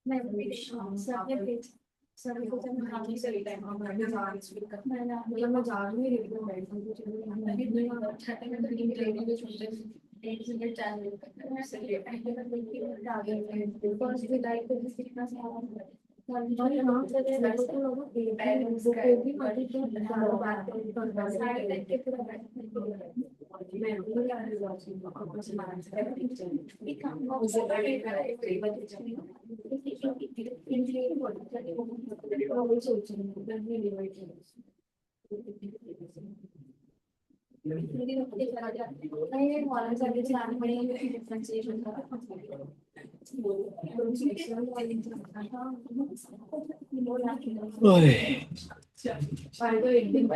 मैं सर को जब मैं आगे से टाइम मैं जा रही हूँ मैं जा रही हूँ मैं भी अच्छा टाइम तो टीम ट्रेनिंग के छोटे एक मिनट चैनल मैं से लेट है कि आगे फर्स्ट जुलाई को भी सीखना चाहिए और यहाँ से लड़कों को लोगों पेरेंट्स को भी मदद कर बात कर साइड लाइक के पूरा मैं भी आ रही हूँ आपको सुनाना चाहिए एक काम मुझे बड़े बड़े बच्चे इंजीनियरिंग वो सोच रही हूँ नहीं मॉडर्न सर्विस लाने पड़ेंगे डिफरेंशिएशन ओए, तो एक दिन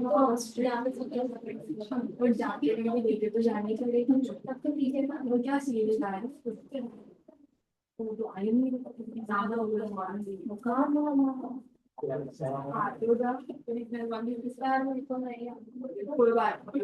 और जाके भी देखे तो जाने के लिए तब तो ठीक है ना वो क्या सीरियस आ रहा है वो तो आई नहीं ज्यादा हो गया कहाँ हाँ तो जा वाली विस्तार में तो नहीं कोई बात नहीं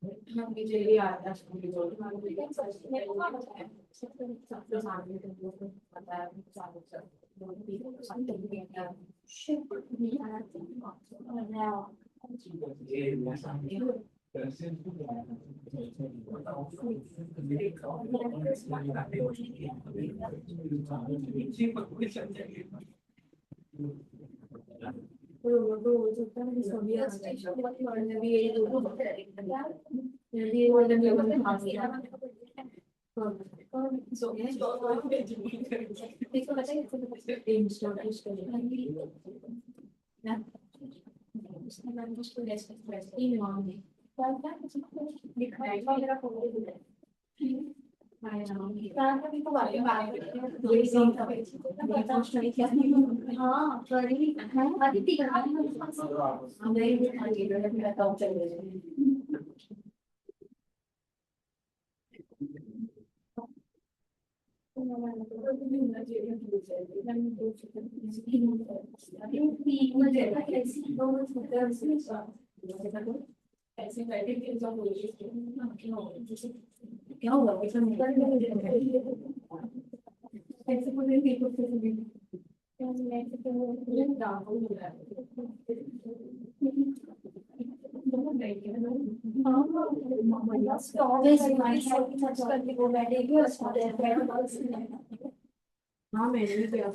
मुझे याद है मेरे को बताया सबसे सामने पता है ऐसे बैठे थे जब क्या हुआ ऐसे हाँ मैंने भी किया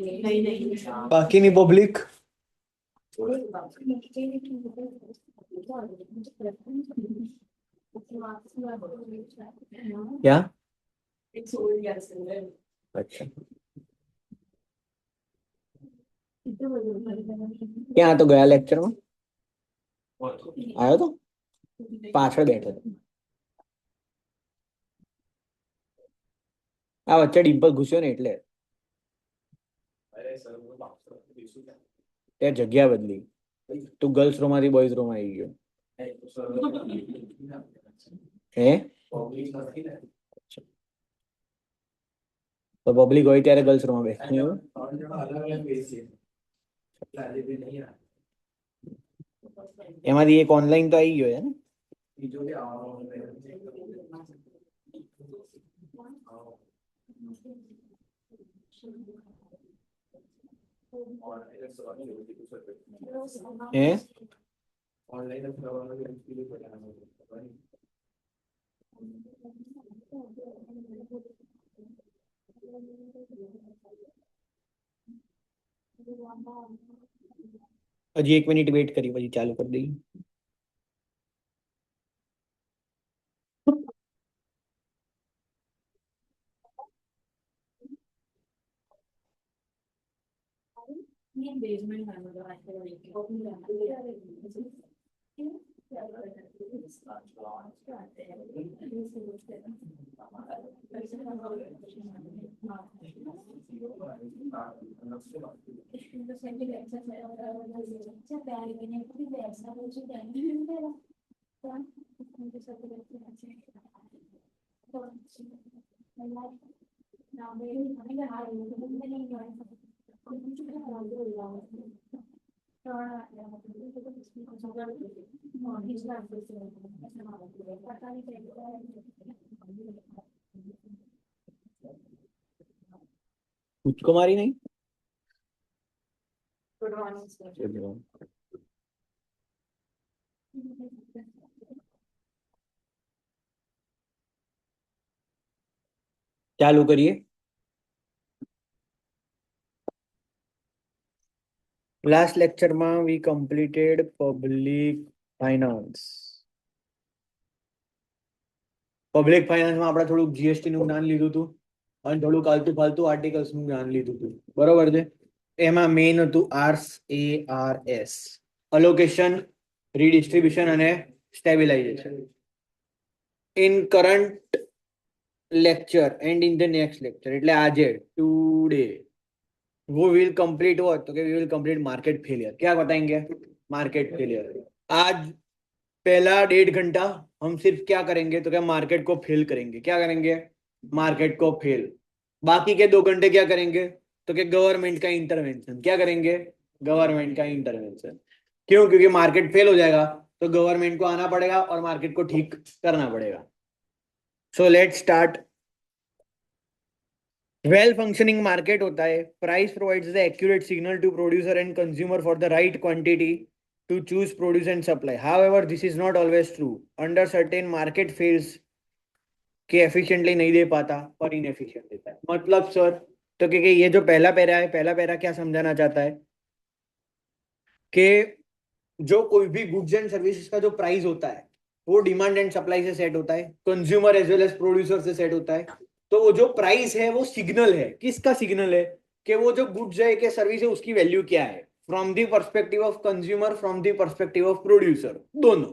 नहीं नहीं बाकी नहीं पब्लिक। क्या? अच्छा, क्या तो गया लेक्चर में आयो तो पाछળ બેઠો હતો આ વચ્ચે ડિમ્પલ ઘુસ્યો ને એટલે તે જગ્યા બદલી તું ગર્લ્સ રૂમ માંથી બોયઝ રૂમ આવી ગયો હે તો પબ્લિક હોય ત્યારે ગર્લ્સ રૂમ માં બેસવાનું એમાંથી એક ઓનલાઈન તો આવી ગયો હે ને હે હજી 1 મિનિટ વેટ કરી પછી ચાલુ કરી દઈએ मुझको मारी नहीं। चालू करिए। लास्ट लेक्चर में we completed public finance. Public ફાઇનાન્સમાં આપણે થોડુંક જીએસટી નું જ્ઞાન લીધું હતું અને થોડુંક આલતુ ફાલતુ આર્ટિકલ્સ નું જ્ઞાન લીધું હતું, બરોબર છે? એમાં મેઇન હતું RARS, અલોકેશન, રીડિસ્ટ્રીબ્યુશન અને stabilization. In current lecture and in the next lecture, એટલે આજે ટુડે वो विल कंप्लीट व्हाट, तो we will complete market failure. क्या बताएंगे? Market failure. आज पहला 1.5 घंटा हम सिर्फ क्या करेंगे, तो क्या मार्केट को फेल करेंगे. क्या करेंगे? मार्केट को फेल. बाकी के 2 घंटे क्या करेंगे, तो क्या गवर्नमेंट का इंटरवेंशन. क्या करेंगे? गवर्नमेंट का इंटरवेंशन. क्यों? क्योंकि मार्केट फेल हो जाएगा तो गवर्नमेंट को आना पड़ेगा और मार्केट को ठीक करना पड़ेगा. So let's start. Well functioning market होता है, price provides the accurate signal to producer and consumer for the right quantity to choose, produce and supply. However, this is not always true. Under certain market fails के efficiently नहीं दे पाता पर inefficient देता है. मतलब sir, तो कि ये जो पहला पैरा है, पहला पैरा क्या समझाना चाहता है कि जो कोई भी गुड्स एंड सर्विसेज का जो प्राइस होता है वो डिमांड एंड सप्लाई से सेट होता है, consumer as well as producer से सेट होता है. तो वो जो प्राइस है वो सिग्नल है. किसका सिग्नल है? कि वो जो गुड्स है कि सर्विस है उसकी वैल्यू क्या है, from the perspective of consumer, from the perspective of producer, दोनों.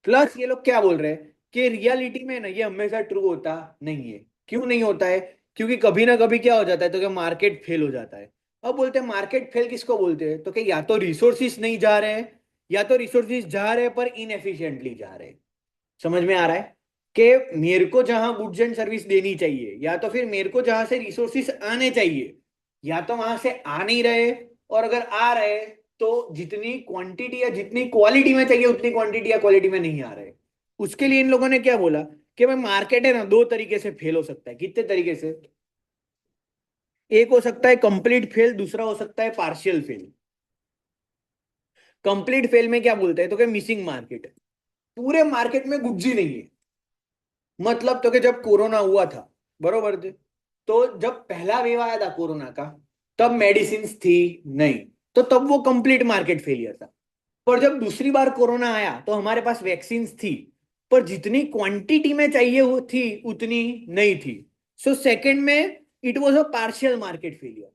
प्लस ये लोग क्या बोल रहे हैं कि रियलिटी में ना ये हमेशा ट्रू होता नहीं है. क्यों नहीं होता है? क्योंकि कभी ना कभी क्या हो जाता है, तो क्या मार्केट फेल हो जाता है. अब बोलते हैं मार्केट फेल किसको बोलते हैं, तो कि या तो रिसोर्सिस नहीं जा रहे हैं या तो रिसोर्सिस जा रहे हैं पर इनएफिशिएंटली जा रहे हैं. समझ में आ रहा है कि मेरे को जहां गुड्स एंड सर्विस देनी चाहिए या तो फिर मेरे को जहां से रिसोर्सिस आने चाहिए या तो वहां से आ नहीं रहे, और अगर आ रहे तो जितनी क्वांटिटी या जितनी क्वालिटी में चाहिए उतनी क्वांटिटी या क्वालिटी में नहीं आ रहे. उसके लिए इन लोगों ने क्या बोला कि भाई मार्केट है ना 2 तरीके से फेल हो सकता है. कितने तरीके से? एक हो सकता है कंप्लीट फेल, दूसरा हो सकता है पार्शियल फेल. कंप्लीट फेल में क्या बोलते हैं, तो क्या मिसिंग मार्केट है, पूरे मार्केट में गुड्स ही नहीं है. मतलब तो कि जब कोरोना हुआ था, बरोबर थे, तो जब पहला वेव आया था कोरोना का तब मेडिसिन थी नहीं, तो तब वो कंप्लीट मार्केट फेलियर था. पर जब दूसरी बार कोरोना आया तो हमारे पास वैक्सीन थी पर जितनी क्वांटिटी में चाहिए वो थी उतनी नहीं थी. सो सेकंड में it was a partial market failure.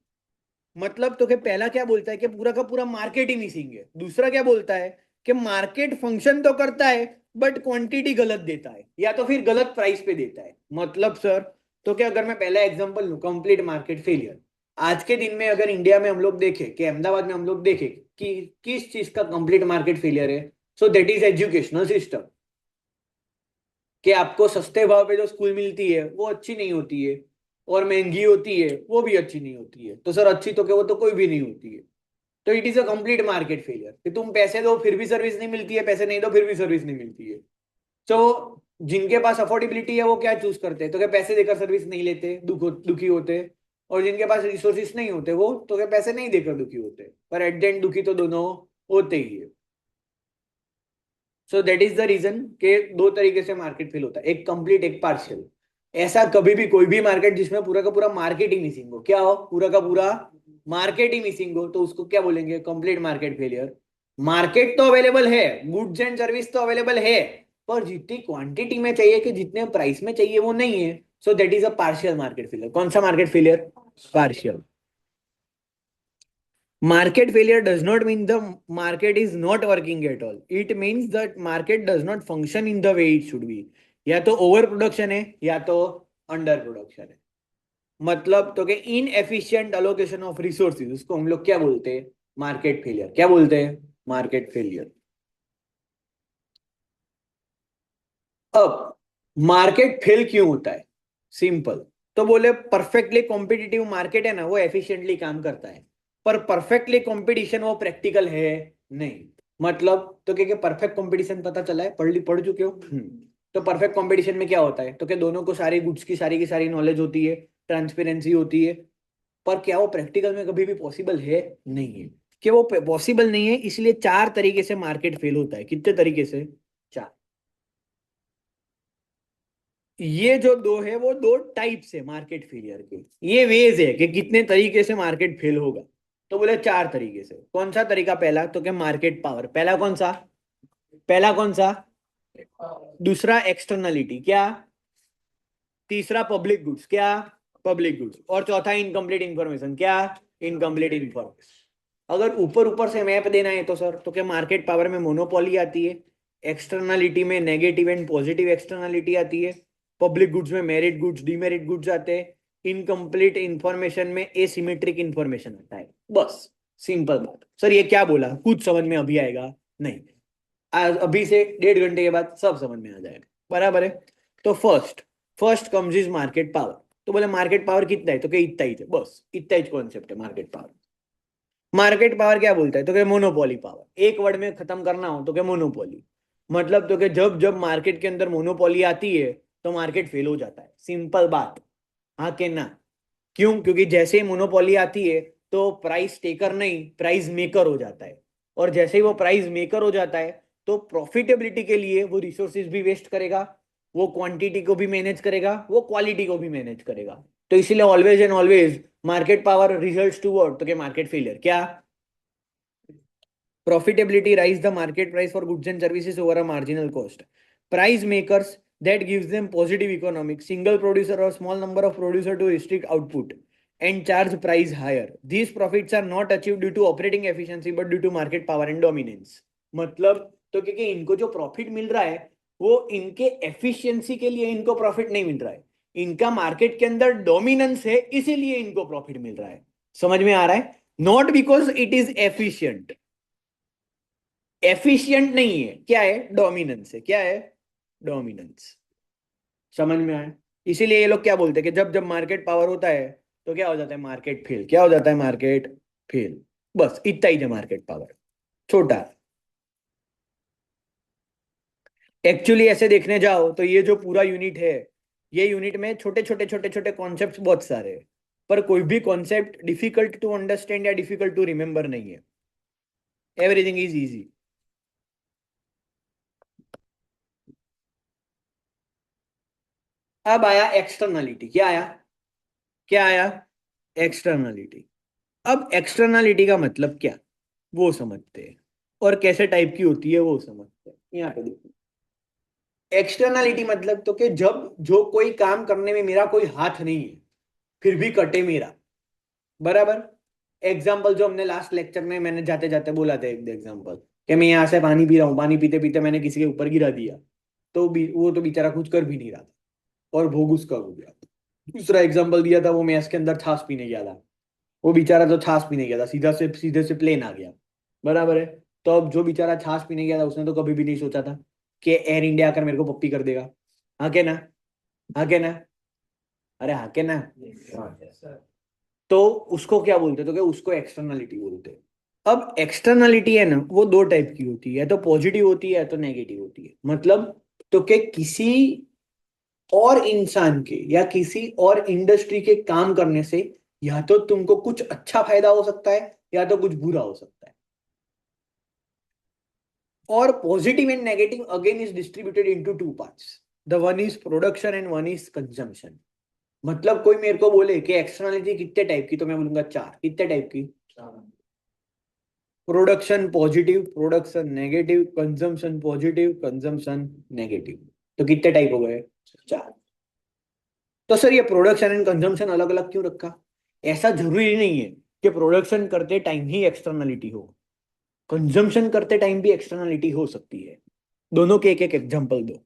मतलब तो कि पहला क्या बोलता है कि पूरा का पूरा मार्केट ही मिसिंग है. दूसरा क्या बोलता है कि मार्केट फंक्शन तो करता है बट क्वांटिटी गलत देता है या तो फिर गलत प्राइस पे देता है. मतलब सर, तो क्या अगर मैं पहला एग्जांपल लूं कंप्लीट मार्केट फेलियर, आज के दिन में अगर इंडिया में हम लोग देखें कि अहमदाबाद में हम लोग देखें कि किस चीज का कंप्लीट मार्केट फेलियर है, so that is educational system. कि आपको सस्ते भाव पे जो स्कूल मिलती है वो अच्छी नहीं होती है और महंगी होती है वो भी अच्छी नहीं होती है. तो सर अच्छी तो क्या, वो तो कोई भी नहीं होती है. तो it is a complete market failure कि तुम पैसे दो फिर भी सर्विस नहीं मिलती है, पैसे नहीं दो फिर भी सर्विस नहीं मिलती है. तो जिनके पास अफोर्डेबिलिटी है वो क्या चूज करते हैं, तो क्या पैसे देकर सर्विस नहीं लेते, दुखी होते. और जिनके पास रिसोर्सेस नहीं होते वो तो क्या पैसे नहीं देकर दुखी होते, पर एट द एंड दुखी तो दोनों होते ही है. So that is the reason के 2 तरीके से मार्केट फेल होता है, एक कंप्लीट एक पार्शियल. ऐसा कभी भी कोई भी मार्केट जिसमें पूरा का पूरा मार्केट ही मिसिंग हो, क्या हो, पूरा का पूरा मार्केट ही मिसिंग हो, तो उसको क्या बोलेंगे, कंप्लीट मार्केट फेलियर. मार्केट तो अवेलेबल है, गुड्स एंड सर्विस तो अवेलेबल है, पर जितनी क्वांटिटी में चाहिए कि जितने प्राइस में चाहिए वो नहीं है. So that is a partial market failure. कौन सा market failure? Partial. Market failure does not mean the market is not working at all. It means that market does not function in the way it should be. या तो over production है या तो under production है. मतलब तो कि inefficient allocation of resources, उसको हम लोग क्या बोलते हैं? Market failure. क्या बोलते हैं? Market failure. अब मार्केट फेल क्यों होता है? सिंपल. तो बोले परफेक्टली कॉम्पिटिटिव मार्केट है ना, वो एफिशिएंटली काम करता है, पर परफेक्टली कंपटीशन वो प्रैक्टिकल है नहीं. मतलब तो क्या परफेक्ट कंपटीशन पता चला है? पढ़ चुके हो? तो परफेक्ट कंपटीशन में क्या होता है? तो क्या दोनों को सारे गुड्स की सारी नॉलेज होती है, ट्रांसपेरेंसी होती है, पर क्या वो प्रैक्टिकल में कभी भी पॉसिबल है? नहीं है. कि वो पॉसिबल नहीं है, इसलिए 4 तरीके से मार्केट फेल होता है. कितने तरीके से? 4. ये जो दो है वो 2 टाइप्स है मार्केट फेलियर के. ये वेज है कि कितने तरीके से मार्केट फेल होगा. तो बोले 4 तरीके से. कौन सा तरीका? पहला तो क्या मार्केट पावर. पहला कौन सा? पहला कौन सा? दूसरा एक्सटर्नलिटी. क्या? तीसरा पब्लिक गुड्स. क्या? Public goods. और चौथा इनकम्प्लीट इंफॉर्मेशन. क्या? Incomplete information. अगर ऊपर ऊपर से मैप देना है तो सर तो क्या मार्केट पावर में मोनोपोली आती है, एक्सटर्नलिटी में नेगेटिव एंड पॉजिटिव एक्सटर्नलिटी आती है, पब्लिक गुड्स में मेरिट गुड्स डीमेरिट गुड्स आते हैं, इनकम्प्लीट इंफॉर्मेशन में एसिमेट्रिक इंफॉर्मेशन आता है. बस सिंपल बात. सर ये क्या बोला? कुछ समझ में अभी आएगा नहीं. आज अभी से 1.5 घंटे के बाद सब समझ में आ जाएगा. बराबर है. तो first comes is market power. तो बोले मार्केट पावर कितना है? तो क्या इतना ही है. बस इतना ही कॉन्सेप्ट है मार्केट पावर. मार्केट पावर क्या बोलता है? तो क्या मोनोपोली पावर. एक वर्ड में खत्म करना हो तो क्या मोनोपोली. मतलब तो क्या जब जब मार्केट के अंदर मोनोपोली आती है तो मार्केट फेल हो जाता है. सिंपल बात. हाँ के ना? क्यों? क्योंकि जैसे ही मोनोपोली आती है तो प्राइस टेकर नहीं प्राइस मेकर हो जाता है. और जैसे ही वो प्राइस मेकर हो जाता है तो प्रॉफिटेबिलिटी के लिए वो रिसोर्सेज भी वेस्ट करेगा, वो क्वांटिटी को भी मैनेज करेगा, वो क्वालिटी को भी मैनेज करेगा. तो इसीलिए always and always market power results to what? तो क्या मार्केट फेलियर. क्या? Profitability rise the market price for goods and services over a marginal cost. Price makers that gives them positive economics. Single producer or small number of producer to restrict output and charge price higher. These profits are not achieved due to operating efficiency but due to market power and dominance. मतलब तो क्योंकि इनको जो profit मिल रहा है वो इनके efficiency के लिए इनको प्रॉफिट नहीं मिल रहा है, इनका मार्केट के अंदर डोमिनेंस है इसीलिए इनको प्रॉफिट मिल रहा है. समझ में आ रहा है? Not because it is efficient. Efficient नहीं है. क्या है? डोमिनेंस है. क्या है? डोमिनेंस. समझ में आया? इसीलिए ये लोग क्या बोलते हैं कि जब जब मार्केट पावर होता है तो क्या हो जाता है? Market fail. क्या हो जाता है? Market fail. बस इतना ही है मार्केट पावर. छोटा. एक्चुअली ऐसे देखने जाओ तो ये जो पूरा यूनिट है, ये यूनिट में छोटे छोटे छोटे छोटे कॉन्सेप्ट बहुत सारे हैं, पर कोई भी कॉन्सेप्ट डिफिकल्ट टू अंडरस्टैंड या डिफिकल्ट टू रिमेंबर नहीं है. Everything is easy. अब आया एक्सटर्नलिटी. क्या आया? क्या आया? एक्सटर्नलिटी. अब एक्सटर्नलिटी का मतलब क्या वो समझते हैं, और कैसे टाइप की होती है वो समझते हैं. यहाँ पे देखो. एक्सटर्नलिटी मतलब तो कि जब जो कोई काम करने में मेरा कोई हाथ नहीं है फिर भी कटे मेरा. बराबर. एग्जाम्पल जो हमने लास्ट लेक्चर में मैंने जाते जाते बोला था एक एग्जाम्पल, कि मैं यहाँ से पानी पी रहा हूँ, पानी पीते पीते मैंने किसी के ऊपर गिरा दिया, तो वो तो बेचारा कुछ कर भी नहीं रहा था और भोग उसका हो गया. दूसरा एग्जाम्पल दिया था, वो मैस के अंदर छाछ पीने गया था, वो बेचारा तो छाछ पीने गया था सीधे से प्लेन आ गया. बराबर है. तो अब जो बेचारा छाछ पीने गया था उसने तो कभी भी नहीं सोचा था कि एयर इंडिया आकर मेरे को पप्पी कर देगा. हाँ के ना? हाँ के ना? अरे हाँ के ना? हाँ. तो उसको क्या बोलते? तो क्या उसको एक्सटर्नलिटी बोलते हैं. अब एक्सटर्नलिटी है ना वो 2 टाइप की होती है, या तो पॉजिटिव होती है या तो नेगेटिव होती है. मतलब तो क्या किसी और इंसान के या किसी और इंडस्ट्री के काम करने से या तो तुमको कुछ अच्छा फायदा हो सकता है या तो कुछ बुरा हो सकता है. और positive and negative again is distributed into 2 parts. The one is production and one is consumption. मतलब कोई मेरे को बोले कि एक्सटर्नलिटी कितने टाइप की, तो मैं बोलूंगा 4. कितने टाइप की? Production positive, production negative, consumption positive, consumption negative. तो कितने टाइप हो गए? 4. तो सर ये प्रोडक्शन एंड कंजम्पशन अलग अलग क्यों रखा? ऐसा जरूरी नहीं है कि प्रोडक्शन करते टाइम ही एक्सटर्नलिटी हो, कंजम्पशन करते टाइम भी एक्सटर्नलिटी हो सकती है। दोनों के एक एक एग्जांपल दो।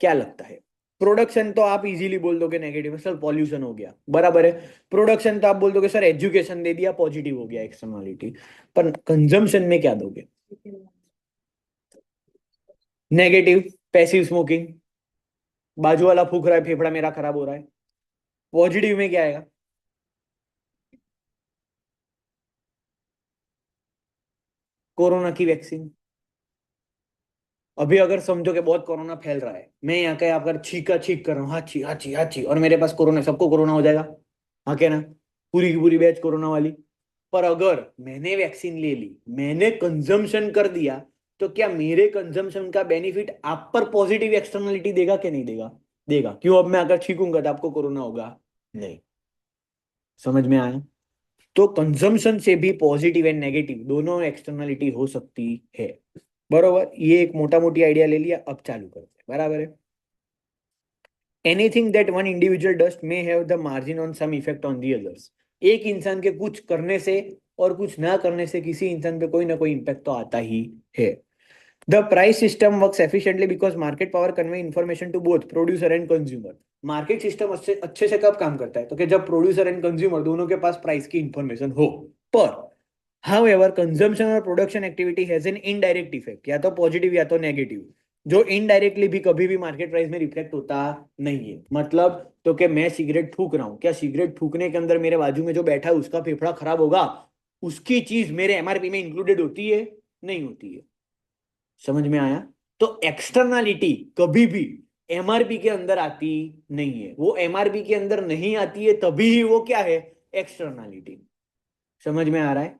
क्या लगता है? प्रोडक्शन तो आप इजीली बोल दोगे नेगेटिव, सर पॉल्यूशन हो गया, बराबर है। प्रोडक्शन तो आप बोल दोगे सर एजुकेशन दे दिया, पॉजिटिव हो गया एक्सटर्नलिटी। पर कंजम्पशन में क्या दोगे? नेगेटिव, पैसिव स्मोकिंग, बाजू वाला फूक रहा है, फेफड़ा मेरा खराब हो रहा है। पॉजिटिव में क्या आएगा? कोरोना की वैक्सीन। अभी अगर समझो कि बहुत कोरोना फैल रहा है, मैं यहाँ का अगर छीका छीक कर रहा हूँ, हाची हाची हाची, और मेरे पास कोरोना, सबको कोरोना हो जाएगा, हाँ क्या ना? पूरी की पूरी बैच कोरोना वाली। पर अगर मैंने वैक्सीन ले ली, मैंने कंजम्पशन कर दिया, तो क्या मेरे कंजम्पशन का बेनिफिट आप पर पॉजिटिव एक्सटर्नलिटी देगा कि नहीं देगा? देगा। क्यों? अब मैं अगर छीकूंगा तो आपको कोरोना होगा नहीं। समझ में आया? तो कंजम्पशन से भी पॉजिटिव एंड नेगेटिव दोनों एक्सटर्नलिटी हो सकती है। बरोबर, ये एक मोटा मोटी आइडिया ले लिया, अब चालू करते हैं, बराबर है। Anything that one individual does may have the margin on some effect on the others. एक इंसान के कुछ करने से और कुछ ना करने से किसी इंसान पे कोई ना कोई इम्पैक्ट तो आता ही है। The price system works efficiently because market power convey information to both producer and consumer. Market system अच्छे अच्छे से कब काम करता है? तो कि जब प्रोड्यूसर एंड कंज्यूमर दोनों के पास प्राइस की इंफॉर्मेशन हो। पर however कंजम्पशन और production activity has an indirect effect, या तो पॉजिटिव या तो नेगेटिव, जो इनडायरेक्टली भी कभी भी मार्केट प्राइस में रिफ्लेक्ट होता नहीं है। मतलब तो कि मैं सिगरेट फूक रहा हूँ, क्या सिगरेट फूकने के अंदर मेरे बाजू में जो बैठा है उसका फेफड़ा खराब होगा? उसकी चीज मेरे एमआरपी में इंक्लूडेड होती है? नहीं होती है। समझ में आया? तो एक्सटर्नलिटी कभी भी एमआरपी के अंदर आती नहीं है। वो एमआरपी के अंदर नहीं आती है तभी ही वो क्या है? एक्सटर्नलिटी। समझ में आ रहा है?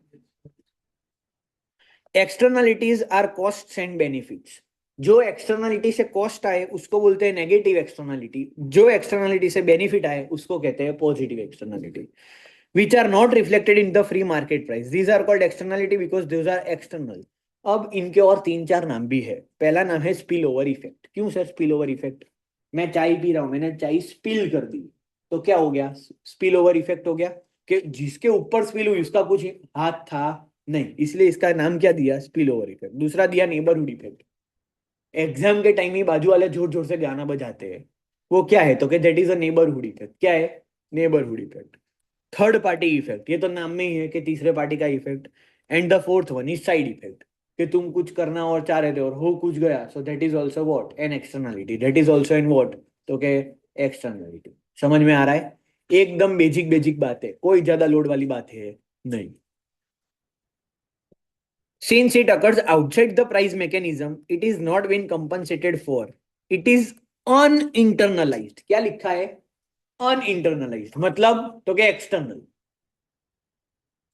Externalities are cost and benefits. जो एक्सटर्नलिटी से कॉस्ट आए उसको बोलते हैं नेगेटिव एक्सटर्नलिटी, जो एक्सटर्नलिटी से बेनिफिट आए उसको कहते हैं positive externality, which are not reflected in the free market price. These are called externality because these are external. अब इनके और तीन चार नाम भी है। पहला नाम है स्पिल ओवर इफेक्ट। क्यों सर स्पिल ओवर इफेक्ट? मैं चाय पी रहा हूं, मैंने चाय स्पिल कर दी, तो क्या हो गया? स्पिल ओवर इफेक्ट हो गया, कि जिसके ऊपर स्पिल हुई उसका कुछ हाथ था नहीं, इसलिए इसका नाम क्या दिया? Spill over effect. दूसरा दिया नेबरहुड इफेक्ट। एग्जाम के टाइम ही बाजू वाले जोर जोर से गाना बजाते हैं, वो क्या है? तो कि that is a neighbourhood effect. क्या है? Neighbourhood effect. Third party effect, ये तो नाम में ही है कि तीसरे पार्टी का effect. And the fourth one is side effect, कि तुम कुछ करना और चाह रहे थे और हो कुछ गया, so that is also what? An externality. That is also in what? तो के एक्सटर्नलिटी। समझ में आ रहा है? एकदम बेसिक बेसिक बात है, कोई ज्यादा लोड वाली बात है नहीं। Since it occurs outside the price mechanism, it is not been compensated for. It is uninternalized. क्या लिखा है? Uninternalized मतलब तो क्या? एक्सटर्नल।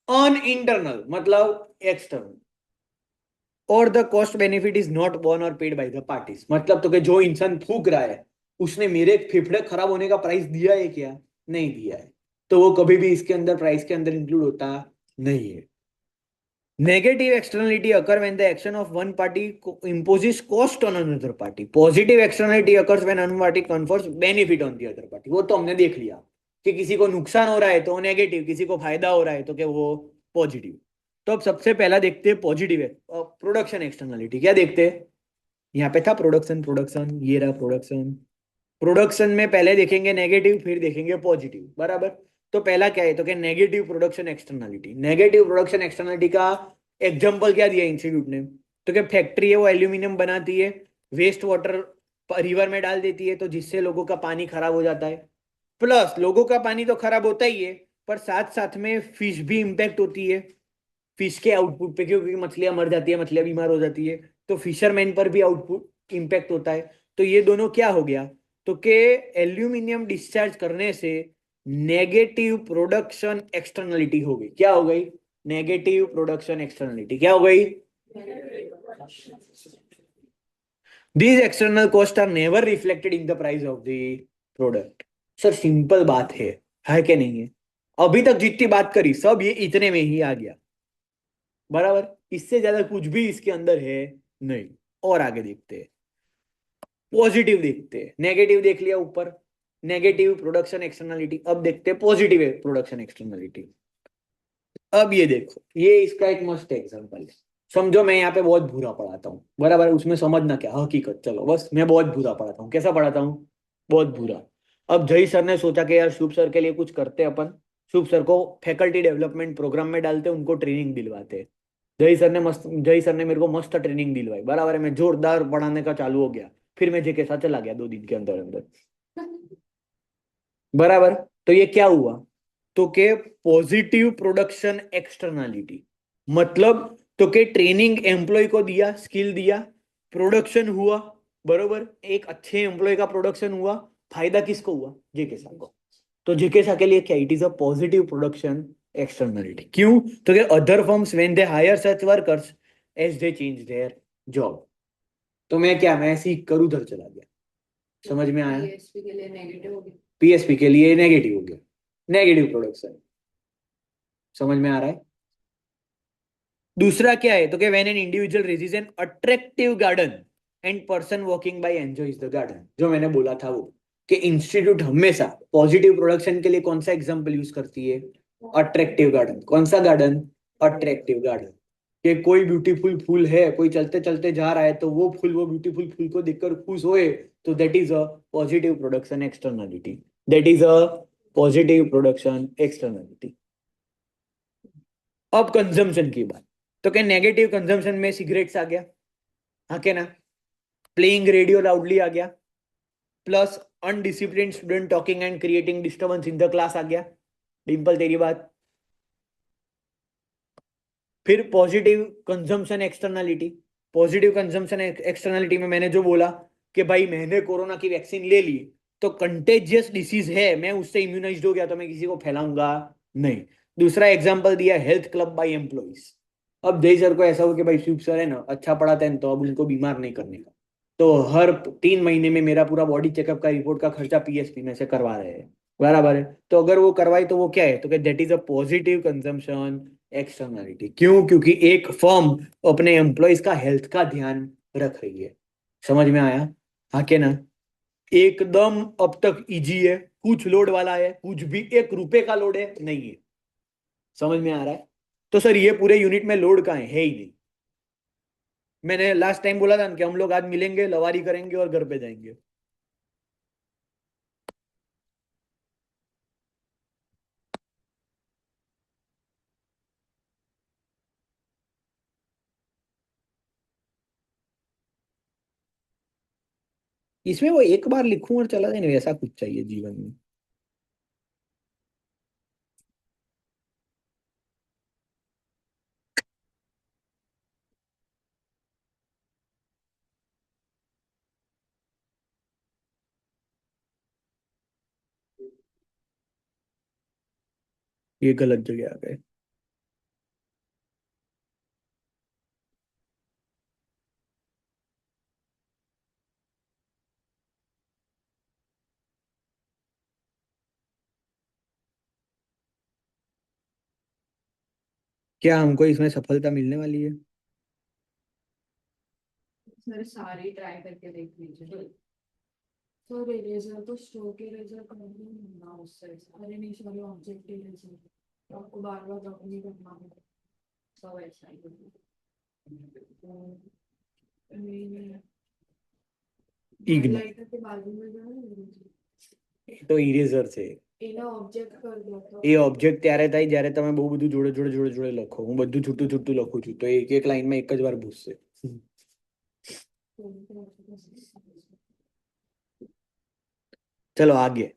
अनइंटरनल मतलब एक्सटर्नल। और the cost benefit is not borne और पेड बाय द पार्टीज। मतलब तो कि जो इंसान फूक रहा है उसने मेरे फेफड़े खराब होने का प्राइस दिया है क्या? नहीं दिया है, तो वो कभी भी इसके अंदर प्राइस के अंदर इंक्लूड होता नहीं है। Negative externality occur when the action of one party imposes cost on another party. Positive externality occurs when one party confers benefit on the other party. वो तो हमने देख लिया कि किसी को नुकसान हो रहा है तो नेगेटिव, किसी को फायदा हो रहा है तो क्या वो पॉजिटिव। तो अब सबसे पहला देखते हैं पॉजिटिव है, प्रोडक्शन एक्सटर्नलिटी। क्या देखते हैं? यहाँ पे था प्रोडक्शन, प्रोडक्शन ये रहा प्रोडक्शन। प्रोडक्शन में पहले देखेंगे नेगेटिव फिर देखेंगे पॉजिटिव, बराबर। तो पहला क्या है? तो क्या negative production externality. Negative production externality का एग्जांपल क्या दिया इंस्टीट्यूट ने? तो क्या फैक्ट्री है वो एल्यूमिनियम बनाती है, वेस्ट वाटर रिवर में डाल देती है, तो जिससे लोगों का पानी खराब हो जाता है। प्लस लोगों का पानी तो खराब होता ही है, पर साथ साथ में फिश भी इंपैक्ट होती है, फिश के आउटपुट पे, क्योंकि मछलियां मर जाती है, मछलियां बीमार हो जाती है, तो फिशरमैन पर भी आउटपुट इंपैक्ट होता है। तो ये दोनों क्या हो गया? तो के एल्यूमिनियम डिस्चार्ज करने से नेगेटिव प्रोडक्शन एक्सटर्नलिटी हो गई। क्या हो गई? नेगेटिव प्रोडक्शन एक्सटर्नलिटी क्या हो गई? These external cost are never reflected in the price of the product. Sir simple बात है क्या नहीं है? अभी तक जितनी बात करी सब ये इतने में ही आ गया, बराबर। इससे ज्यादा कुछ भी इसके अंदर है नहीं। और आगे देखते हैं, पॉजिटिव देखते हैं। नेगेटिव देख लिया ऊपर, नेगेटिव प्रोडक्शन एक्सटर्नलिटी। अब देखते हैं पॉजिटिव प्रोडक्शन एक्सटर्नलिटी। अब ये देखो, ये इसका एक मस्त एग्जांपल है। समझो मैं यहाँ पे बहुत बुरा पढ़ाता हूँ, बराबर है, उसमें समझना क्या हकीकत, चलो बस मैं बहुत बुरा पढ़ाता हूँ। कैसा पढ़ाता हूँ? बहुत बुरा। अब जय सर ने सोचा कि यार शुभ सर के लिए कुछ करते हैं अपन। शुभ सर को फैकल्टी डेवलपमेंट प्रोग्राम में डालते, उनको ट्रेनिंग दिलवाते। जय सर ने मेरे को मस्त ट्रेनिंग दिलवाई, बराबर है, मैं जोरदार पढ़ाने का चालू हो गया। फिर मैं जेके साथ चला गया 2 दिन के अंदर अंदर, बराबर। तो ये क्या हुआ? तो के पॉजिटिव प्रोडक्शन एक्सटर्नलिटी, मतलब तो के ट्रेनिंग एम्प्लॉय को दिया, स्किल दिया, प्रोडक्शन हुआ, बरोबर, एक अच्छे एम्प्लॉय का प्रोडक्शन हुआ। फायदा किसको हुआ? जेके साहब को। तो जेके साहब के लिए क्या, it is a positive production externality. क्यों? तो के other firms when they hire such workers as they change their job. तो मैं क्या, मैं सीख कर उधर चला गया। समझ में आया? पीएसपी के लिए नेगेटिव हो गया। पीएसपी के लिए नेगेटिव हो गया, नेगेटिव प्रोडक्शन। समझ में आ रहा है? दूसरा क्या है? तो क्या when an individual raises an attractive garden and person walking by enjoys the garden, जो मैंने बोला था वो, कि इंस्टीट्यूट हमेशा पॉजिटिव प्रोडक्शन के लिए कौन सा एग्जांपल यूज करती है? Attractive garden. कौन सा गार्डन? Attractive garden. कि कोई ब्यूटीफुल फूल है, कोई चलते चलते जा रहा है, तो वो फूल, वो ब्यूटीफुल फूल को देखकर खुश होए, तो that is a positive production externality. That is a positive production externality. अब कंजम्पशन की बात। तो क्या नेगेटिव कंजम्पशन में सिगरेट्स आ गया, हाँ के ना, प्लेइंग रेडियो लाउडली आ गया, plus undiscipline student talking and creating disturbance in the class आ गया। डिंपल तेरी बात। फिर positive consumption externality. Positive consumption externality में मैंने जो बोला कि भाई मैंने कोरोना की वैक्सीन ले ली, तो कंटेजियस डिसीज है, मैं उससे इम्यूनाइज्ड हो गया, तो मैं किसी को फैलाऊंगा नहीं। दूसरा एग्जांपल दिया हेल्थ क्लब बाय एम्प्लॉइज। अब जय सर को ऐसा हो कि भाई शिव सर है ना अच्छा पढ़ाते हैं, तो अब उनको बीमार नहीं करने का, तो हर 3 महीने में मेरा पूरा बॉडी चेकअप का रिपोर्ट का खर्चा पीएसपी में से करवा रहे हैं, बराबर है। तो अगर वो करवाई तो वो क्या है? तो that is a positive consumption externality. क्यों? क्योंकि एक फर्म अपने एम्प्लॉयज का हेल्थ का ध्यान रख रही है। समझ में आया? हाँ के ना? एकदम अब तक इजी है, कुछ लोड वाला है, कुछ भी 1 रुपए का लोड है नहीं है। समझ में आ रहा है? तो सर ये पूरे यूनिट में लोड का है ही नहीं। मैंने लास्ट टाइम बोला था ना कि हम लोग आज मिलेंगे, लवारी करेंगे और घर पे जाएंगे। इसमें वो एक बार लिखूं और चला जाए, नहीं वैसा कुछ चाहिए जीवन में। ये गलत जगह आ गए। क्या हमको इसमें सफलता मिलने वाली है? सर सारे ट्राई करके देख लीजिए। सर इरेजर तो स्ट्रोक इरेजर कर ना उससे। अरे नहीं सॉरी, ऑब्जेक्ट इरेजर आपको बार बार रब नहीं करना है, सब ऐसा ही नहीं नहीं। इग्नो। हाइलाइटर के बाजू में जो है तो इरेजर છે, એના ઓબ્જેક્ટ कर दो तो એ ઓબ્જેક્ટ ત્યારે થાય જ્યારે તમે બહુ બધું જોડે જોડે જોડે જોડે લખો। હું બધું છૂટું છૂટું લખું છું, તો એક એક લાઈનમાં એક જ વાર ભૂસશે। ચલો આગે।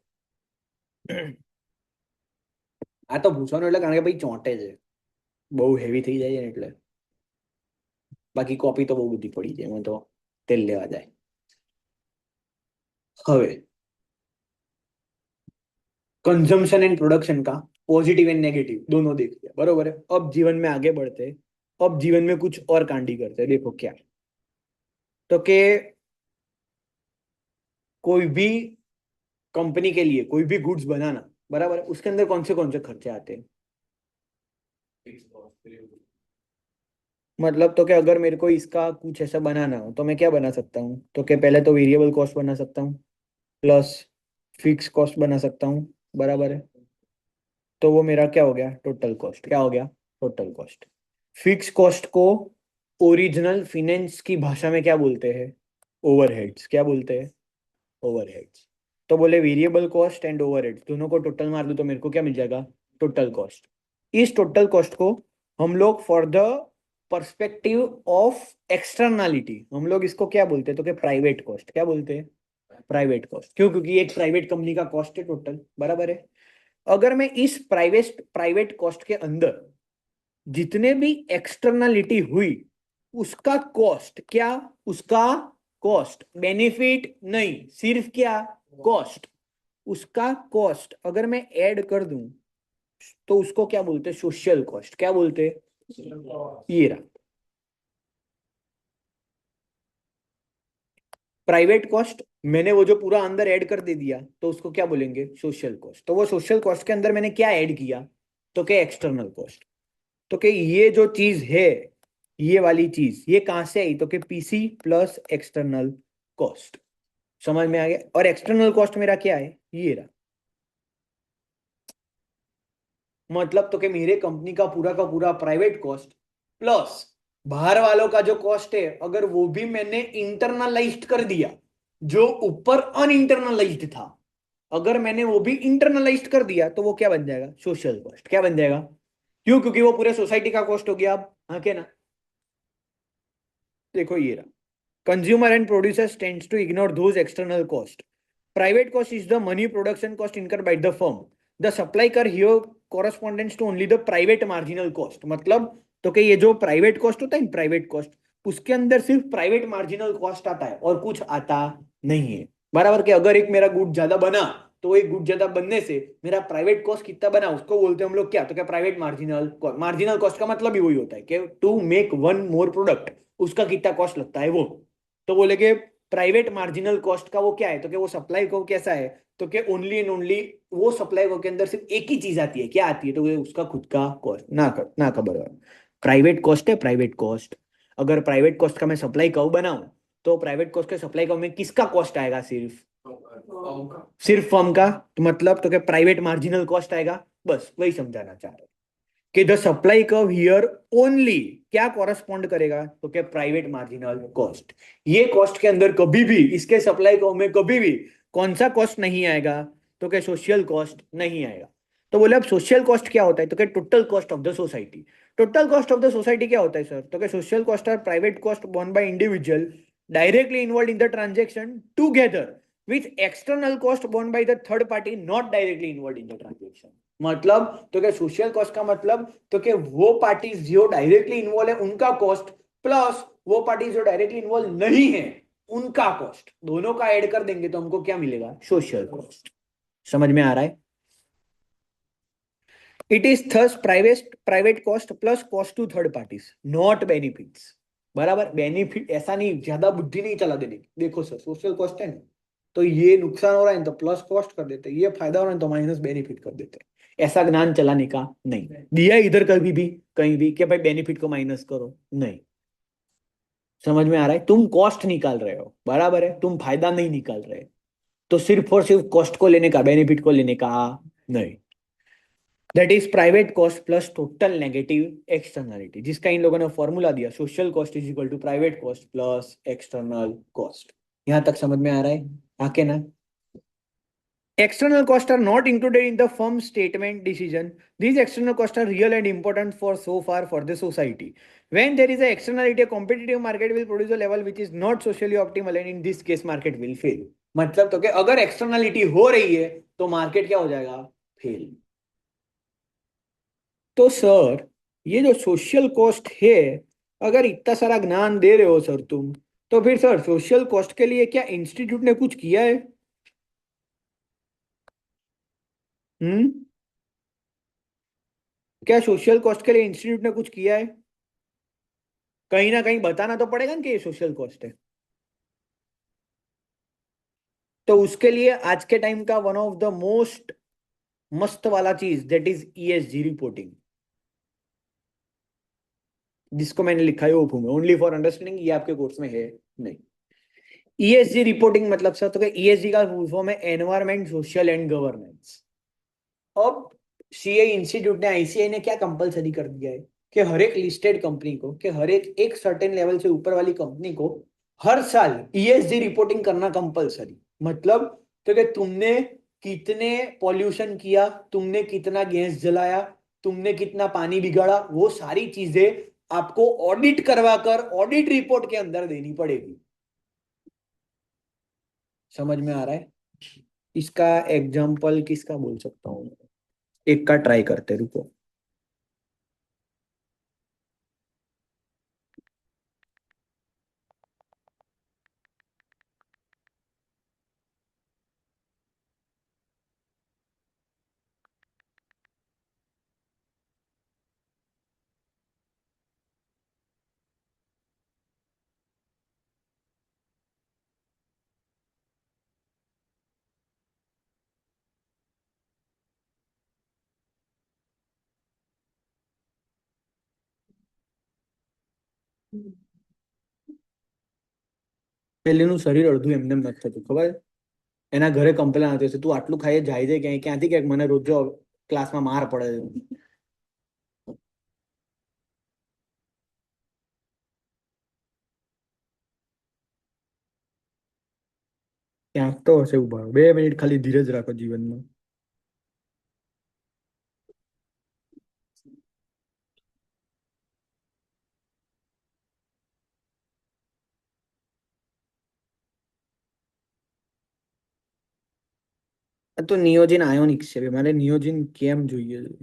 આ તો ભૂસવાનું એટલે કારણ કે ભાઈ ચોંટે છે, બહુ હેવી થઈ જાય છે ને એટલે। બાકી કોપી તો બહુ બધી પડી છે, એમાં તો તેલ લેવા જાય। હવે कंजम्पशन एंड प्रोडक्शन का पॉजिटिव एंड नेगेटिव दोनों देख लिया, बरोबर है। अब जीवन में आगे बढ़ते हैं। अब जीवन में कुछ और कांडी करते हैं। देखो क्या, तो कि कोई भी कंपनी के लिए कोई भी गुड्स बनाना, बराबर है, उसके अंदर कौन से खर्चे आते हैं? मतलब तो कि अगर मेरे को इसका कुछ ऐसा बनाना हो तो मैं क्या बना सकता हूँ? तो कि पहले तो वेरिएबल कॉस्ट बना सकता हूँ, प्लस फिक्स कॉस्ट बना सकता हूँ, बराबर है। तो वो मेरा क्या हो गया, टोटल कॉस्ट। क्या हो गया, टोटल कॉस्ट। फिक्स कॉस्ट को ओरिजिनल फिनेंस की भाषा में क्या बोलते हैं, ओवरहेड्स। क्या बोलते हैं, ओवरहेड्स। तो बोले वेरिएबल कॉस्ट एंड ओवरहेड्स दोनों को टोटल मार दो तो मेरे को क्या मिल जाएगा, टोटल कॉस्ट। इस टोटल कॉस्ट को हम लोग for the perspective of externality हम लोग इसको क्या बोलते हैं, तो क्या प्राइवेट कॉस्ट। क्या बोलते हैं, प्राइवेट कॉस्ट। क्यों, क्योंकि एक प्राइवेट कंपनी का कॉस्ट है टोटल, बराबर है। अगर मैं इस प्राइवेट कॉस्ट के अंदर जितने भी एक्सटर्नलिटी हुई उसका कॉस्ट, क्या, उसका कॉस्ट, बेनिफिट नहीं, सिर्फ क्या, कॉस्ट। उसका कॉस्ट अगर मैं ऐड कर दूं तो उसको क्या बोलते हैं, सोशल कॉस्ट। क्या बोलते हैं, ये रहा प्राइवेट कॉस्ट। मैंने वो जो पूरा अंदर ऐड कर दे दिया तो उसको क्या बोलेंगे, सोशल कॉस्ट। तो वो सोशल कॉस्ट के अंदर मैंने क्या ऐड किया, तो क्या, एक्सटर्नल कॉस्ट। तो क्या ये जो चीज है, ये वाली चीज ये कहां से आई, तो क्या पीसी प्लस एक्सटर्नल कॉस्ट। समझ में आ गया। और एक्सटर्नल कॉस्ट मेरा क्या है, ये रहा। मतलब तो कि मेरे कंपनी का पूरा प्राइवेट कॉस्ट प्लस बाहर वालों का जो कॉस्ट है, अगर वो भी मैंने इंटरनलाइज्ड कर दिया, जो ऊपर अनइंटरनलाइज्ड था, अगर मैंने वो भी इंटरनलाइज्ड कर दिया तो वो क्या बन जाएगा, सोशल कॉस्ट। क्या बन जाएगा, क्यों, क्योंकि वो पूरे सोसाइटी का कॉस्ट हो गया अब। हाँ के ना। देखो ये रहा, consumer and producers tends to ignore those external cost. Private cost is the money production cost incurred by the firm. The supply कर here corresponds to only the private marginal cost. मतलब तो कि ये जो प्राइवेट कॉस्ट होता है, private cost, उसके अंदर सिर्फ प्राइवेट मार्जिनल कॉस्ट आता है और कुछ आता नहीं है, बराबर। कि अगर एक मेरा गुड ज्यादा बना तो एक गुड ज्यादा बनने से मेरा प्राइवेट कॉस्ट कितना बना उसको बोलते हैं हम लोग क्या, तो क्या, private marginal cost. Marginal cost का मतलब ही वही होता है कि to make one more product उसका कितना कॉस्ट लगता है वो। तो बोले कि प्राइवेट मार्जिनल कॉस्ट का वो क्या है, तो क्या वो सप्लाई को कैसा है, तो क्या ओनली एंड ओनली वो सप्लाई को के अंदर सिर्फ एक ही चीज आती है, क्या आती है, तो वो उसका खुद का कॉस्ट ना खबर। प्राइवेट कॉस्ट है, प्राइवेट कॉस्ट। अगर प्राइवेट कॉस्ट का मैं सप्लाई कर्व बनाऊं तो प्राइवेट कॉस्ट के सप्लाई कर्व में किसका कॉस्ट आएगा, सिर्फ फर्म का। तो मतलब तो क्या प्राइवेट मार्जिनल कॉस्ट आएगा, बस वही समझाना चाह रहे हैं कि the supply curve here only क्या कॉरस्पॉन्ड करेगा, तो क्या, प्राइवेट मार्जिनल कॉस्ट। ये कॉस्ट के अंदर कभी भी, इसके सप्लाई कर्व में कभी भी कौन सा कॉस्ट नहीं आएगा, तो क्या, सोशल कॉस्ट नहीं आएगा। तो बोले अब सोशल कॉस्ट क्या होता है, तो क्या, total cost of the society. Total cost of the society क्या होता है सर, तो क्या, social cost are private cost borne by individual directly involve in the transaction together with external cost borne by the third party not directly involved in the transaction। मतलब तो क्या, social cost का मतलब तो क्या, वो पार्टीज जो directly involve है उनका कॉस्ट प्लस वो पार्टीज जो डायरेक्टली इन्वॉल्व नहीं है उनका कॉस्ट, दोनों का ऐड कर देंगे तो हमको क्या मिलेगा, सोशल कॉस्ट। समझ में आ रहा है। It is thus private cost plus cost to third parties not benefits, बराबर। बेनिफिट ऐसा नहीं, ज्यादा बुद्धि नहीं चला देने की। देखो सर, सोशल कॉस्ट है ना, तो ये नुकसान हो रहा है तो प्लस कॉस्ट कर देते, ये फायदा हो रहा है तो माइनस बेनिफिट कर देते। ऐसा ज्ञान चलाने का नहीं दिया इधर कभी भी कहीं भी कि भाई बेनिफिट को माइनस करो, नहीं। समझ में आ रहा है, तुम कॉस्ट निकाल रहे हो, बराबर है, तुम फायदा नहीं निकाल रहे। तो सिर्फ और सिर्फ कॉस्ट को लेने का, बेनिफिट को लेने का नहीं। That is private cost plus total negative externality, जिसका इन लोगों ने फॉर्मूला दिया, social cost is equal to private cost plus external cost. यहां तक समझ में आ रहा है, आके ना। External costs are not included in the firm statement decision. These external costs are real and important for so far for the society. When there is a externality, a competitive market will produce a level which is not socially optimal, and in this case market will fail. मतलब तो कि अगर externality हो रही है तो market क्या हो जाएगा, फेल। तो सर ये जो सोशल कॉस्ट है, अगर इतना सारा ज्ञान दे रहे हो सर तुम, तो फिर सर सोशल कॉस्ट के लिए क्या इंस्टीट्यूट ने कुछ किया है, हम्म। क्या सोशल कॉस्ट के लिए इंस्टीट्यूट ने कुछ किया है, कहीं ना कहीं बताना तो पड़ेगा ना कि ये सोशल कॉस्ट है। तो उसके लिए आज के टाइम का वन ऑफ द मोस्ट मस्त वाला चीज दैट इज ईएसजी रिपोर्टिंग, जिसको मैंने लिखा है ओपन में ओनली फॉर अंडरस्टैंडिंग, ये आपके कोर्स में है नहीं। ईएसजी रिपोर्टिंग मतलब सर, तो ईएसजी का फुल फॉर्म है एनवायरमेंट, सोशल एंड गवर्नेंस। अब सीए इंस्टीट्यूट ने, आईसीआई ने क्या कंपलसरी कर दिया है कि हर एक लिस्टेड कंपनी को, कि हर एक एक सर्टेन लेवल से ऊपर वाली कंपनी को हर साल ईएसजी रिपोर्टिंग करना कंपलसरी। मतलब तो कि तुमने कितने पॉल्यूशन किया, तुमने कितना गैस जलाया, तुमने कितना पानी बिगाड़ा, वो सारी चीजें आपको ऑडिट करवा कर ऑडिट रिपोर्ट के अंदर देनी पड़ेगी। समझ में आ रहा है? इसका एग्जाम्पल किसका बोल सकता हूँ? एक का ट्राई करते, रुको। પેલીનું શરીર અડધું એમને એમ નથી થતું, ખબર? એના ઘરે કમ્પ્લેન આવતી હશે, તું આટલું ખાઈ જાય છે ક્યાંય, ક્યાંથી ક્યાંક મને રોજ જો ક્લાસમાં માર પડે છે. ક્યાંક તો હશે ઉભા. 2 મિનિટ ખાલી ધીરજ રાખો જીવનમાં. આ તો નિયોજિન આયોનિક્સ છે, મારે નિયોજિન કેમ જોઈએ છે?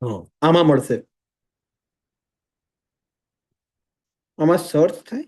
હા, આમાં મળશે. આમાં સર્ચ થાય.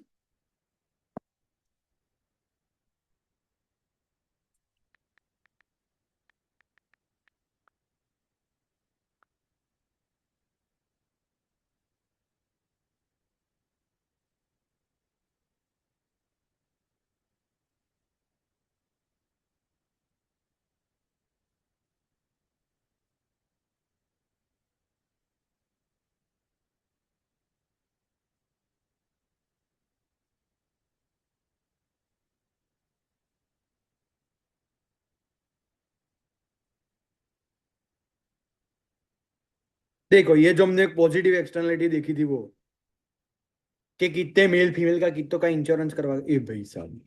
देखो, ये जो हमने एक पॉजिटिव एक्सटर्नलिटी देखी थी वो, कि कितने मेल फीमेल का कितनों का इंश्योरेंस करवा, ए भाई साहब.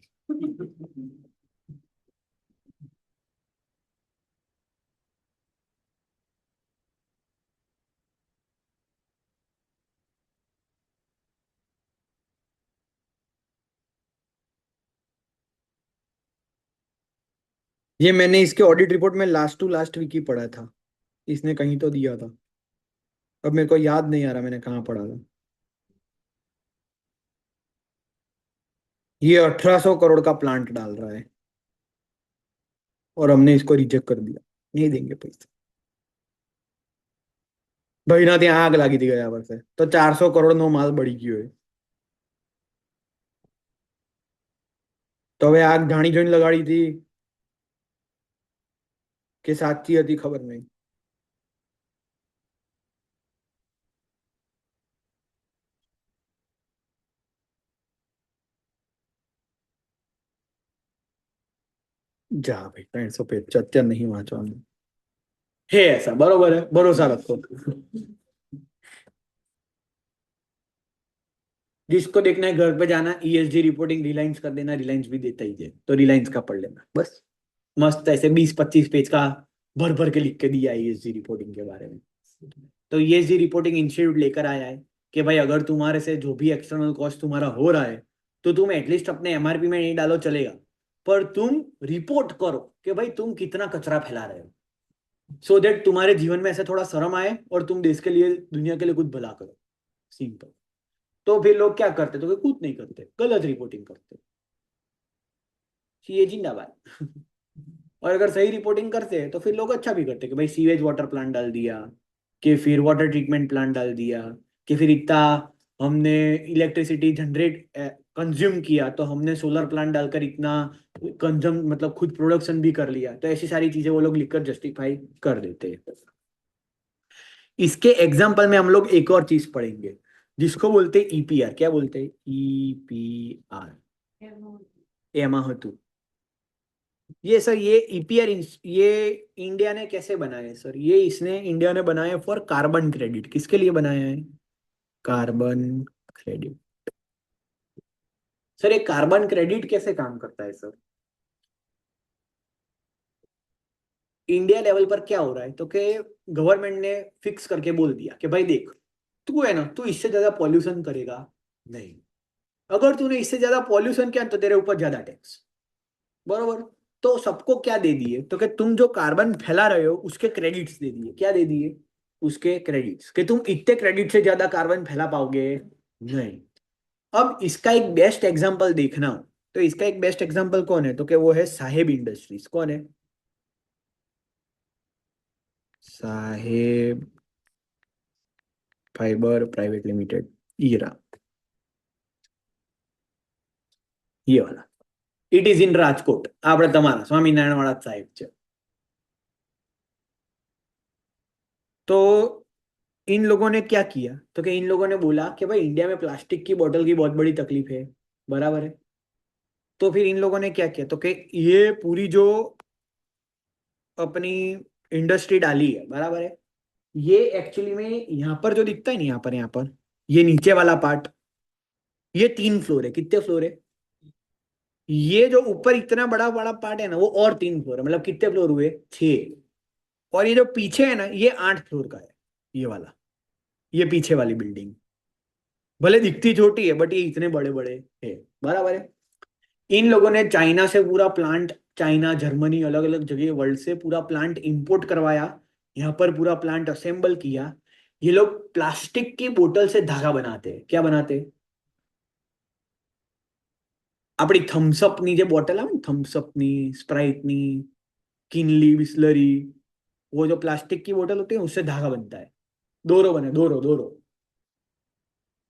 ये मैंने इसके ऑडिट रिपोर्ट में लास्ट टू लास्ट वीक ही पढ़ा था. इसने कहीं तो दिया था. अब मेरे को याद नहीं आ रहा मैंने कहाँ पढ़ा था. ये 1800 करोड़ का प्लांट डाल रहा है और हमने इसको रिजेक्ट कर दिया. नहीं देंगे पैसे. ભાઈ ના ત્યાં આગ લાગી હતી ગયા વર્ષે, તો 400 કરોડ નો માલ બળી ગયો है. તો હવે આગ જાણી જોઈને લગાડી હતી કે સાચી હતી ખબર નહીં. જા ભાઈ, 300 પેજ 75 नहीं વાંચવાનું. है ऐसा, बरोबर है, भरोसा रखो. जिसको देखना है घर पे जाना, ईएसजी रिपोर्टिंग रिलायंस कर देना, रिलायंस भी देता ही है, तो रिलायंस का पढ़ लेना बस. मस्त ऐसे 20-25 पेज का भर भर के लिख के दिया है ईएसजी रिपोर्टिंग के बारे में. तो ईएसजी रिपोर्टिंग इंस्टीट्यूट लेकर आया है कि भाई अगर तुम्हारे से जो भी एक्सटर्नल कॉस्ट तुम्हारा हो रहा है, तो तुम एटलीस्ट अपने एमआरपी में नहीं डालो चलेगा, पर तुम रिपोर्ट करो कि भाई तुम कितना कचरा फैला रहे हो, सो दैट तुम्हारे जीवन में ऐसा थोड़ा शर्म आए और तुम देश के लिए, दुनिया के लिए कुछ भला करो. सिंपल. तो फिर लोग क्या करते, तो कि कुछ नहीं करते, गलत रिपोर्टिंग करते. ये जिंदाबाद. और अगर सही रिपोर्टिंग करते हैं तो फिर लोग अच्छा भी करते कि भाई सीवेज वाटर प्लांट डाल दिया, कि फिर वाटर ट्रीटमेंट प्लांट डाल दिया, कि फिर इतना हमने इलेक्ट्रिसिटी जनरेट कंज्यूम किया तो हमने सोलर प्लांट डालकर इतना कंज्यूम मतलब खुद प्रोडक्शन भी कर लिया, तो ऐसी सारी चीजें वो लोग लिखकर जस्टिफाई कर देते हैं। इसके एग्जाम्पल में हम लोग एक और चीज पढ़ेंगे जिसको बोलते हैं ईपीआर। क्या बोलते हैं? ईपीआर, एमाहतु। ये सर, ये ईपीआर ये इंडिया ने कैसे बनाया है सर? ये इसने इंडिया ने बनाया है फॉर कार्बन क्रेडिट। किसके लिए बनाया है? Carbon credit. सर ये कार्बन क्रेडिट कैसे काम करता है सर? इंडिया लेवल पर क्या हो रहा है तो कि गवर्नमेंट ने फिक्स करके बोल दिया कि भाई देख, तू है ना, तू इससे ज्यादा पॉल्यूशन करेगा नहीं। अगर तूने इससे ज्यादा पॉल्यूशन किया तो तेरे ऊपर ज्यादा टैक्स। बरोबर। तो सबको क्या दे दिए तो कि तुम जो कार्बन फैला रहे हो उसके क्रेडिट्स दे दिए। क्या दे दिए? उसके क्रेडिट्स, कि तुम इतने क्रेडिट से ज्यादा कार्बन फैला पाओगे नहीं। अब इसका एक बेस्ट एग्जांपल देखना हो तो इसका एक बेस्ट एग्जांपल कौन है तो कि वो है साहेब इंडस्ट्रीज। कौन है? साहेब फाइबर प्राइवेट लिमिटेड। ये रहा, ये वाला। इट इज इन રાજકોટ, આપણે તમારા સ્વામિનારાયણ વાળા સાહેબ છે। तो इन लोगों ने क्या किया तो कि इन लोगों ने बोला कि भाई इंडिया में प्लास्टिक की बोतल की बहुत बड़ी तकलीफ है। बराबर है। तो फिर इन लोगों ने क्या किया तो कि ये पूरी जो अपनी इंडस्ट्री डाली है, बराबर है, ये एक्चुअली में यहाँ पर जो दिखता है ना, यहाँ पर ये नीचे वाला पार्ट, ये 3 फ्लोर है। कितने फ्लोर है? ये जो ऊपर इतना बड़ा बड़ा पार्ट है ना, वो और 3 फ्लोर है। मतलब कितने फ्लोर हुए? 6। और ये जो पीछे है ना, ये 8 फ्लोर का है। ये वाला, ये पीछे वाली बिल्डिंग भले दिखती छोटी है बट ये इतने बड़े बड़े है। बराबर है। इन लोगों ने चाइना से पूरा प्लांट, चाइना जर्मनी अलग अलग जगह वर्ल्ड से पूरा प्लांट इंपोर्ट करवाया, यहाँ पर पूरा प्लांट असेंबल किया। ये लोग प्लास्टिक की बोतल से धागा बनाते हैं। क्या बनाते हैं? આપણી થમ્સઅપની જે બોટલ આવે ને, થમ્સઅપની, સ્પ્राइटनी, किनली, बिस्लरी, वो जो प्लास्टिक की बोतल होती है उससे धागा बनता है। दोरो बने, दोरो दोरो,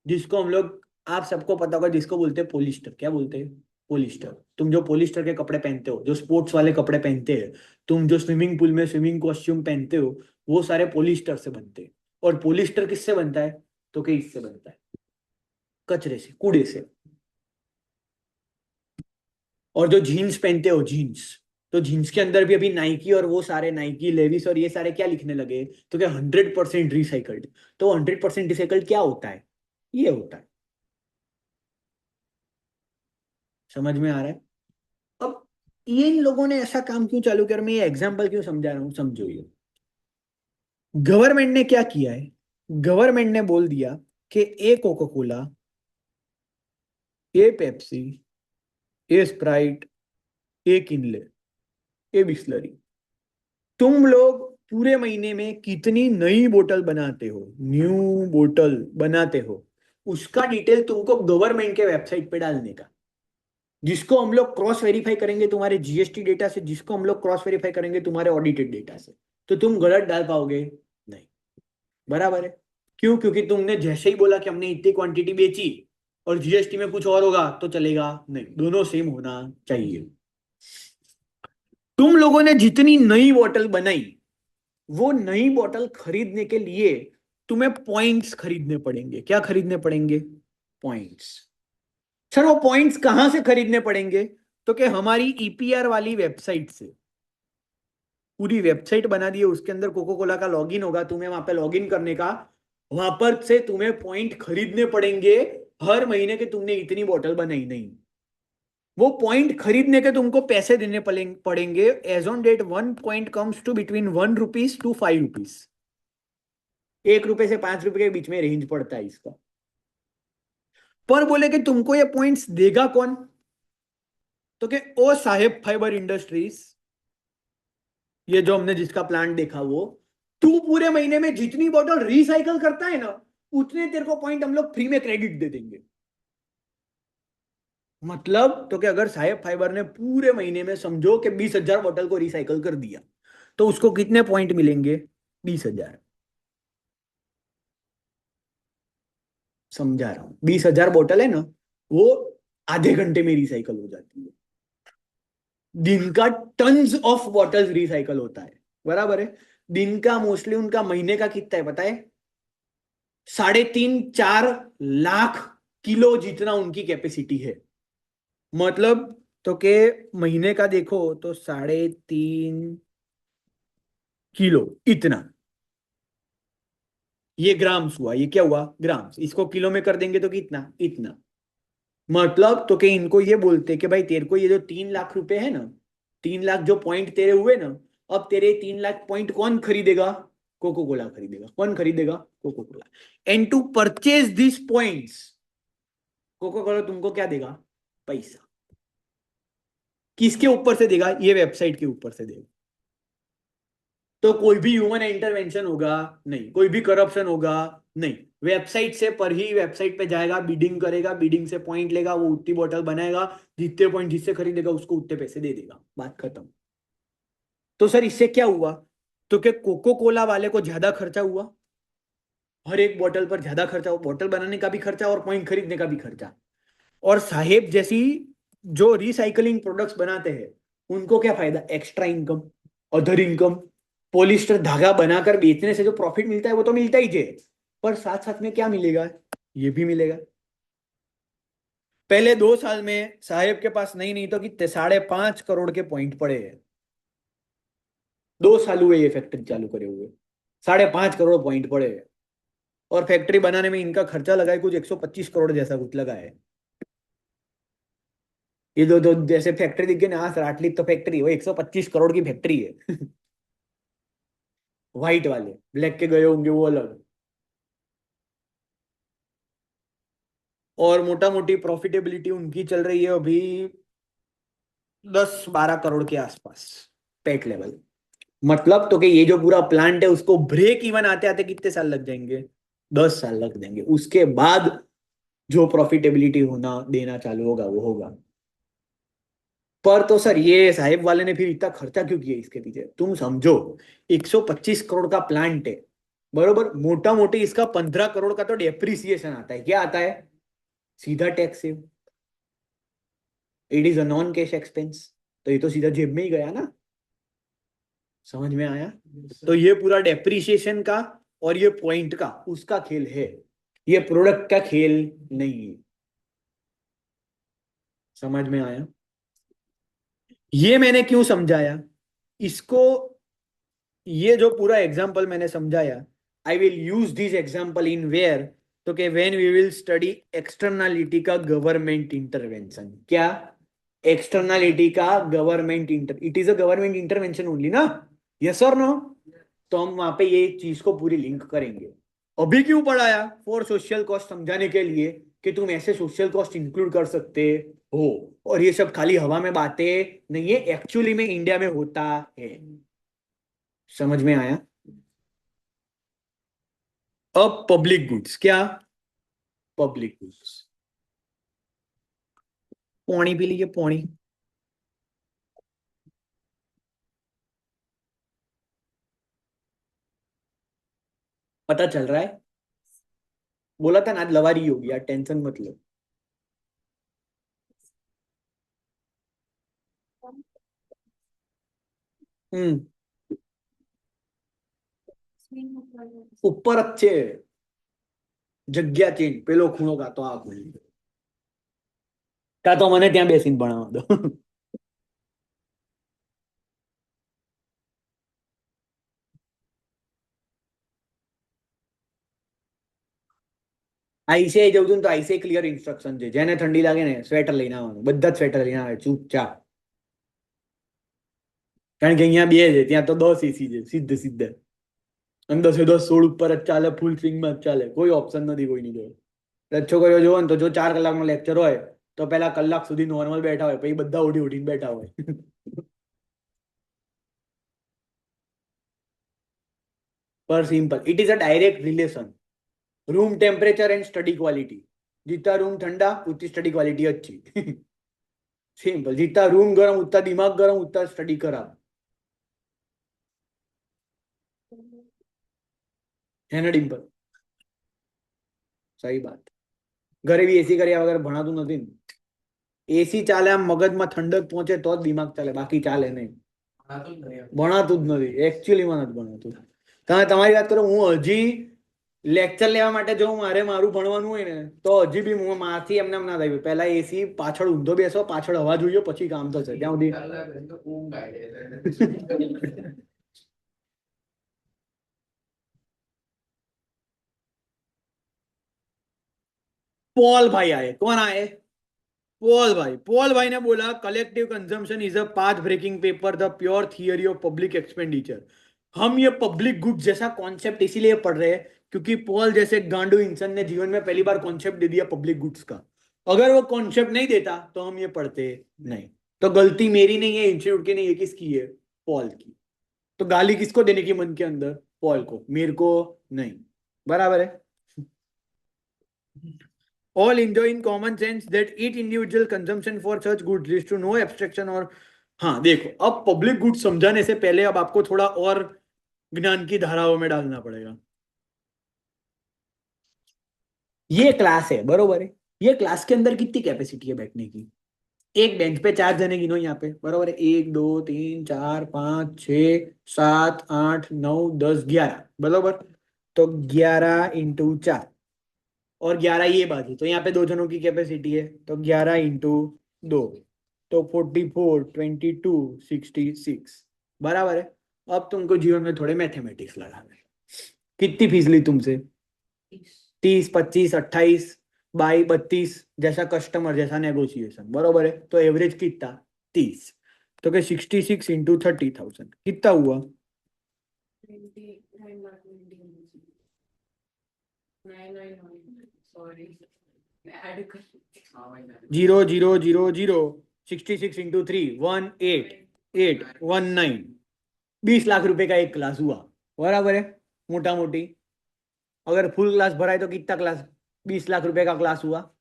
जिसको हम लोग, आप सबको पता होगा जिसको बोलते हैं पोलिस्टर। क्या बोलते हैं? पोलिस्टर। तुम जो पोलिस्टर के कपड़े पहनते हो, जो स्पोर्ट्स वाले कपड़े पहनते हैं, तुम जो स्विमिंग पूल में स्विमिंग कॉस्ट्यूम पहनते हो, वो सारे पोलिस्टर से बनते हैं। और पोलिस्टर किससे बनता है तो कि इससे बनता है, कचरे से, कूड़े से। और जो जीन्स पहनते हो, जीन्स, तो जीन्स के अंदर भी अभी नाइकी और वो सारे नाइकी, लेविस और ये सारे क्या लिखने लगे तो क्या 100% रिसाइकल्ड। तो 100% रिसाइकल्ड क्या होता है? ये होता है। समझ में आ रहा है? अब ये इन लोगों ने ऐसा काम क्यों चालू किया और मैं ये एग्जाम्पल क्यों समझा रहा हूँ, समझो। ये गवर्नमेंट ने क्या किया है, गवर्नमेंट ने बोल दिया कि ए कोका कोला, ए पेप्सी, ए स्प्राइट, ए किनले, ए बिस्लरी, तुम लोग पूरे महीने में कितनी नई बोतल बनाते हो, न्यू बोतल बनाते हो, उसका डिटेल तुमको गवर्नमेंट के वेबसाइट पे डालने का, जिसको हम लोग क्रॉस वेरीफाई करेंगे तुम्हारे जीएसटी डेटा से, जिसको हम लोग क्रॉस वेरीफाई करेंगे तुम्हारे ऑडिटेड डेटा से। तो तुम गलत डाल पाओगे नहीं। बराबर है। क्यों? क्योंकि तुमने जैसे ही बोला कि हमने इतनी क्वांटिटी बेची और जीएसटी में कुछ और होगा तो चलेगा नहीं, दोनों सेम होना चाहिए। तुम लोगों ने जितनी नई बोतल बनाई, वो नई बोतल खरीदने के लिए तुम्हें पॉइंट्स खरीदने पड़ेंगे। क्या खरीदने पड़ेंगे? पॉइंट्स। सर वो पॉइंट्स कहां से खरीदने पड़ेंगे तो कि हमारी ईपीआर वाली वेबसाइट से। पूरी वेबसाइट बना दी है, उसके अंदर कोको कोला का लॉगिन होगा, तुम्हें वहां पे लॉगिन करने का, वहां पर से तुम्हें पॉइंट खरीदने पड़ेंगे हर महीने के, तुमने इतनी बोतल बनाई नहीं। वो पॉइंट खरीदने के तुमको पैसे देने पड़ेंगे। As on date 1 point comes to between ₹1 to ₹5। ₹1 से ₹5 के बीच में रेंज पड़ता है इसका। पर बोले कि तुमको ये पॉइंट्स देगा कौन तो कि ओ साहेब फाइबर इंडस्ट्रीज, ये जो हमने जिसका प्लांट देखा वो, तू पूरे महीने में जितनी बोतल रिसाइकल करता है ना, उतने तेरे को पॉइंट हम लोग फ्री में क्रेडिट दे देंगे। मतलब तो कि अगर साहेब फाइबर ने पूरे महीने में समझो कि 20,000 बोतल को रिसाइकल कर दिया तो उसको कितने पॉइंट मिलेंगे? 20,000। समझा रहा हूं, 20,000 बोतल है ना, वो आधे घंटे में रिसाइकल हो जाती है। दिन का टन्स ऑफ बॉटल्स रिसाइकल होता है, बराबर है। दिन का मोस्टली उनका महीने का कितना है पता है? 3.5-4 लाख किलो जितना उनकी कैपेसिटी है। मतलब तो के महीने का देखो तो 3.5 किलो इतना। ये ग्राम्स हुआ, ये क्या हुआ? ग्राम्स। इसको किलो में कर देंगे तो कितना? इतना। मतलब तो के इनको ये बोलते कि भाई तेरे को ये जो 3 लाख रुपए है ना, 3 लाख जो पॉइंट तेरे हुए ना, अब तेरे 3 लाख पॉइंट कौन खरीदेगा? कोको कोला खरीदेगा। कौन खरीदेगा? Coca Cola. And to purchase this points, Coca Cola तुमको क्या देगा? पैसा। किसके ऊपर से देगा? ये वेबसाइट के ऊपर से देगा। तो कोई भी ह्यूमन इंटरवेंशन होगा नहीं, कोई भी करप्शन होगा नहीं। वेबसाइट से पर ही वेबसाइट पे जाएगा, बिडिंग करेगा, बिडिंग से पॉइंट लेगा, वो उतनी बॉटल बनाएगा, जितने पॉइंट जिससे खरीदेगा उसको उतने पैसे दे देगा, बात खत्म। तो सर इससे क्या हुआ? तो क्या कोको कोला वाले को ज्यादा खर्चा हुआ? हर एक बॉटल पर ज्यादा खर्चा हुआ, बॉटल बनाने का भी खर्चा और पॉइंट खरीदने का भी खर्चा। और साहेब जैसी जो रिसाइकलिंग प्रोडक्ट्स बनाते हैं उनको क्या फायदा? Extra income, other income. Polyester धागा बनाकर बेचने से जो प्रॉफिट मिलता है वो तो मिलता ही है, पर साथ साथ में क्या मिलेगा? ये भी मिलेगा। पहले 2 साल में साहेब के पास नहीं नहीं तो कितने 5.5 करोड़ के पॉइंट पड़े हैं। 2 साल हुए ये फैक्ट्री चालू करे हुए, 5.5 करोड़ पॉइंट पड़े हैं। और फैक्ट्री बनाने में इनका खर्चा लगा है कुछ 125 करोड़ जैसा कुछ लगा है। ये दो दो जैसे फैक्ट्री दिख गई ना, हाँ सर आटली तो फैक्ट्री, वो 125 करोड़ की फैक्ट्री है। व्हाइट वाले, ब्लैक के गए होंगे वो अलग। और मोटा मोटी प्रॉफिटेबिलिटी उनकी चल रही है अभी 10-12 करोड़ के आसपास, पैक लेवल। मतलब तो कि ये जो पूरा प्लांट है उसको ब्रेक इवन आते आते कितने साल लग जाएंगे? 10 साल लग जाएंगे। उसके बाद जो प्रॉफिटेबिलिटी होना देना चालू होगा वो होगा। पर तो सर ये साहिब वाले ने फिर इतना खर्चा क्यों किया इसके पीछे? तुम समझो, 125 करोड़ का प्लांट है, बरोबर। मोटा मोटी इसका 15 करोड़ का तो डेप्रिसिएशन आता है। क्या आता है? सीधा टैक्स है। It is a non cash expense. तो ये तो सीधा जेब में ही गया ना। समझ में आया? तो ये पूरा डेप्रिसिएशन का और ये पॉइंट का उसका खेल है, ये प्रोडक्ट का खेल नहीं है। समझ में आया? ये मैंने क्यों समझाया इसको? ये जो पूरा एग्जाम्पल मैंने समझाया, I will use this example in where, तो कि when we will study externality का गवर्नमेंट इंटरवेंशन। क्या? एक्सटर्नलिटी का government inter, it is a government intervention only ना? यस और नो? तो हम वहां पे ये चीज को पूरी लिंक करेंगे। अभी क्यों पढ़ाया? फॉर सोशल कॉस्ट समझाने के लिए कि तुम ऐसे सोशल कॉस्ट इंक्लूड कर सकते हो। और ये सब खाली हवा में बातें नहीं है, एक्चुअली में इंडिया में होता है। समझ में आया? अब पब्लिक गुड्स क्या? Public goods. पानी पी लीजिए, पानी। पता चल रहा है? बोला था ना आज लवारी होगी यार, टेंशन मत लो। हम्म। ऊपर अच्छे જગ્યા ચેન્જ પેલો ખૂણો કાતો આ ખૂણો કાતો મને ત્યાં બેસીને ભણાવવા દો. આઈસીઆઈ જવું છું ને તો આઈસીઆઈ ક્લિયર ઇન્સ્ટ્રક્શન છે, જેને ઠંડી લાગે ને સ્વેટર લઈને આવવાનું, બધા જ સ્વેટર લઈને આવે ચૂપચાપ. કારણ કે અહીંયા બે છે, ત્યાં તો 10 એસી છે સીધે સીધે. અને 10 એ 10 16 ઉપર જ ચાલે, ફૂલ સ્વિંગમાં જ ચાલે, કોઈ ઓપ્શન નથી કોઈની જોડે. એટલે છોકરીઓ જોવો ને તો જો 4 કલાકનો લેક્ચર હોય તો પેલા કલાક સુધી નોર્મલ બેઠા હોય, પછી બધા ઉઠી ઉઠીને બેઠા હોય. पर simple it is a direct relation, room temperature and study quality. जितना रूम ठंडा उतनी स्टडी क्वालिटी अच्छी। सिंपल, जितना रूम गर्म उतना दिमाग गर्म उतना स्टडी खराब। है ना डिम्पल? सही बात। घरे भी एसी કર્યા વગર ભણાતું નથી ને. એસી ચાલે આમ મગજમાં ઠંડક પહોંચે તો જ દિમાગ ચાલે, બાકી ચાલે નહીં. ભણાતું જ નથી, એકચ્યુઅલીમાં નથી ભણાતું. તમે તમારી વાત કરો, હું હજી લેક્ચર લેવા માટે જો મારે મારું ભણવાનું હોય ને તો હજી બી હું મારથી એમને એમ ના થાય. પહેલા એસી પાછળ ઊંધો બેસો, પાછળ હવા જોઈએ, પછી કામ થશે. ત્યાં સુધી पॉल भाई आए. कौन आए? पॉल भाई. पॉल भाई ने बोला collective consumption is a path breaking paper, the pure theory of public expenditure. हम ये पब्लिक गुड जैसा कॉन्सेप्ट इसीलिए पढ़ रहे हैं क्योंकि पॉल जैसे गांडू इंसान ने जीवन में पहली बार कॉन्सेप्ट दे दिया पब्लिक गुड्स का. अगर वो कॉन्सेप्ट नहीं देता तो हम ये पढ़ते नहीं. तो गलती मेरी नहीं है, इंस्टीट्यूट की नहीं है, किसकी है? पॉल की. तो गाली किसको देने की मन के अंदर? पॉल को, मेरे को नहीं. बराबर है. All enjoy in common sense that each individual consumption for such goods leads to no abstraction और. हाँ देखो, अब पब्लिक गुड्स समझाने से पहले अब आपको थोड़ा और ज्ञान की धाराओं में डालना पड़ेगा. ये क्लास है, बरोबर है. ये क्लास के अंदर कितनी कैपेसिटी है बैठने की? एक बेंच पे 4 जने गिनो यहाँ पे, बरोबर है. 1 2 3 4 5 6 7 8 9 10 11, बरोबर. तो 11 इंटू 4 और 11 ये बाजू, तो यहाँ पे 2 जनों की कैपेसिटी है, तो 11 इंटू 2, तो 44 22 66, बराबर है. अब तुमको जीवन में थोड़े मैथमेटिक्स लगाना है. कितनी फीस ली तुमसे? 30 25 28 बाई 32, जैसा कस्टमर जैसा नेगोशिएशन, बरोबर है. तो एवरेज कितना? 30. तो क्या 66 इंटू 30,000 कितना हुआ? 0 0 0 0 66 इंटू 3 18 20 लाख रुपए का एक क्लास हुआ, बराबर है. मोटा मोटी अगर फुल क्लास भराए तो कितना क्लास? 20 लाख रुपए का क्लास हुआ.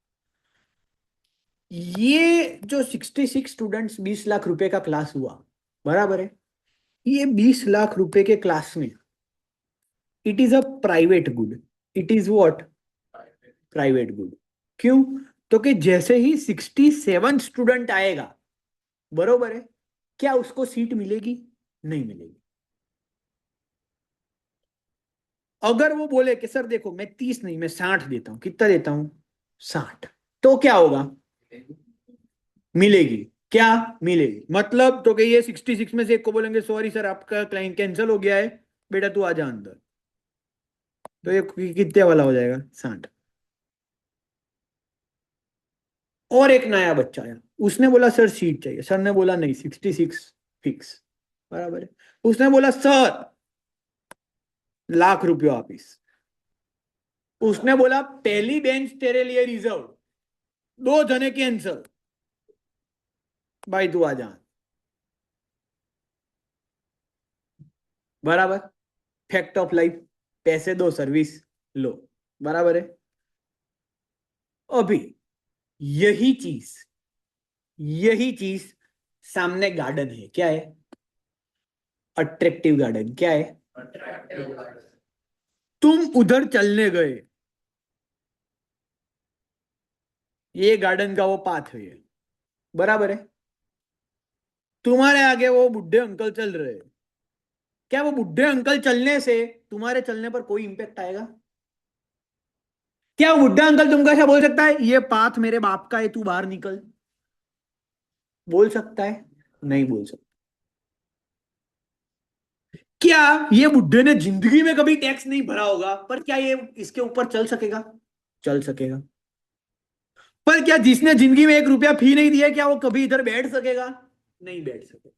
ये जो 66 स्टूडेंट्स 20 लाख रुपए का क्लास हुआ, बराबर है. ये 20 लाख रुपए के क्लास में it is a private good. It is what? Private good. क्यों? तो कि जैसे ही 67 स्टूडेंट आएगा, बरोबर है, क्या उसको सीट मिलेगी? नहीं मिलेगी. अगर वो बोले कि सर देखो मैं 30 नहीं मैं 60 देता हूं, कितना देता हूं? 60, तो क्या होगा? मिलेगी. क्या मिलेगी? मतलब तो कि ये 66 में से एक को बोलेंगे सॉरी सर आपका क्लाइंट कैंसिल हो गया है, बेटा तू आ जा अंदर. तो ये कितने वाला हो जाएगा? 60. और एक नया बच्चा आया, उसने बोला सर सीट चाहिए. सर ने बोला नहीं, 66 फिक्स, बराबर है. उसने बोला सर लाख रुपये वापिस. उसने बोला पहली बेंच तेरे लिए रिजर्व, 2 जने कैंसल, भाई तू आ जा. बराबर. Fact of life. पैसे दो सर्विस लो, बराबर है. अभी यही चीज सामने गार्डन है. क्या है? Attractive garden. क्या है? तुम उधर चलने गए, ये गार्डन का वो पाथ है, बराबर है. तुम्हारे आगे वो बुढ़े अंकल चल रहे हैं. क्या वो बुढ़े अंकल चलने से तुम्हारे चलने पर कोई इंपैक्ट आएगा? क्या वो बुढ़ा अंकल तुमको ऐसा बोल सकता है ये पाथ मेरे बाप का है तू बाहर निकल? बोल सकता है? नहीं बोल सकता. क्या ये बुढ़े ने जिंदगी में कभी टैक्स नहीं भरा होगा, पर क्या ये इसके ऊपर चल सकेगा? चल सकेगा. पर क्या जिसने जिंदगी में 1 रुपया फी नहीं दिया, क्या वो कभी इधर बैठ सकेगा? नहीं बैठ सकेगा.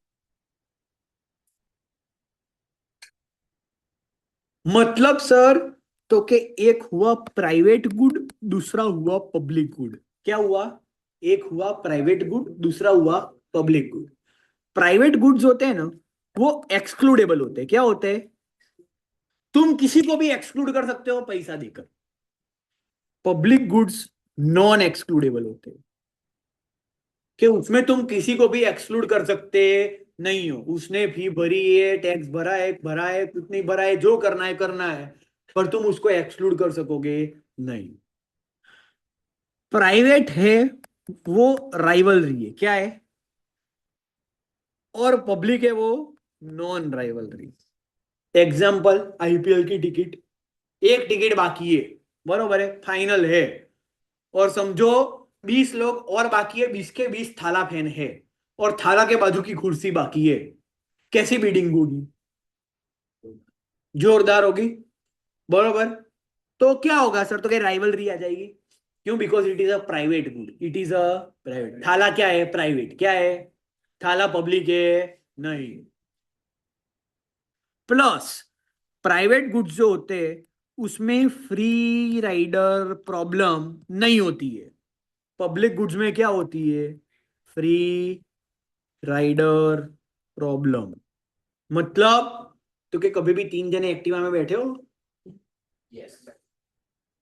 मतलब सर, तो के एक हुआ प्राइवेट गुड, दूसरा हुआ पब्लिक गुड. क्या हुआ? एक हुआ प्राइवेट गुड, दूसरा हुआ पब्लिक गुड. प्राइवेट गुड्स होते हैं ना, वो एक्सक्लूडेबल होते हैं. क्या होते हैं? तुम किसी को भी एक्सक्लूड कर सकते हो पैसा देकर. पब्लिक गुड्स नॉन एक्सक्लूडेबल होते हैं कि उसमें तुम किसी को भी एक्सक्लूड कर सकते नहीं हो. उसने फी भरी है, टैक्स भरा है कुछ नहीं भरा है, जो करना है, पर तुम उसको एक्सक्लूड कर सकोगे नहीं. प्राइवेट है वो राइवलरी है, क्या है, और पब्लिक है वो नॉन राइवलरी। एग्जाम्पल, आईपीएल की टिकट, एक टिकट बाकी है, बरोबर है, फाइनल है, और समझो 20 लोग और बाकी है, 20 के 20 थाला फैन है, और थाला के बाजू की कुर्सी बाकी है, कैसी बीडिंग होगी, जोरदार होगी, बरोबर। तो क्या होगा सर, तो क्या राइवलरी आ जाएगी, क्यों, because it is a private good, it is a private, थाला क्या है, प्राइवेट, क्या है, थाला पब्लिक है, नहीं। प्लस प्राइवेट गुड्स जो होते हैं उसमें फ्री राइडर प्रॉब्लम नहीं होती है, पब्लिक गुड्स में क्या होती है, फ्री राइडर प्रॉब्लम। मतलब, तो क्या कभी भी 3 जने एक्टिवा में बैठे हो,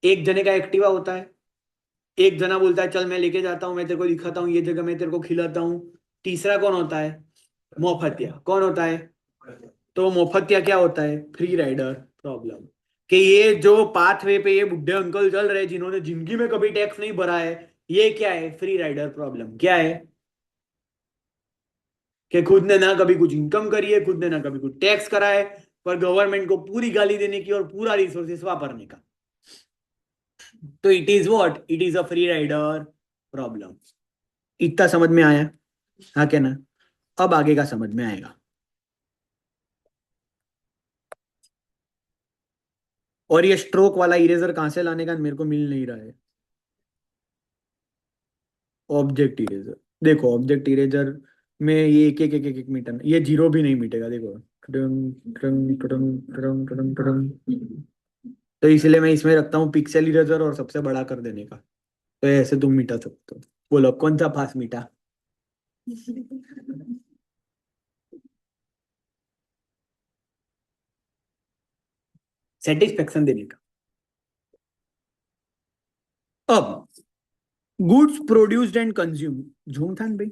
एक जने का एक्टिवा होता है, एक जना बोलता है चल मैं लेके जाता हूं, मैं तेरे को दिखाता हूँ ये जगह, मैं तेरे को खिलाता हूँ, तीसरा कौन होता है, मोफतिया, कौन होता है, तो मोफतिया क्या होता है, फ्री राइडर प्रॉब्लम, कि ये जो पाथवे पे ये बुढ़े अंकल चल रहे हैं जिन्होंने जिंदगी में कभी टैक्स नहीं भरा है, ये क्या है, फ्री राइडर प्रॉब्लम, क्या है, कि खुद ने ना कभी कुछ इनकम करी है, खुद ने ना कभी कुछ टैक्स करा है, पर गवर्नमेंट को पूरी गाली देने की और पूरा रिसोर्सेस वापरने का, तो it is what, it is a free rider problem. इतना समझ में आया, हाँ क्या ना, अब आगे का समझ में आएगा। और ये स्ट्रोक वाला इरेजर कहां से लाने का मेरे को मिल नहीं रहा है, ऑब्जेक्ट इरेजर, देखो ऑब्जेक्ट इरेजर में ये एक मीटर, ये जीरो भी नहीं मिटेगा, देखो, टडंग, टडंग, टडंग, टडंग, टडंग, टडंग। तो इसलिए मैं इसमें रखता हूँ पिक्सल इरेजर और सबसे बड़ा कर देने का, तो ऐसे तुम मिटा सकते हो, बोलो कौन सा फास्ट मिटा। सेटिस्फेक्शन देने का। अब गुड्स प्रोड्यूस्ड एंड कंज्यूम, झूम था ना भाई,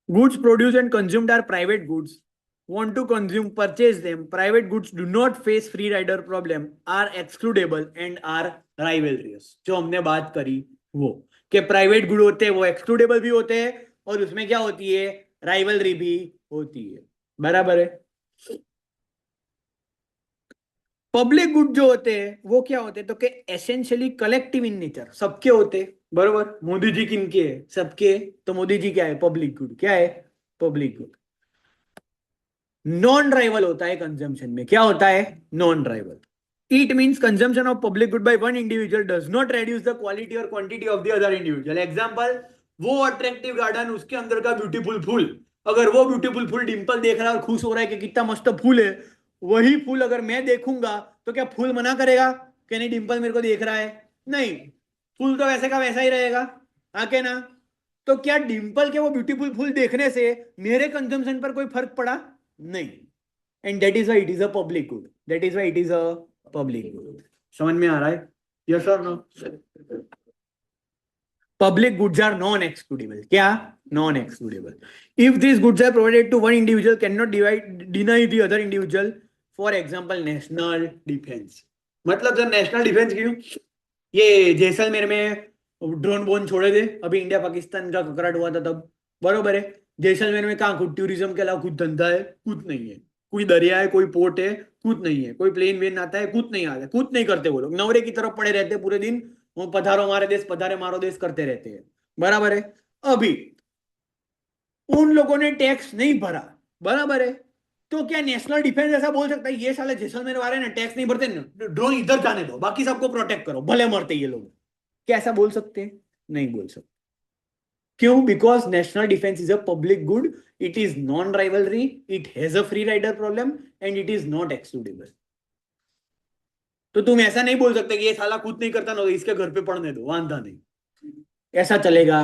goods produced and consumed are private goods, want to consume, purchase them, private goods do not face free rider problem, are excludable and are rivalrous। जो हमने बात करी वो, कि प्राइवेट गुड होते हैं वो एक्सक्लूडेबल भी होते हैं, और उसमें क्या होती है, राइवलरी भी होती है, बराबर है। पब्लिक गुड जो होते हैं वो क्या होते हैं, तो कि एसेंशियली कलेक्टिव इन नेचर, सबके होते हैं, बरोबर, मोदी जी किनके है, सबके, तो मोदी जी क्या है, पब्लिक गुड, क्या है, पब्लिक गुड। नॉन राइवल होता है कंजम्पशन में, क्या होता है, non rival. It means consumption of public good by one individual does not reduce the quality और quantity of the other individual. Example, वो अट्रैक्टिव गार्डन, उसके अंदर का ब्यूटीफुल फूल, अगर वो ब्यूटीफुल फूल डिंपल देख रहा है और खुश हो रहा है कि कितना मस्त फूल है, वही फूल अगर मैं देखूंगा तो क्या फूल मना करेगा कि नहीं डिंपल मेरे को देख रहा है, नहीं, फूल तो वैसे का वैसा ही रहेगा, हाँ क्या ना। तो क्या डिंपल के वो ब्यूटीफुल फूल देखने से मेरे कंजम्पशन पर कोई फर्क पड़ा, नहीं। And that is why it is a public good, that is why it is a public good. समझ में आ रहा है, यस और no. Public goods are non excludable, क्या, non excludable, if this goods are provided to one individual can not divide deny the other individual, for example national defence. मतलब sir national defence क्यों, ये जैसलमेर में drone bone छोड़े थे, अभी India Pakistan का ककराट हुआ था तब, बरोबर है, जैसलमेर में कहाँ कुछ टूरिज्म के अलावा कुछ धंधा है, कुछ नहीं है, कोई दरिया है, कोई पोर्ट है, कुछ नहीं है, कोई प्लेन वेन आता है, कुछ नहीं आता है, कुछ नहीं करते वो लोग, नवरे की तरफ पड़े रहते पूरे दिन, वो पधारो हमारे देश, पधारे मारो देश करते रहते हैं, बराबर है। अभी उन लोगों ने टैक्स नहीं भरा, बराबर है, तो क्या नेशनल डिफेंस ऐसा बोल सकता है ये साले जैसलमेर वाले ना टैक्स नहीं भरते, ड्रोन इधर जाने दो, बाकी सबको प्रोटेक्ट करो, भले मरते ये लोग, क्या ऐसा बोल सकते हैं, नहीं बोल सकते, क्यों, because national defence is a public good, it is non rivalry, it has a free rider problem and it is not excludable. तो तुम ऐसा नहीं बोल सकते कि ये साला खुद नहीं करता ना तो इसके घर पे पढ़ने दो, वांधा नहीं, ऐसा चलेगा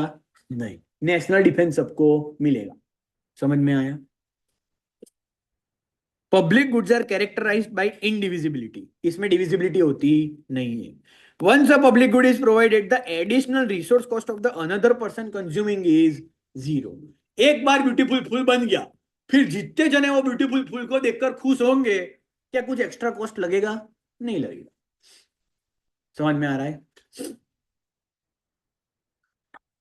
नहीं, नेशनल डिफेंस सबको मिलेगा। समझ में आया। Public goods are characterized by indivisibility, इसमें डिविजिबिलिटी होती नहीं है। Once a public good is provided the additional resource cost of the another person consuming is zero. एक बार ब्यूटीफुल फूल बन गया, फिर जितने जने वो ब्यूटीफुल फूल को देखकर खुश होंगे, क्या कुछ एक्स्ट्रा कॉस्ट लगेगा, नहीं लगेगा। समझ में आ रहा है।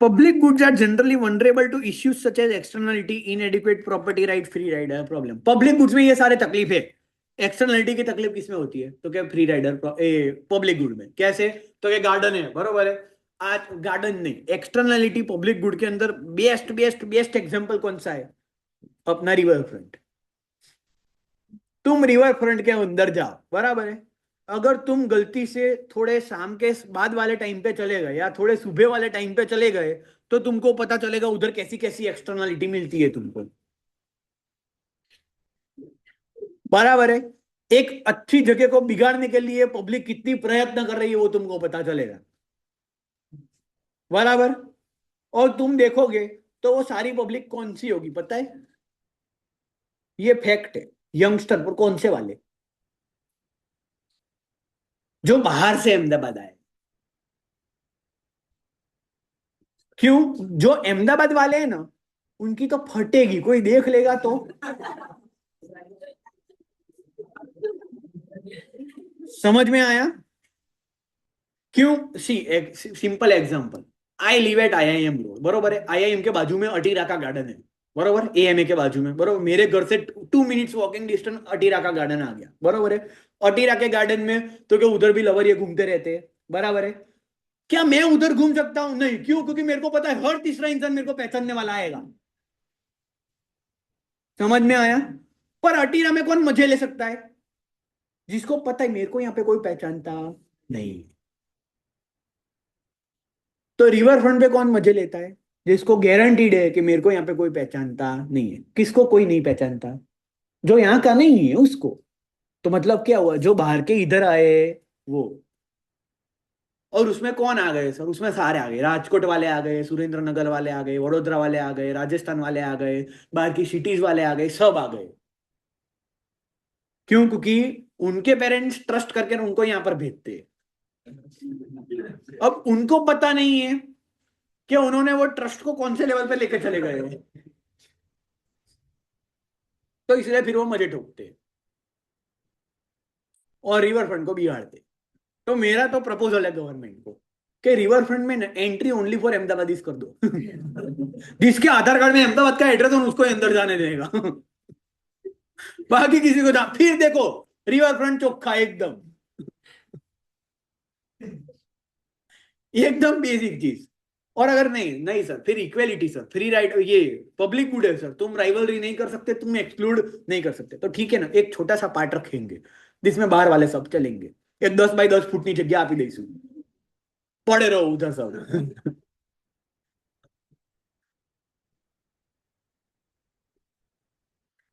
Public goods are generally vulnerable to issues such as externality, inadequate property right, free rider problem. Public goods में ये सारे तकलीफ है. एक्सटर्नलिटी की तकलीफ किसमें होती है? तो क्या फ्री राइडर पब्लिक गुड में. कैसे? तो क्या गार्डन है, बरोबर है. आज गार्डन नहीं, एक्सटर्नलिटी पब्लिक गुड के अंदर बेस्ट बेस्ट बेस्ट एग्जांपल कौन सा है? अपना रिवर फ्रंट. तुम रिवर फ्रंट के अंदर जाओ, बराबर है. अगर तुम गलती से थोड़े शाम के बाद वाले टाइम पे चले गए या थोड़े सुबह वाले टाइम पे चले गए तो तुमको पता चलेगा उधर कैसी कैसी एक्सटर्नलिटी मिलती है तुमको, बराबर है. एक अच्छी जगह को बिगाड़ने के लिए पब्लिक कितनी प्रयत्न कर रही है वो तुमको पता चलेगा, बराबर. और तुम देखोगे तो वो सारी पब्लिक कौन सी होगी पता है? ये फैक्ट है. यंगस्टर पर कौन से वाले? जो बाहर से अहमदाबाद आए. क्यों? जो अहमदाबाद वाले हैं ना उनकी तो फटेगी, कोई देख लेगा तो. समझ में आया? क्यों? सी एक simple example. I live at IIM road, बरोबर है. आईआईएम के बाजू में अटीरा का गार्डन है, बरोबर. एएमए के बाजू में, बरोबर. मेरे घर से 2 मिनट्स वॉकिंग डिस्टेंस अटीरा का गार्डन आ गया, बरोबर है. अटीरा के गार्डन में तो क्या उधर भी लवर ये घूमते रहते हैं, बराबर है. क्या मैं उधर घूम सकता हूं? नहीं. क्यों? क्योंकि मेरे को पता है हर तीसरा इंसान मेरे को पहचानने वाला आएगा. समझ में आया? पर अटीरा में कौन मजे ले सकता है? जिसको पता है मेरे को यहाँ पे कोई पहचानता नहीं. तो रिवर फ्रंट पे कौन मजे लेता है? जिसको गारंटीड है कि मेरे को यहाँ पे कोई पहचानता नहीं है. किसको कोई नहीं पहचानता? जो यहाँ का नहीं है उसको. तो मतलब क्या हुआ? जो बाहर के इधर आए वो. और उसमें कौन आ गए सर? उसमें सारे आ गए. राजकोट वाले आ गए, सुरेंद्र नगर वाले आ गए, वडोदरा वाले आ गए, राजस्थान वाले आ गए, बाहर की सिटीज वाले आ गए, सब आ गए. क्यों? क्योंकि उनके पेरेंट्स ट्रस्ट करके उनको यहाँ पर भेजते हैं. अब उनको पता नहीं है कि उन्होंने वो ट्रस्ट को कौन से लेवल पे लेके चले गए हैं. तो इसलिए फिर वो मजे ठोकते हैं और रिवर फ्रंट को बिगाड़ते. तो मेरा तो प्रपोजल है गवर्नमेंट को कि रिवर फ्रंट में एंट्री ओनली फॉर अहमदाबादीज कर दो. जिसके आधार कार्ड में अहमदाबाद का एड्रेस है उसको अंदर जाने देगा. बाकी किसी को जा. फिर देखो रिवर फ्रंट चोखा एकदम, एकदम बेसिक चीज. और अगर नहीं नहीं सर फिर इक्वेलिटी सर, फ्री राइट, ये पब्लिक गुड है सर, तुम राइवलरी नहीं कर सकते, तुम एक्सक्लूड नहीं कर सकते, तो ठीक है ना, एक छोटा सा पार्ट रखेंगे जिसमें बाहर वाले सब चलेंगे. एक 10 बाई 10 फुट जगह आप ही दईसु, पड़े रहो उधर सब.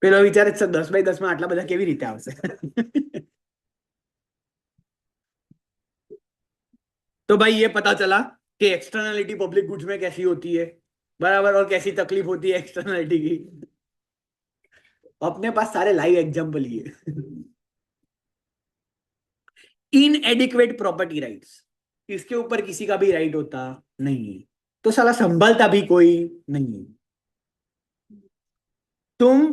પેલો વિચારે છે 10 બાય 10 માં આટલા બધા કેવી રીતે આવશે. तो भाई ये पता चला कि एक्सटर्नलिटी पब्लिक गुड्स में कैसी होती है, बराबर, और कैसी तकलीफ होती है एक्सटर्नलिटी की. अपने पास सारे लाइव एग्जांपल ही है. इनएडिक्वेट प्रॉपर्टी राइट्स, इसके ऊपर किसी का भी राइट होता नहीं है. तो साला संभालता भी कोई नहीं है. तुम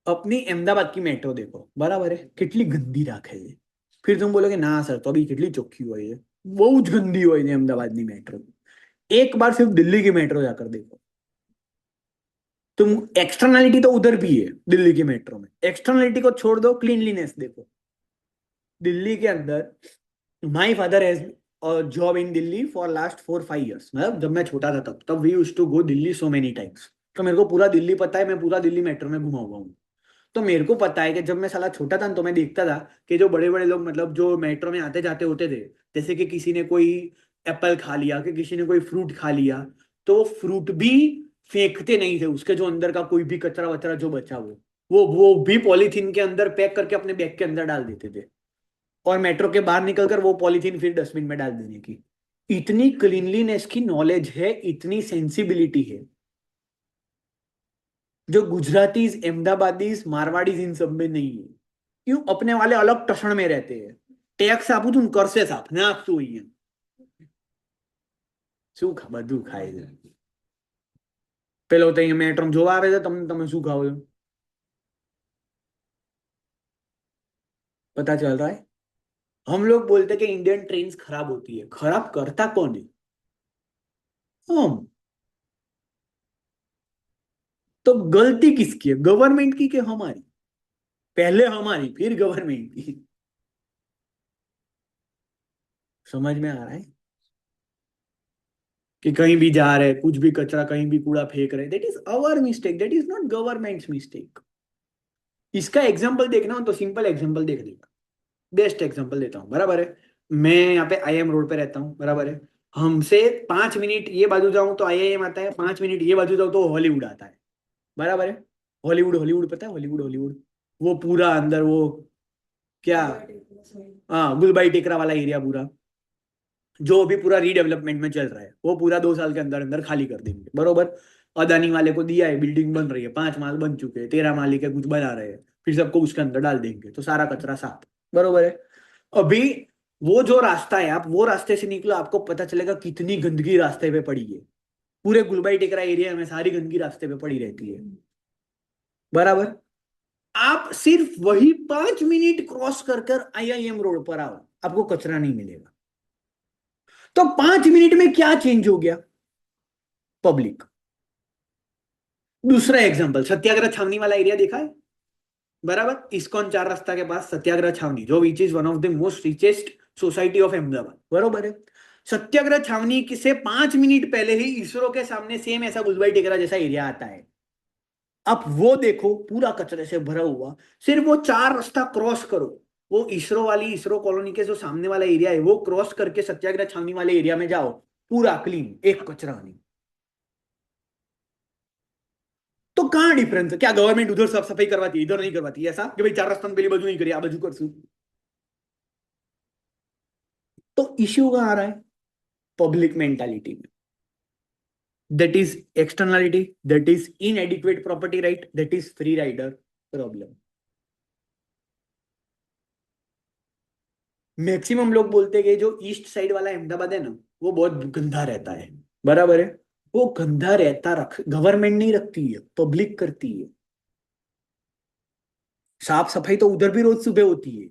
अपनी अहमदाबाद की मेट्रो देखो, बराबर है, कितनी गंदी राखे है. फिर तुम बोलोगे ना सर तो अभी कितनी चोख्खी हुई है. बहुत गंदी हुई है अहमदाबाद की मेट्रो. एक बार सिर्फ दिल्ली की मेट्रो जाकर देखो. तुम एक्सटर्नलिटी तो उधर भी है दिल्ली की मेट्रो में, एक्सटर्नलिटी को छोड़ दो, क्लीनलीनेस देखो. दिल्ली के अंदर my father has job in Delhi for last 4-5 years. मतलब जब मैं छोटा था तब we used to go Delhi so many times. तो मेरे को पूरा दिल्ली पता है, मैं पूरा दिल्ली मेट्रो में घुमा हुआ हूँ. तो मेरे को पता है कि जब मैं साला छोटा था तो मैं देखता था कि जो बड़े बड़े लोग मतलब जो मेट्रो में आते जाते होते थे, जैसे कि किसी ने कोई एप्पल खा लिया, कि किसी ने कोई फ्रूट खा लिया, तो वो फ्रूट भी फेंकते नहीं थे. उसके जो अंदर का कोई भी कचरा वचरा जो बचा वो भी पॉलीथीन के अंदर पैक करके अपने बैग के अंदर डाल देते थे. और मेट्रो के बाहर निकलकर वो पॉलीथीन फिर डस्टबिन में डाल देने की. इतनी क्लीनलीनेस की नॉलेज है, इतनी सेंसिबिलिटी है, जो गुजरातीज, अहमदाबादीज, मारवाड़ीज इन सब में नहीं है. क्यों? अपने वाले अलग टसण में रहते हैं. ટેક્સ આપું તું કરશે સાફ ના આપતું હોય. શું બધું ખાય છે. પેલો તો અહીંયા મેટ્રો જોવા આવે છે, તમે શું ખાઓ છો? पता चल रहा है? हम लोग बोलते कि इंडियन ट्रेन खराब होती है. खराब करता कौन है? हम। तो गलती किसकी है, गवर्नमेंट की कि हमारी? पहले हमारी फिर गवर्नमेंट की। समझ में आ रहा है कि कहीं भी जा रहे, कुछ भी कचरा कहीं भी कूड़ा फेंक रहे, that is our mistake, that is not governments mistake. इसका एग्जाम्पल देखना हो तो सिंपल एग्जाम्पल देख देगा। बेस्ट एग्जाम्पल देता हूँ, बराबर है। मैं यहाँ पे IIM रोड पे रहता हूँ, बराबर है। हमसे 5 मिनट ये बाजू जाऊं तो IIM आता है, 5 मिनट ये बाजू जाऊं तो हॉलीवुड आता है, बराबर है। हॉलीवुड, हॉलीवुड पता है, हॉलीवुड हॉलीवुड। वो पूरा अंदर वो क्या, हाँ, गुलबाई टेकरा वाला एरिया पूरा, जो अभी पूरा रीडेवलपमेंट में चल रहा है, वो पूरा 2 साल के अंदर अंदर खाली कर देंगे, बरोबर। अदानी वाले को दिया है, बिल्डिंग बन रही है, 5 माल बन चुके हैं, 13 माली के कुछ बना रहे हैं, फिर सबको उसके अंदर डाल देंगे तो सारा कचरा साफ, बरोबर है। अभी वो जो रास्ता है, आप वो रास्ते से निकलो, आपको पता चलेगा कितनी गंदगी रास्ते पे पड़ी है। पूरे गुलबाई टेकरा एरिया में सारी गंदगी रास्ते पे पड़ी रहती है, बराबर। आप सिर्फ वही 5 मिनट क्रॉस कर कर IIM रोड पर आओ, आपको कचरा नहीं मिलेगा। तो 5 मिनट में क्या चेंज हो गया? पब्लिक। दूसरा एग्जांपल, सत्याग्रह छावनी वाला एरिया देखा है, बराबर। इस्कॉन 4 रास्ता के पास सत्याग्रह छावनी, जो which is one of the most richest society of Ahmedabad, बरोबर है। सत्याग्रह छावनी से 5 मिनट पहले ही इसरो के सामने सेम ऐसा गुलबाई टेकरा जैसा एरिया आता है। आप वो देखो, पूरा कचरे से भरा हुआ। सिर्फ वो 4 रास्ता क्रॉस करो, वो इसरो वाली, इसरो कॉलोनी के जो सामने वाला एरिया है, वो क्रॉस करके सत्याग्रह छावनी वाले एरिया में जाओ, पूरा क्लीन, एक कचरा नहीं। तो कहाँ डिफरेंस है? क्या गवर्नमेंट उधर साफ सफाई करवाती है, इधर नहीं करवाती है? ऐसा कि भाई 4 रास्ता पहली बाजू नहीं करी, आ बाजू कर। तो इश्यू कहाँ आ रहा है? पब्लिक मेंटालिटी में। That is externality, that is inadequate property right, that is free rider problem. Maximum लोग बोलते हैं कि जो ईस्ट साइड वाला अहमदाबाद है ना, वो बहुत गंदा रहता है, बराबर है। वो गंदा रहता रख गवर्नमेंट नहीं रखती है, पब्लिक करती है। साफ सफाई तो उधर भी रोज सुबह होती है,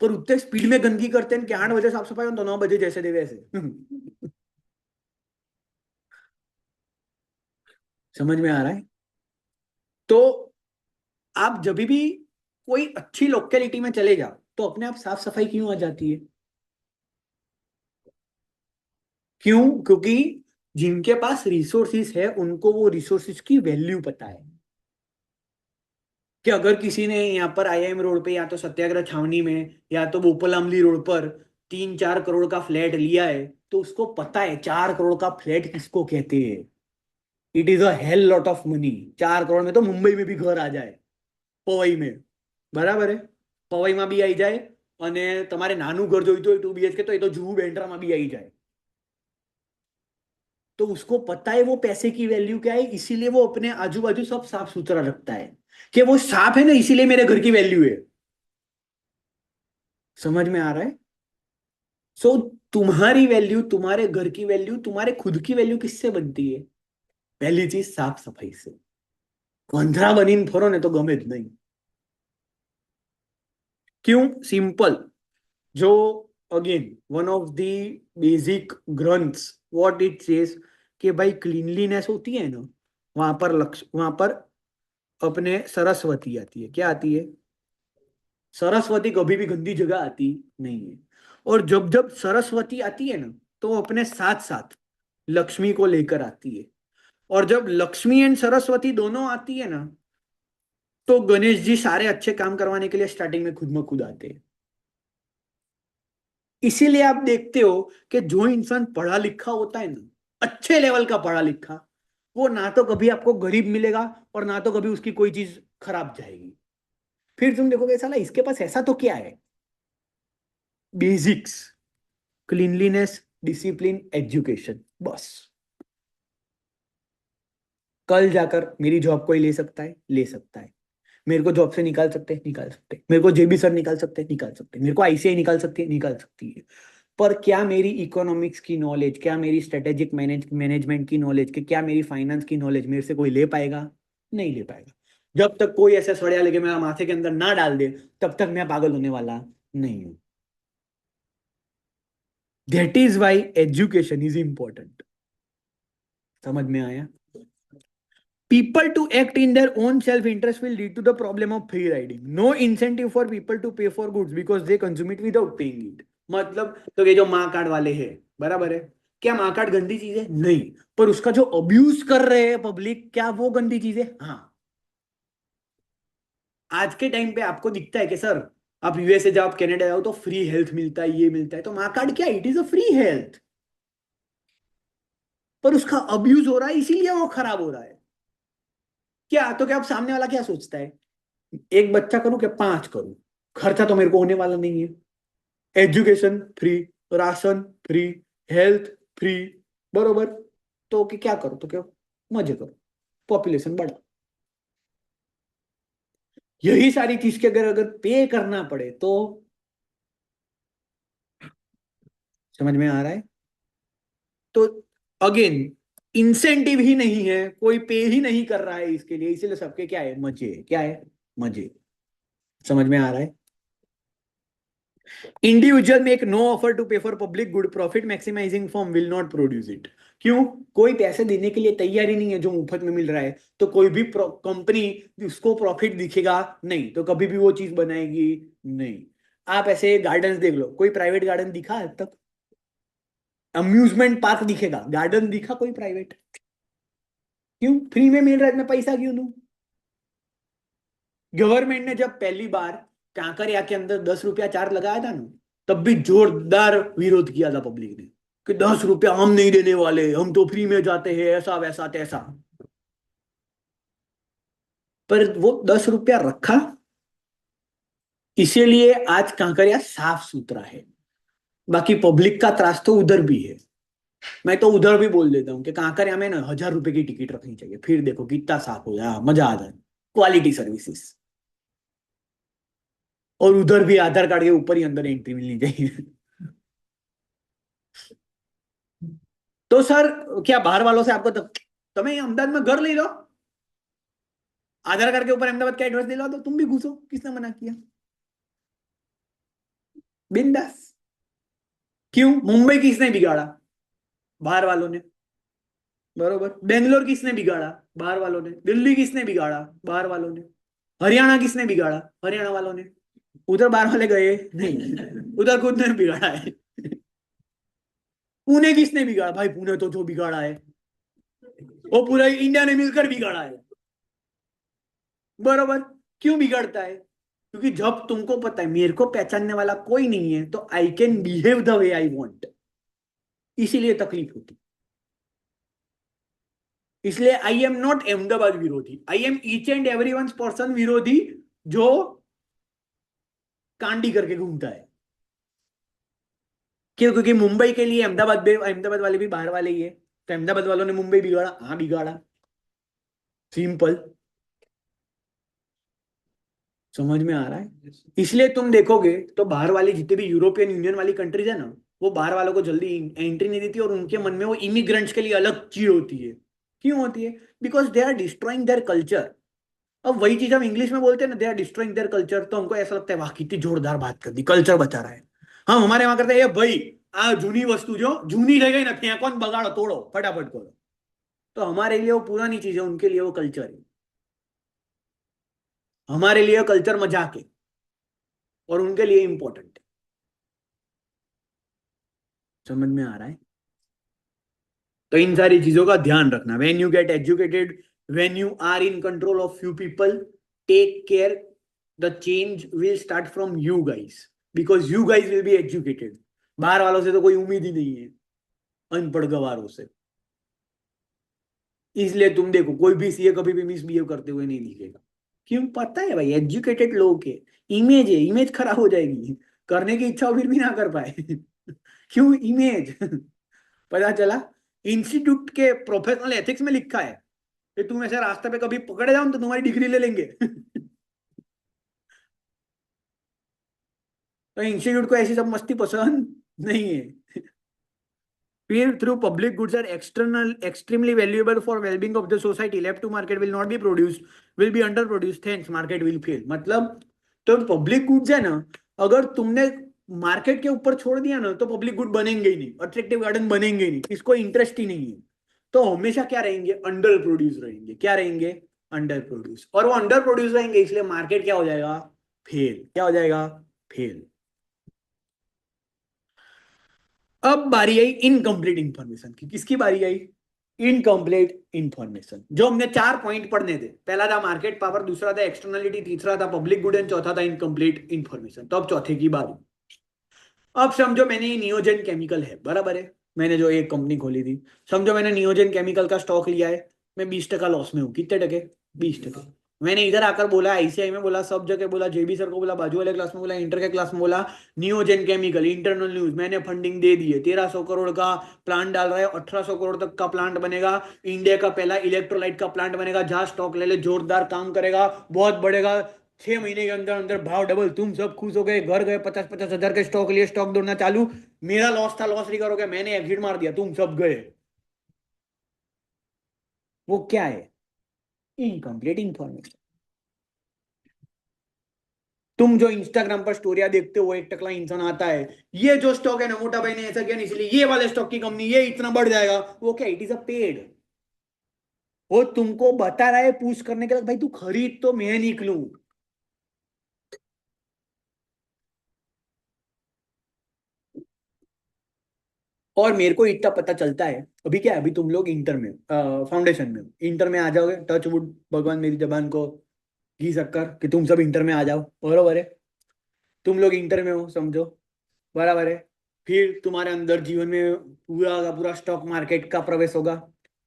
पर उतने स्पीड में गंदगी करते हैं कि 8 बजे साफ सफाई हो तो 9 बजे जैसे दे वैसे। समझ में आ रहा है? तो आप जब भी कोई अच्छी लोकेलिटी में चले जाओ तो अपने आप साफ सफाई क्यों आ जाती है? क्यों? क्योंकि जिनके पास रिसोर्सिस है उनको वो रिसोर्सिस की वैल्यू पता है। कि अगर किसी ने यहाँ पर IIM रोड पे या तो सत्याग्रह छावनी में या तो बोपलामली रोड पर 3-4 करोड़ का फ्लैट लिया है, तो उसको पता है 4 करोड़ का फ्लैट किसको कहते हैं। It is a hell lot of money. 4 crore में तो मुंबई में भी घर आ जाए, पवई में, बराबर है। પવઈમાં બી આવી જાય, અને તમારે નાનું ઘર જોઈતું હોય 2 BHK તો એ તો જુહુ બેન્ડ્રામાં બી આવી જાય। तो उसको पता है वो पैसे की वैल्यू क्या है, इसीलिए वो अपने आजू बाजू सब साफ सुथरा रखता है। कि वो साफ है ना, इसीलिए मेरे घर की वैल्यू है। समझ में आ रहा है? सो तुम्हारी वैल्यू, तुम्हारे घर की वैल्यू, तुम्हारे खुद की वैल्यू किससे बनती है? पहली चीज साफ सफाई से। गंधरा बनीने फरो ने तो गमे ज नहीं। क्यों? सिंपल। जो again one of the basic ग्रंथ्स व्हाट इट सेज, कि भाई क्लीनलीनेस होती है ना, वहां पर लक्ष्य, वहां पर अपने सरस्वती आती है। क्या आती है? सरस्वती कभी भी गंदी जगह आती नहीं है। और जब जब सरस्वती आती है ना, तो वो अपने साथ साथ लक्ष्मी को लेकर आती है। और जब लक्ष्मी एंड सरस्वती दोनों आती है ना, तो गणेश जी सारे अच्छे काम करवाने के लिए स्टार्टिंग में खुद में खुद आते हैं। इसीलिए आप देखते हो कि जो इंसान पढ़ा लिखा होता है ना, अच्छे लेवल का पढ़ा लिखा, वो ना तो कभी आपको गरीब मिलेगा और ना तो कभी उसकी कोई चीज खराब जाएगी। फिर तुम देखोगे साला इसके पास ऐसा तो क्या है? बेसिक्स, क्लीनलीनेस, डिसिप्लिन, एजुकेशन, बस। कल जाकर मेरी जॉब कोई ले सकता है, ले सकता है। मेरे को जॉब से निकाल सकते हैं, निकाल सकते हैं। मेरे को JB सर निकाल सकते हैं, निकाल सकते हैं। मेरे को ICI निकाल सकती है, निकाल सकती है। पर क्या मेरी इकोनॉमिक्स की नॉलेज, क्या मेरी स्ट्रेटेजिक मैनेजमेंट की नॉलेज, कि क्या मेरी फाइनेंस की नॉलेज मेरे से कोई ले पाएगा? नहीं ले पाएगा। जब तक कोई ऐसा सड़िया लेके मेरा माथे के अंदर ना डाल दे, तब तक मैं पागल होने वाला नहीं हूं। That is why education is important. समझ में आया? People to act in their own self-interest will lead to the problem of free riding. No incentive for people to pay for goods because they consume it without paying it. मतलब तो ये जो माँ card वाले हैं, बराबर है? क्या माँ कार्ड गंदी चीज है? नहीं, पर उसका जो अब्यूज कर रहे हैं पब्लिक, क्या वो गंदी चीज है? हाँ। आज के टाइम पे आपको दिखता है कि सर आप यूएसए जाओ, आप कनाडा जाओ तो फ्री हेल्थ मिलता है, ये मिलता है, तो माँ कार्ड क्या, it is a free health, पर उसका अब्यूज हो रहा है, इसीलिए वो खराब हो रहा है। क्या तो क्या आप सामने वाला क्या सोचता है, एक बच्चा करूं क्या 5 करूं, खर्चा तो मेरे को होने वाला नहीं है, education free, ration free, health free, बरोबर, तो कि क्या करो, तो क्या मजे करो, पॉपुलेशन बढ़ा, यही सारी चीज के अगर अगर पे करना पड़े तो समझ में आ रहा है? तो अगेन इंसेंटिव ही नहीं है, कोई पे ही नहीं कर रहा है इसके लिए, इसीलिए सबके क्या है, मजे, क्या है, मजे। समझ में आ रहा है? Individual make no offer to pay for public good, profit maximising firm will not produce it. क्यों? कोई पैसे देने के लिए तैयार ही नहीं है, जो मुफ्त में मिल रहा है, तो कोई भी कंपनी उसको प्रॉफिट दिखेगा नहीं, तो कभी भी वो चीज बनाएगी नहीं। आप ऐसे गार्डन्स देख लो, कोई प्राइवेट गार्डन दिखा आज तक? अम्यूजमेंट पार्क दिखेगा, गार्डन दिखा कोई प्राइवेट? क्यों? फ्री में मिल रहा है, मैं पैसा क्यों दूं? गवर्नमेंट ने जब पहली बार कांकरिया के अंदर 10 रुपया चार्ज लगाया था ना, तब भी जोरदार विरोध किया था पब्लिक ने कि 10 रुपया हम नहीं देने वाले, हम तो फ्री में जाते हैं, ऐसा वैसा तैसा। पर वो 10 रुपया रखा, इसीलिए आज कांकरिया साफ सुथरा है। बाकी पब्लिक का त्रास तो उधर भी है। मैं तो उधर भी बोल देता हूँ कि कांकरिया में ना 1000 रुपए की टिकट रखनी चाहिए, फिर देखो कितना साफ हो जाए, मजा आ जाए, क्वालिटी सर्विसेज। और उधर भी आधार कार्ड के ऊपर ही अंदर एंट्री मिलनी चाहिए। तो सर क्या बाहर वालों से आपको तुम्हें अहमदाबाद में घर ले लो, आधार कार्ड के ऊपर अहमदाबाद का एड्रेस दिला दो, तुम भी घुसो, किसने मना किया? बिंदास। क्यों? मुंबई किसने बिगाड़ा? बाहर वालों ने, बरोबर। बेंगलोर किसने बिगाड़ा? बाहर वालों ने। दिल्ली किसने बिगाड़ा? बाहर वालों ने। हरियाणा किसने बिगाड़ा? हरियाणा वालों ने। उधर बाहर वाले गए नहीं, उधर खुद ने बिगाड़ा है। पुणे किसने बिगाड़ा? भाई पुणे तो जो बिगाड़ा है वो पूरा इंडिया ने मिलकर बिगाड़ा है, बरोबर। क्यों बिगड़ता है? क्योंकि जब तुमको पता है मेरे को पहचानने वाला कोई नहीं है, तो I can behave the way I want, इसीलिए तकलीफ होती। इसलिए आई एम नॉट अहमदाबाद विरोधी, I am each and every one person विरोधी जो कांडी करके घूमता है। क्यों? क्योंकि मुंबई के लिए अहमदाबाद वाले भी बाहर वाले ही है, तो अहमदाबाद वालों ने मुंबई बिगाड़ा, हाँ बिगाड़ा, सिंपल। समझ में आ रहा है? इसलिए तुम देखोगे तो बाहर वाले जितने भी यूरोपियन यूनियन वाली कंट्रीज है ना, वो बाहर वालों को जल्दी एंट्री नहीं देती, और उनके मन में वो इमिग्रेंट्स के लिए अलग चीज होती है। क्यों होती है? Because they are destroying their culture. अब वही चीज हम इंग्लिश में बोलते हैं ना, they are destroying their culture, तो हमको ऐसा लगता है वाह कितनी जोरदार बात कर दी, कल्चर बचा रहा है। हम हमारे वहां करते हैं, ये भाई आ जूनी वस्तु जो जूनी रह गई ना, फेंको न, बगाड़ो, तोड़ो, फटाफट करो। तो हमारे लिए वो पुरानी चीज है, उनके लिए वो कल्चर है। हमारे लिए कल्चर मजाक है और उनके लिए इंपॉर्टेंट है। समझ में आ रहा है? तो इन सारी चीजों का ध्यान रखना। When you get educated, when you are in control of few people, take care, the change will start from you guys, because you guys will be educated. बाहर वालों से तो कोई उम्मीद ही नहीं है, अनपढ़ गवारों से। इसलिए तुम देखो कोई भी सीए कभी भी मिसबिहेव करते हुए नहीं दिखेगा। क्यों? पता है भाई एजुकेटेड लोग के इमेज है, इमेज खराब हो जाएगी, करने की इच्छा फिर भी ना कर पाए। क्यों? इमेज। पता चला इंस्टीट्यूट के प्रोफेशनल एथिक्स में लिखा है कि तुम ऐसे रास्ते पे कभी पकड़े जाओ तो तुम्हारी डिग्री ले लेंगे। तो इंस्टीट्यूट को ऐसी सब मस्ती पसंद नहीं है। Fear through public goods are extremely valuable for well-being of the society. Left to market will not be produced, will be underproduced. Hence, market will fail. मतलब तो पब्लिक गुड्स है ना, अगर तुमने मार्केट के ऊपर छोड़ दिया ना, तो पब्लिक गुड बनेंगे ही नहीं, अट्रैक्टिव गार्डन बनेंगे ही नहीं, इसको इंटरेस्ट ही नहीं है। तो हमेशा क्या रहेंगे, अंडर प्रोड्यूस रहेंगे। क्या रहेंगे, अंडर प्रोड्यूस। और वो अंडर प्रोड्यूस रहेंगे इसलिए मार्केट क्या हो जाएगा, फेल। क्या हो जाएगा, फेल। अब बारी आई इनकम्प्लीट इंफॉर्मेशन की। किसकी बारी आई, इनकम्प्लीट इंफॉर्मेशन। जो हमने 4 पॉइंट पढ़ने थे, पहला था मार्केट पावर, दूसरा था एक्सटर्नलिटी, तीसरा था पब्लिक गुड एंड चौथा था इनकम्प्लीट इंफॉर्मेशन। तो अब चौथे की बारी। अब समझो मैंने ये नियोजन केमिकल है, बराबर है, मैंने जो एक कंपनी खोली थी, समझो मैंने नियोजन केमिकल का स्टॉक लिया है, मैं 20% लॉस में हूँ। कितने टके, 20%। मैंने इधर आकर बोला, आईसीआई में बोला, सब जगह बोला, जेबी सर को बोला, बाजू वाले क्लास में बोला, इंटर के क्लास में बोला, नियोजन केमिकल इंटरनल न्यूज, मैंने फंडिंग दे दी है, 1300 करोड़ का प्लांट डाल रहा है, 1800 करोड़ तक का प्लांट बनेगा, इंडिया का पहला इलेक्ट्रोलाइट का प्लांट बनेगा, जहां स्टॉक ले ले, जोरदार काम करेगा, बहुत बढ़ेगा, 6 महीने के अंदर अंदर भाव डबल, तुम सब खुश हो गए, घर गए, 50-50 हजार के स्टॉक लिए, स्टॉक दौड़ना चालू। मेरा लॉस था, लॉस रिकवर हो गया, मैंने एग्जिट मार दिया, तुम सब गए। वो क्या है, इनकम्प्लीट इंफॉर्मेशन। तुम जो इंस्टाग्राम पर स्टोरिया देखते हो, एक टकला इंसान आता है, ये जो स्टॉक है ना, मोटा भाई ने ऐसा किया, इसलिए ये वाले स्टॉक की कंपनी ये इतना बढ़ जाएगा, वो क्या, इट इज अ पेड। वो तुमको बता रहा है पुश करने के लिए, भाई तू खरीद तो मैं निकलूं। और मेरे को इतना पता चलता है, अभी क्या है, अभी तुम लोग इंटर में, फाउंडेशन में हो, इंटर में आ जाओगे, टच वुड, भगवान मेरी जबान को घी शक्कर कि तुम सब इंटर में आ जाओ, बरोबर है, तुम लोग इंटर में हो समझो, बराबर है। फिर तुम्हारे अंदर जीवन में पूरा का पूरा स्टॉक मार्केट का प्रवेश होगा,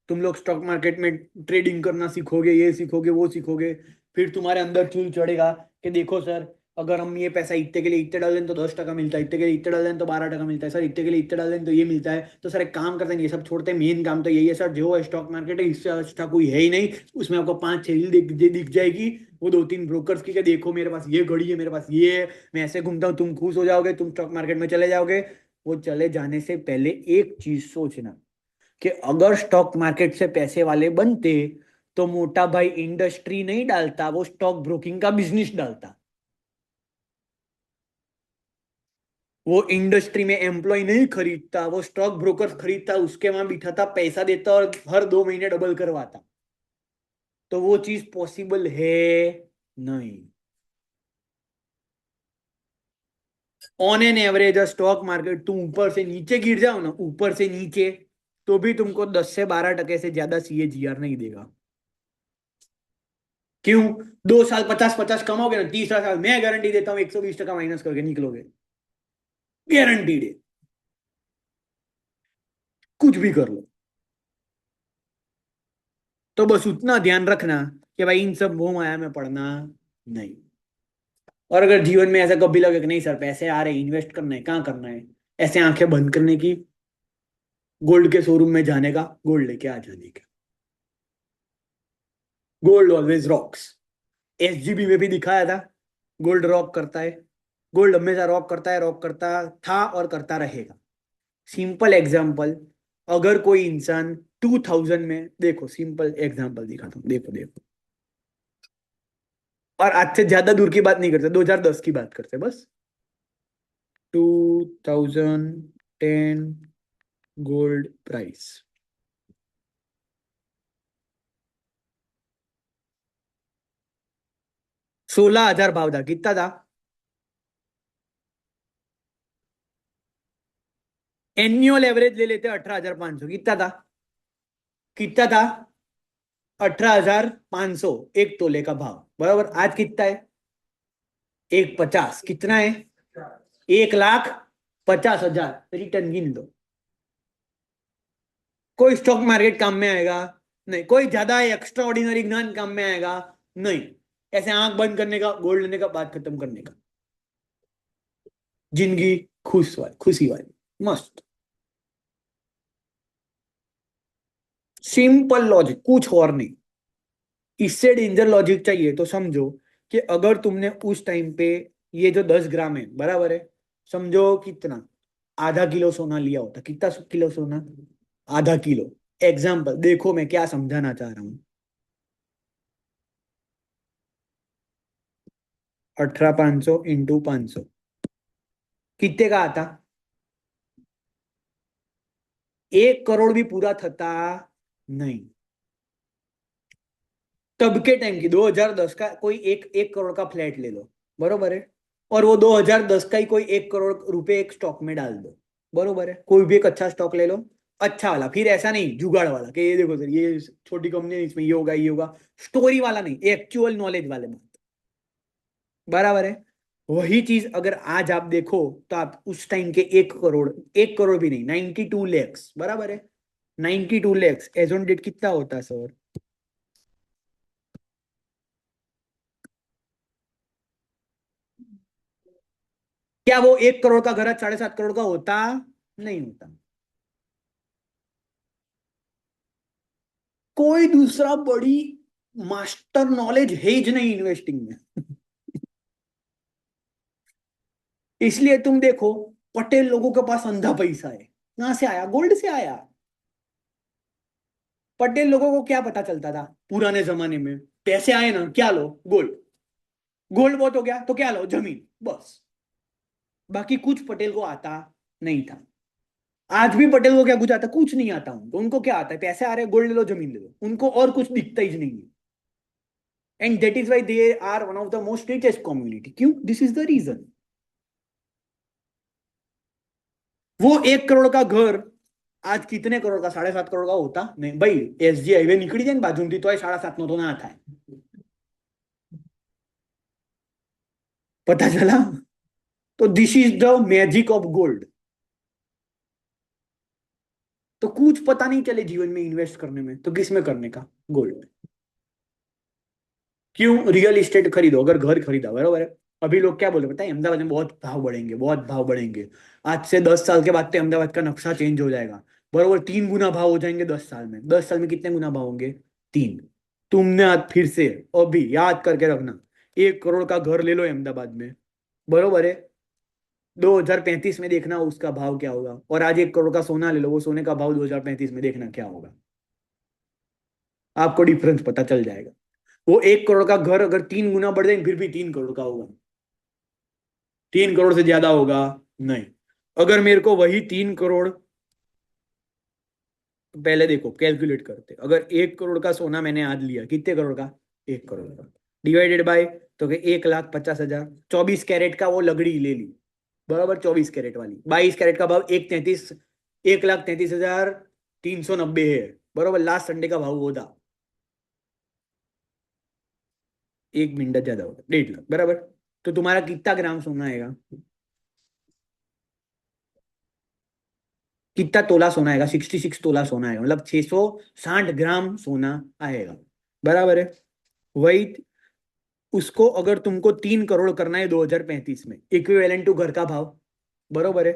तुम लोग स्टॉक मार्केट में ट्रेडिंग करना सीखोगे, ये सीखोगे, वो सीखोगे। फिर तुम्हारे अंदर चूल चढ़ेगा कि देखो सर, अगर हम ये पैसा इतने के लिए इतने डालें तो 10% मिलता है, इतने के लिए इतने डालें तो 12% मिलता है, सर इतने के लिए इतने डालें तो ये मिलता है, तो सर एक काम करते हैं, ये सब छोड़ते हैं, मेन काम तो यही है सर, जो स्टॉक मार्केट है इससे अच्छा कोई है ही नहीं, उसमें आपको 5-6 रील दिख जाएगी, वो 2-3 ब्रोकर्स की, कि देखो मेरे पास ये घड़ी है, मेरे पास ये है, मैं ऐसे घूमता हूँ, तुम खुश हो जाओगे, तुम स्टॉक मार्केट में चले जाओगे। वो चले जाने से पहले एक चीज सोचना कि अगर स्टॉक मार्केट से पैसे वाले बनते तो मोटा भाई इंडस्ट्री नहीं डालता, वो स्टॉक ब्रोकिंग का बिजनेस डालता। वो इंडस्ट्री में एम्प्लॉय नहीं खरीदता, वो स्टॉक ब्रोकर खरीदता, उसके वहां बिठाता, पैसा देता और हर 2 महीने डबल करवाता। तो वो चीज पॉसिबल है नहीं। On an average stock market, तुम ऊपर से नीचे गिर जाओ ना, ऊपर से नीचे, तो भी तुमको 10 से 12% से ज्यादा सीएजीआर नहीं देगा। क्यों, 2 साल 50-50 कमाओगे ना, तीसरा साल मैं गारंटी देता हूँ 120% माइनस करके निकलोगे, गारंटीड है। कुछ भी कर लो। तो बस उतना ध्यान रखना कि भाई इन सब मोह माया में पड़ना नहीं। और अगर जीवन में ऐसा कभी लगे कि नहीं सर पैसे आ रहे, इन्वेस्ट करना है, कहाँ करना है, ऐसे आंखें बंद करने की, गोल्ड के शोरूम में जाने का, गोल्ड लेके आ जाने का। Gold always rocks. एसजीबी में भी दिखाया था, गोल्ड रॉक करता है, गोल्ड हमेशा रॉक करता है, रॉक करता था और करता रहेगा। सिंपल एग्जांपल, अगर कोई इंसान 2000 में, देखो सिंपल एग्जांपल दिखाता हूँ, देखो देखो, और आज से ज्यादा दूर की बात नहीं करते, 2010 की बात करते बस। 2010 गोल्ड प्राइस 16,000 भाव था, कितना था, एनुअल एवरेज ले लेते 18,500, कितना था, कितना था, 18,500 एक तोले का भाव, बराबर। आज कितना है, 150, कितना है, 1,50,000, रिटर्न गिन लो। कोई स्टॉक मार्केट काम में आएगा नहीं, कोई ज्यादा एक्स्ट्रा ऑर्डिनरी ज्ञान काम में आएगा नहीं, ऐसे आंख बंद करने का, गोल्ड लेने का, बात खत्म करने का, जिंदगी खुशी वाली मस्त। सिंपल लॉजिक, कुछ और नहीं। इससे डेंजर लॉजिक चाहिए तो समझो कि अगर तुमने उस टाइम पे ये जो 10 ग्राम है, बराबर है, समझो कितना, आधा किलो सोना लिया होता, कितना किलो सोना, आधा किलो। एग्जाम्पल देखो मैं क्या समझाना चाह रहा हूं, 18,500 इंटू 500 कितने का आता, 1 करोड़ भी पूरा थता नहीं। तब के टाइम की 2010 का कोई एक करोड़ का फ्लैट ले लो, बरोबर है, और वो 2010 का ही कोई 1 करोड़ रुपए एक स्टॉक में डाल दो, बरोबर है, कोई भी एक अच्छा स्टॉक ले लो, अच्छा वाला, फिर ऐसा नहीं जुगाड़ वाला कि ये देखो सर ये छोटी कंपनी है इसमें ये होगा, स्टोरी वाला नहीं, एक्चुअल नॉलेज वाले बात, बराबर है। वही चीज अगर आज आप देखो तो आप उस टाइम के 1 करोड़, 1 करोड़ भी नहीं, 92 लैक्स, बराबर है, 92 लैक्स एज ऑन डेट कितना होता है सर? क्या वो 1 करोड़ का घर आज 7.5 करोड़ का होता? नहीं होता। कोई दूसरा बड़ी मास्टर नॉलेज है ही नहीं इन्वेस्टिंग में। इसलिए तुम देखो, पटेल लोगों के पास अंधा पैसा है, कहां से आया? गोल्ड से आया। पटेल लोगों को क्या पता चलता था पुराने जमाने में? पैसे आए ना, क्या लो? गोल्ड। गोल्ड बहुत हो गया तो क्या लो? जमीन, बस। बाकी कुछ पटेल को आता नहीं था। आज भी पटेल को क्या कुछ आता? कुछ नहीं आता उनको। उनको क्या आता है? पैसे आ रहे, गोल्ड ले लो, जमीन ले लो, उनको और कुछ दिखता ही नहीं है। And that is why they are one of the most richest community. क्यों? This is the reason. वो 1 करोड़ का घर आज कितने करोड़ का? 7.5 करोड़ का होता नहीं भाई। एसजी हाईवे निकली जाए बाजू थी तो 7.5 नो तो ना था। पता चला? तो this is the magic of gold. तो कुछ पता नहीं चले जीवन में इन्वेस्ट करने में तो किस में करने का? गोल्ड। क्यों? रियल इस्टेट खरीदो, अगर घर खरीदा, बराबर है। अभी लोग क्या बोले पता है? अहमदाबाद में बहुत भाव बढ़ेंगे, बहुत भाव बढ़ेंगे। आज से 10 साल के बाद तो अहमदाबाद का नक्शा चेंज हो जाएगा, बराबर। 3 गुना भाव हो जाएंगे 10 साल में। 10 साल में कितने गुना भाव होंगे? 3। तुमने आज फिर से अभी याद करके रखना, 1 करोड़ का घर ले लो अहमदाबाद में, बरोबर है। 2035 में देखना उसका भाव क्या होगा, और आज 1 करोड़ का सोना ले लो, वो सोने का भाव 2035 में देखना क्या होगा। आपको डिफरेंस पता चल जाएगा। वो 1 करोड़ का घर अगर 3 गुना बढ़ जाए फिर भी 3 करोड़ का होगा। 3 करोड़ से ज्यादा होगा? नहीं। अगर मेरे को वही 3 करोड़, पहले देखो कैलकुलेट करते, अगर 1 करोड़ का सोना मैंने आज लिया, कितने करोड़ का? 1 करोड़ का, डिवाइडेड बाय, तो 1,50,000, 24 कैरेट का वो लगड़ी ले ली, बराबर। 24 कैरेट वाली, 22 कैरेट का भाव 1,33, 1,33,390 है, बराबर। लास्ट संडे का भाव वो था, 1 मिनट ज्यादा होगा, 1.5 लाख, बराबर। तो तुम्हारा कितना ग्राम सोना आएगा? कितना तोला सोना आएगा? 66 तोला सोना आएगा, मतलब 660 ग्राम सोना आएगा, बराबर है। वही उसको अगर तुमको 3 करोड़ करना है 2035 में, इक्विवेलेंट टू घर का भाव, बरोबर है।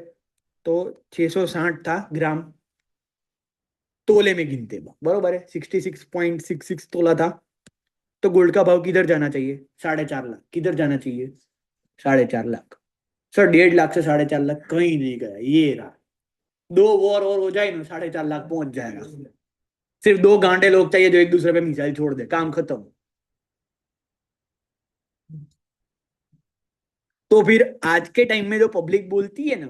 तो 660 था ग्राम, तोले में गिनते बरोबर है, 66.66 तोला था। तो गोल्ड का भाव किधर जाना चाहिए? 4.5 लाख। किधर जाना चाहिए? 4.5 लाख। सर 1.5 लाख से 4.5 लाख कहीं नहीं गया, ये रहा। 2 वॉर और हो जाए ना, 4.5 लाख पहुंच जाएगा। सिर्फ 2 गांडे लोग चाहिए जो एक दूसरे पे मिसाइल छोड़ दे, काम खत्म। तो फिर आज के टाइम में जो पब्लिक बोलती है ना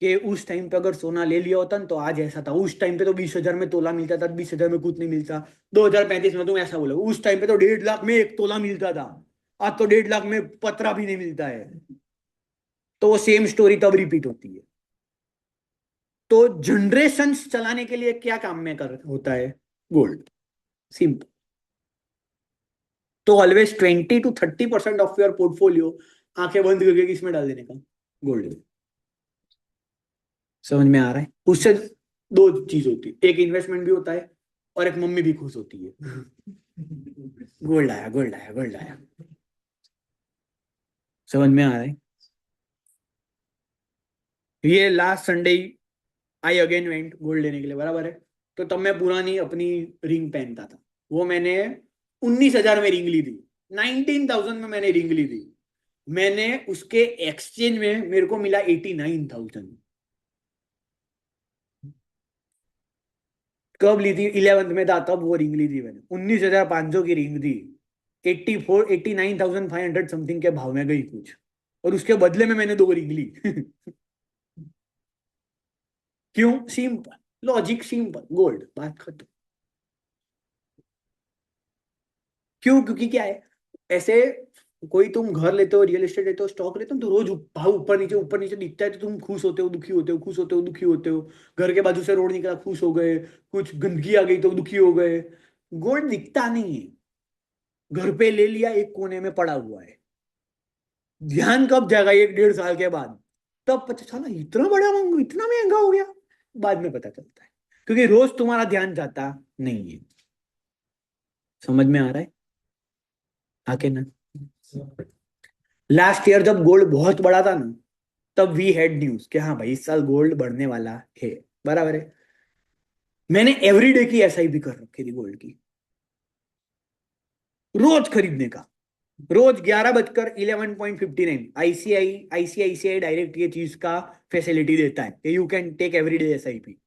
कि उस टाइम पे अगर सोना ले लिया होता ना तो आज ऐसा था, उस टाइम पे तो 20,000 में तोला मिलता था, 20,000 में कुछ नहीं मिलता। 2035 में तुम ऐसा बोलो, उस टाइम पे तो 1.5 लाख में एक तोला मिलता था, आज तो 1.5 लाख में पतरा भी नहीं मिलता है। तो वो सेम स्टोरी तब रिपीट होती है। तो जनरेशन चलाने के लिए क्या काम में कर होता है? गोल्ड। सिंपल। तो always 20 to 30% of your portfolio आंखें बंद करके किसमें डाल देने का? गोल्ड में। समझ में आ रहा है? उससे दो चीज होती है, एक इन्वेस्टमेंट भी होता है और एक मम्मी भी खुश होती है। गोल्ड आया, गोल्ड आया, गोल्ड आया। समझ में आ रहा है? ये last Sunday I again went gold लेने के लिए, बराबर है। तो तब मैं पुरानी अपनी रिंग पहनता था, वो मैंने 19,000 में रिंग ली थी, 19,000 में मैंने रिंग ली थी। मैंने उसके एक्सचेंज में मेरे को मिला 89,000। कब ली थी? 11th में था तब वो रिंग ली थी मैंने, 19,500 की रिंग थी। 89,500 समथिंग के भाव में गई कुछ, और उसके बदले में मैंने 2 रिंग ली। क्यों? सिंपल लॉजिक, सिंपल, गोल्ड, बात खत्म। क्यों? क्योंकि क्या है, ऐसे कोई तुम घर लेते हो, रियल एस्टेट लेते हो, स्टॉक लेते हो, तो रोज भाव ऊपर नीचे दिखता है, तो तुम खुश होते हो, दुखी होते हो, खुश होते हो, दुखी होते हो। घर के बाजू से रोड निकला, खुश हो गए। कुछ गंदगी आ गई तो दुखी हो गए। गोल्ड दिखता नहीं है। घर पे ले लिया, एक कोने में पड़ा हुआ है। ध्यान कब जाएगा? 1 1.5 साल के बाद। तब पता चला इतना बड़ा महंगा, इतना महंगा हो गया। बाद में पता चलता है, क्योंकि रोज तुम्हारा ध्यान जाता नहीं है। समझ में आ रहा है आके ना? लास्ट ईयर जब गोल्ड बहुत बड़ा था ना, तब वी हैड न्यूज कि हाँ भाई इस साल गोल्ड बढ़ने वाला है। बराबर है। मैंने एवरीडे की एसआईपी कर रखी थी गोल्ड की, रोज खरीदने का। रोज 11:11:59 आईसीआईसीआई डायरेक्ट ये चीज का फैसिलिटी देता है कि you can take everyday SIP.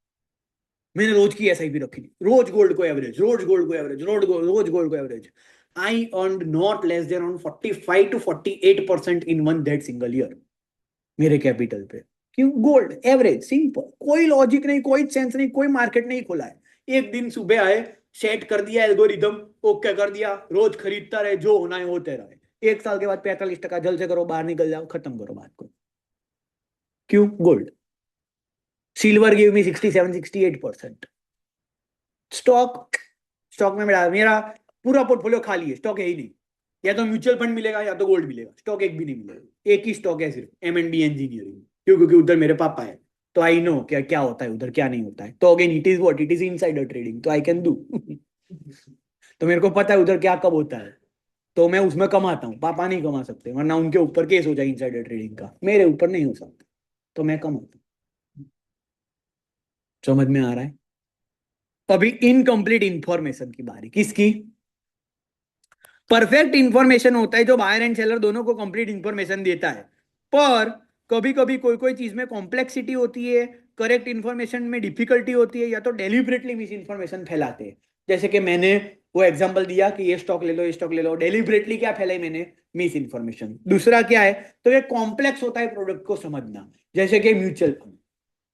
मैंने रोज की एसआईपी रखी थी, रोज गोल्ड को एवरेज, रोज गोल्ड को एवरेज, रोज गोल्ड को average. I earn not less than around 45 to 48% in one that single year, मेरे कैपिटल पे। क्यों? गोल्ड एवरेज, सिंपल, कोई लॉजिक नहीं, कोई सेंस नहीं, कोई मार्केट नहीं खोला है। एक दिन सुबह आए, सेट कर दिया एल्गोरिदम, ओके कर दिया, रोज खरीदता रहे, जो होना है होते रहे। 1 साल के बाद 45% जल्द से करो, बाहर निकल जाओ, खत्म करो बात को। क्यों? Gold. Silver give me 67 68%। Stock, stock में मेरा पूरा पोर्टफोलियो खाली है, स्टॉक है ही नहीं। या तो म्यूचुअल फंड मिलेगा या तो गोल्ड मिलेगा, स्टॉक एक भी नहीं मिलेगा। एक ही स्टॉक है सिर्फ, M&B इंजीनियरिंग। क्यों? क्योंकि उधर मेरे पापा है, तो आई नो क्या क्या होता है उधर, क्या नहीं होता है। तो again it is what it is, insider trading, तो आई कैन डू। तो मेरे को पता है उधर क्या कब होता है, तो मैं उसमें कमाता हूँ। पापा नहीं कमा सकते, वरना उनके ऊपर केस हो जाए इनसाइडर ट्रेडिंग का, मेरे ऊपर नहीं हो सकता, तो मैं कमाता हूँ। समझ में आ रहा है? अभी इनकम्प्लीट इंफॉर्मेशन की बारी किसकी? परफेक्ट इंफॉर्मेशन होता है जो बायर एंड सेलर दोनों को कंप्लीट इंफॉर्मेशन देता है। पर कभी कभी कोई कोई चीज में कॉम्प्लेक्सिटी होती है, करेक्ट इंफॉर्मेशन में डिफिकल्टी होती है, या तो डेलिबरेटली मिस इन्फॉर्मेशन फैलाते हैं। जैसे कि मैंने वो एग्जांपल दिया कि ये स्टॉक ले लो, ये स्टॉक ले लो, डेलिबरेटली क्या फैलाई मैंने? Miss information. दूसरा क्या है, तो ये कॉम्प्लेक्स होता है प्रोडक्ट को समझना। जैसे कि म्यूचुअल फंड,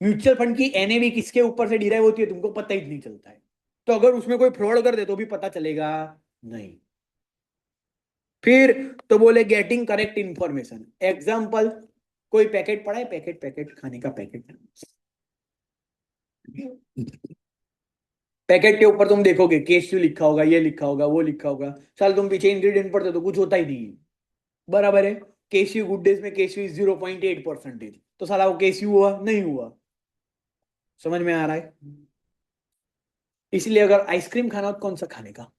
म्यूचुअल फंड की एनएवी किसके ऊपर से डिराइव होती है तुमको पता ही नहीं चलता है। तो अगर उसमें कोई फ्रॉड कर दे तो भी पता चलेगा नहीं। फिर तो बोले गेटिंग करेक्ट इंफॉर्मेशन। एग्जाम्पल, कोई पैकेट पड़ा है, पैकेट पैकेट खाने का पैकेट, पैकेट के ऊपर तुम देखोगे केश्यू लिखा होगा, ये लिखा होगा, वो लिखा होगा। साल तुम पीछे इंग्रेडिएंट पढ़ते तो कुछ होता ही नहीं है। बराबर है। केश्यू गुड डेज में केश्यू इज 0.8%, तो साला वो केश्यू हुआ नहीं हुआ। समझ में आ रहा है? इसलिए अगर आइसक्रीम खाना हो तो कौन सा खाने का?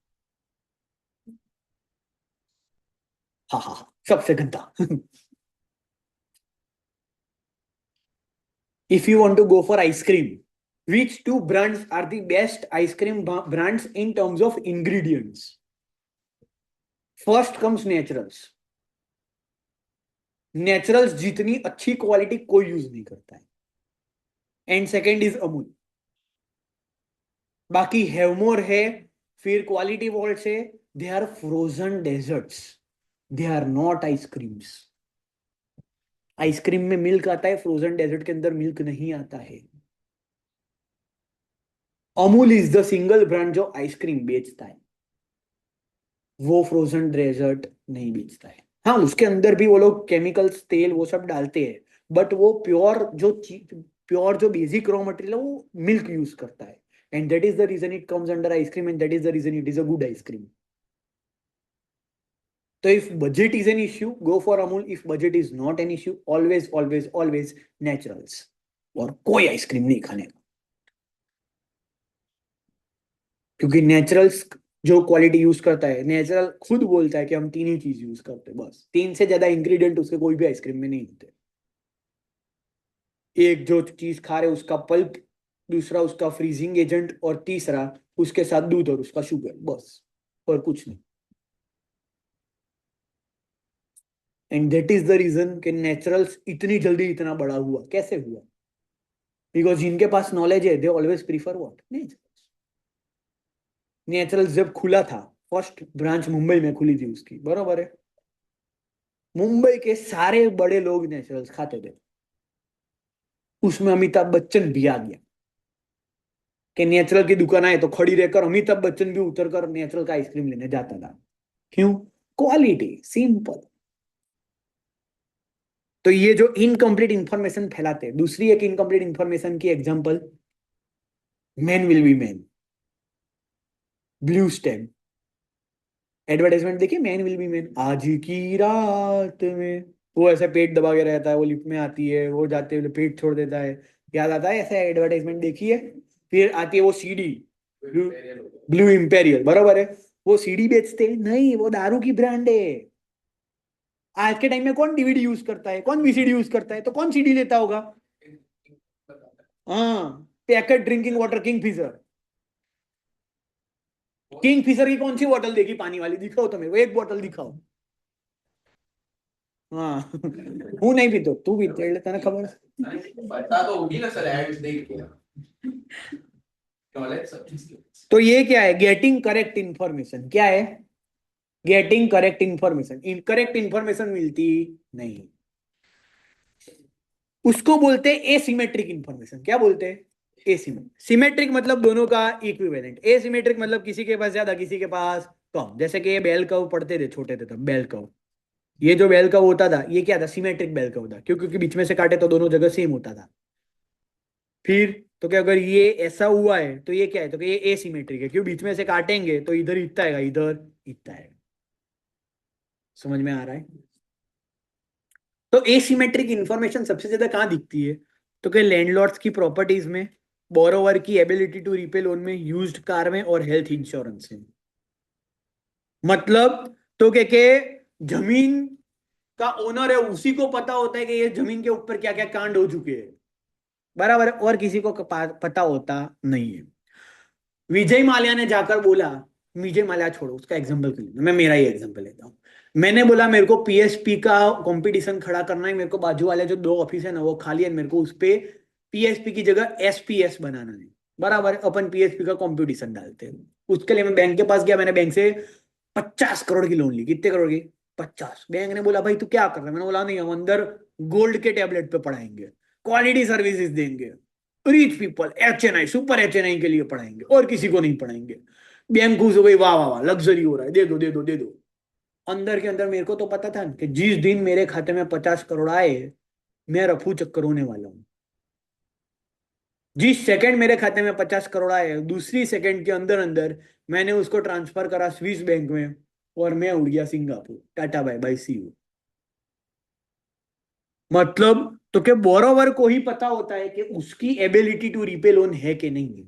हाँ हाँ हाँ, सबसे गंदा। If you want to go for ice cream, which two brands are the best ice cream brands in terms of ingredients? First comes Naturals. Naturals जितनी अच्छी क्वालिटी कोई यूज नहीं करता है। And second is Amul. बाकी हेवमोर है, फिर क्वालिटी वॉल्ट है। They are frozen desserts, they are not ice creams. Ice cream में मिल्क आता है, फ्रोजन डेजर्ट के अंदर मिल्क नहीं आता है। Amul is the single brand जो आइसक्रीम बेचता है, वो फ्रोजन डेजर्ट नहीं बेचता है। हाँ, उसके अंदर भी वो लोग केमिकल्स, तेल, वो सब डालते हैं, बट वो प्योर जो बेसिक रॉ मटेरियल है वो मिल्क यूज करता है। And that is the reason it comes under ice cream, and that is the reason it is a good ice cream. तो if budget is an issue, go for Amul. If budget is not an issue, always always always Naturals. और कोई ice cream नहीं खाने का, क्योंकि naturals जो quality use करता है, नेचुरल खुद बोलता है कि हम तीन ही चीज यूज करते हैं, बस तीन से ज्यादा इंग्रेडिएंट उसके कोई भी आइसक्रीम में नहीं होते। एक जो चीज खा रहे उसका पल्प, दूसरा उसका फ्रीजिंग एजेंट, और तीसरा उसके साथ दूध और उसका शुगर, बस, और कुछ नहीं। And that is the reason कि नेचुरल्स इतनी जल्दी इतना बड़ा हुआ कैसे हुआ? बिकॉज जिनके पास नॉलेज है they always prefer what? Naturals. Naturals जब खुला था, फर्स्ट ब्रांच मुंबई में खुली थी उसकी, बरोबर है, मुंबई के सारे बड़े लोग नेचुरल्स खाते थे। उसमें अमिताभ बच्चन भी आ गया कि नेचुरल की दुकान आए तो खड़ी रहकर अमिताभ बच्चन भी उतर कर नेचुरल का आइसक्रीम लेने जाता था। क्यों? Quality, simple. तो ये जो इनकम्प्लीट इंफॉर्मेशन फैलाते हैं, दूसरी एक इनकम्प्लीट इंफॉर्मेशन की example, man will be man, blue stem. Advertisement देखिए, मैन विल बी मैन, आज की रात में, वो ऐसे पेट दबा के रहता है, वो लिफ्ट में आती है, वो जाते हुए पेट छोड़ देता है, याद आता है ऐसे एडवर्टाइजमेंट देखी है? फिर आती है वो सीडी, ब्लू इंपेरियल, बरोबर है। वो सीडी बेचते हैं? नहीं, वो दारू की ब्रांड है। आज के टाइम में कौन डीवीडी यूज करता है, कौन वीसीडी यूज करता है, तो कौन सीडी लेता होगा? हाँ, packet drinking water, Kingfisher. Kingfisher की कौन सी बोतल देखी पानी वाली? दिखाओ तो मेरे को एक बोतल दिखाओ। हाँ हूँ नहीं पीतो, तू पीते એટલે તને ખબર बता तो होगी ना सर एड्स देख के नॉलेज सब चीज की। तो ये क्या है? Getting correct information. क्या है? Getting correct information. Incorrect information मिलती नहीं, उसको बोलते हैं एसिमेट्रिक इंफॉर्मेशन। क्या बोलते हैं? एसिमेट्रिक। सिमेट्रिक मतलब दोनों का इक्विवेलेंट, एसिमेट्रिक मतलब किसी के पास ज्यादा किसी के पास कम। जैसे कि ये बेल कर्व पढ़ते थे छोटे थे तब, बेल कर्व। ये जो बेल कर्व होता था, ये क्या था? सिमेट्रिक बेल कर्व था। क्यों? क्योंकि बीच में से काटे तो दोनों जगह सेम होता था। फिर तो क्या, अगर ये ऐसा हुआ है तो ये क्या है? तो कि ये एसिमेट्रिक है। क्यों? बीच में से काटेंगे तो इधर इतना आएगा, इधर इतना आएगा। समझ में आ रहा है? तो एसिमेट्रिक इंफॉर्मेशन सबसे ज्यादा कहाँ दिखती है? तो क्या, लैंडलॉर्ड्स की प्रॉपर्टीज में, बोरोवर की एबिलिटी टू रीपे लोन में, यूज्ड कार में, और हेल्थ इंश्योरेंस में। मतलब तो क्या जमीन का ओनर है, उसी को पता होता है कि ये जमीन के ऊपर क्या क्या कांड हो चुके हैं, बराबर है, और किसी को पता होता नहीं है। विजय माल्या ने जाकर बोला, विजय माल्या छोड़ो, उसका एग्जांपल क्यों लेना? मैं मेरा ही एग्जांपल लेता हूँ। मैंने बोला मेरे को पीएसपी का कंपटीशन खड़ा करना है, मेरे को बाजू वाले जो दो ऑफिस है ना वो खाली है, मेरे को उस पे पीएसपी की जगह एसपीएस बनाना है, बराबर है। अपन पीएसपी का कंपटीशन डालते हैं। उसके लिए मैं बैंक के पास गया, मैंने बैंक से 50 करोड़ की लोन ली। कितने करोड़ की? 50। बैंक ने बोला भाई तू क्या कर रहा है? मैंने बोला नहीं, हम अंदर गोल्ड के टेबलेट पे पढ़ाएंगे, क्वालिटी सर्विसेज देंगे, rich people, HNI, super HNI के लिए पढ़ाएंगे, और किसी को नहीं पढ़ाएंगे। बैंक खुश हो गई, वाह वाह वाह, लग्जरी हो रहा है, दे दो दे दो दे दो। अंदर के अंदर मेरे को तो पता था कि जिस दिन मेरे खाते में 50 करोड़ आए, मैं रफू चक्कर होने वाला हूँ। जिस सेकंड मेरे खाते में 50 करोड़ आए, दूसरी सेकंड के अंदर अंदर मैंने उसको ट्रांसफर करा स्विस बैंक में, और मैं उड़ गया Singapore. Tata bye bye, see you. मतलब तो क्या बोरोवर को ही पता होता है कि उसकी एबिलिटी टू रीपे लोन है कि नहीं है।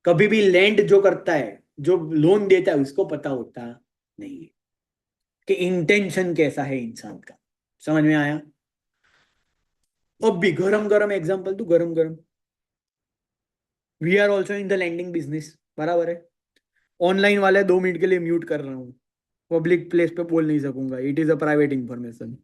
कभी भी लैंड जो करता है, जो लोन देता है, उसको पता होता नहीं है कि इंटेंशन कैसा है इंसान का। समझ में आया? अब भी गरम गरम एग्जांपल तू, गरम गरम। We are also in the landing business, बराबर है। ऑनलाइन वाले 2 मिनट के लिए म्यूट कर रहा हूँ, पब्लिक प्लेस पे बोल नहीं सकूंगा, it is a private information.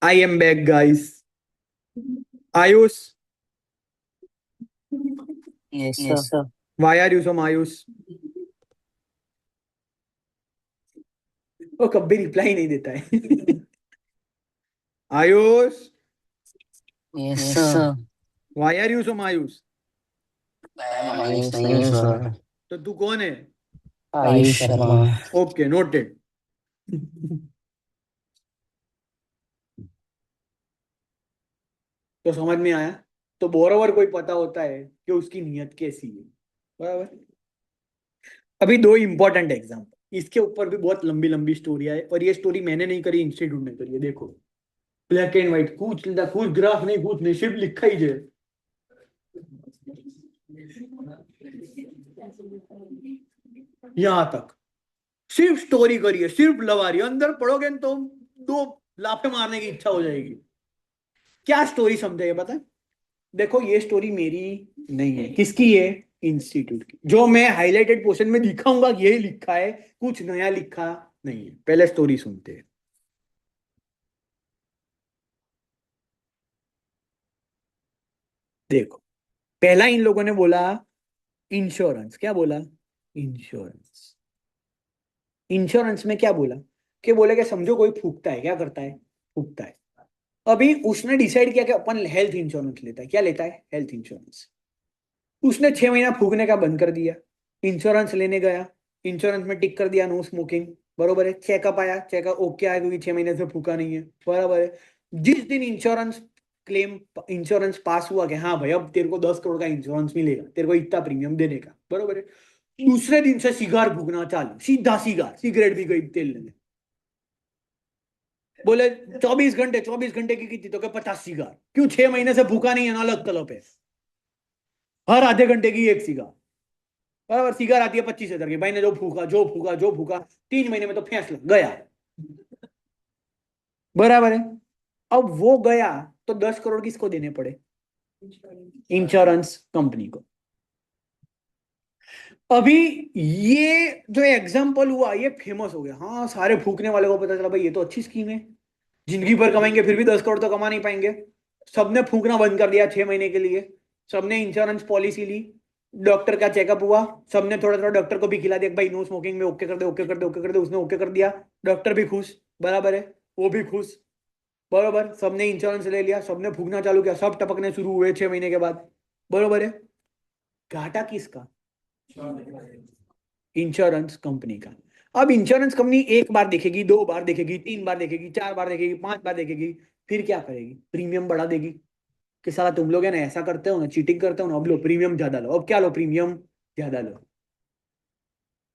I am back guys. Ayush, yes sir. Why are you so मायूस? वो कभी रिप्लाई नहीं देता है. Ayush, Yes, sir. why are you so मायूस? मायूस नहीं हूँ सर. तो तू कौन है? आयुष शर्मा. Okay, noted. तो समझ में आया. तो बोरोवर कोई पता होता है कि उसकी नीयत कैसी है. बराबर. अभी दो इंपॉर्टेंट एग्जाम्पल, इसके ऊपर भी बहुत लंबी लंबी स्टोरी है, और ये स्टोरी मैंने नहीं करी, इंस्टीट्यूट ने करी है. देखो, ब्लैक एंड व्हाइट, कुछ ग्राफ नहीं, कुछ नहीं, सिर्फ लिखा ही है. यहां तक सिर्फ स्टोरी करिए, सिर्फ लवारी. अंदर पढ़ोगे तो दो लाफे मारने की इच्छा हो जाएगी. क्या स्टोरी समझे पता? देखो, ये स्टोरी मेरी नहीं है. किसकी है? इंस्टीट्यूट की. जो मैं हाईलाइटेड पोर्शन में दिखाऊंगा यही लिखा है, कुछ नया लिखा नहीं है. पहले स्टोरी सुनते हैं. देखो, पहला इन लोगों ने बोला इंश्योरेंस. क्या बोला? इंश्योरेंस. इंश्योरेंस में क्या बोला? कि बोले कि समझो कोई फूकता है. क्या करता है? फूकता है. अभी उसने डिसाइड किया कि अपन हेल्थ इंश्योरेंस लेता है. क्या लेता है? Health insurance. उसने 6 महीना फूकने का बंद कर दिया. इंश्योरेंस लेने गया, इंश्योरेंस में टिक कर दिया नो स्मोकिंग. बरोबर है. चेकअप आया, चेकअप ओके आया क्योंकि 6 महीने से फूका नहीं है. बराबर है. जिस दिन इंश्योरेंस पास हुआ कि हाँ भाई अब तेरे को 10 करोड़ का इंश्योरेंस मिलेगा, तेरे को इतना प्रीमियम देने का. बरोबर है. दूसरे दिन से सिगार फूकना चालू. सीधा सिगार, सिगरेट भी गई तेल लेने. बोले 24 घंटे की थी तो क्या 50 सिगार. क्यों? 6 महीने से भूखा नहीं है ना, अलग तलब है. हर आधे घंटे की एक सिगार. बराबर. सिगार आती है 25,000 की. भाई ने जो फूका जो फूका जो फूका, 3 महीने में तो फैसला गया. बराबर है. अब वो गया तो 10 करोड़ किसको देने पड़े? इंश्योरेंस कंपनी को. अभी ये जो एग्जांपल हुआ ये फेमस हो गया. हाँ, सारे फूकने वाले को पता चला भाई ये तो अच्छी स्कीम है, जिंदगी भर कमाएंगे फिर भी 10 करोड़ तो कमा नहीं पाएंगे. सबने फूकना बंद कर दिया 6 महीने के लिए. सबने इंश्योरेंस पॉलिसी ली. डॉक्टर का चेकअप हुआ. सबने थोड़ा थोड़ा डॉक्टर को भी खिला दिया भाई नो स्मोकिंग में ओके कर दे, ओके कर दे, ओके कर दे. उसने ओके कर दिया. डॉक्टर भी खुश. बराबर है. वो भी खुश. बरोबर. सबने इंश्योरेंस ले लिया, सबने फूकना चालू किया, सब टपकने शुरू हुए 6 महीने के बाद. बरोबर है. घाटा किसका? इंश्योरेंस कंपनी का. अब इंश्योरेंस कंपनी एक बार देखेगी, 2 बार देखेगी, 3 बार देखेगी, 4 बार देखेगी, 5 बार देखेगी. फिर क्या करेगी? प्रीमियम बढ़ा देगी. कि साला तुम लोग है ना ऐसा करते हो ना, चीटिंग करते हो ना, अब लो प्रीमियम ज्यादा लो. अब क्या लो? प्रीमियम ज्यादा लो.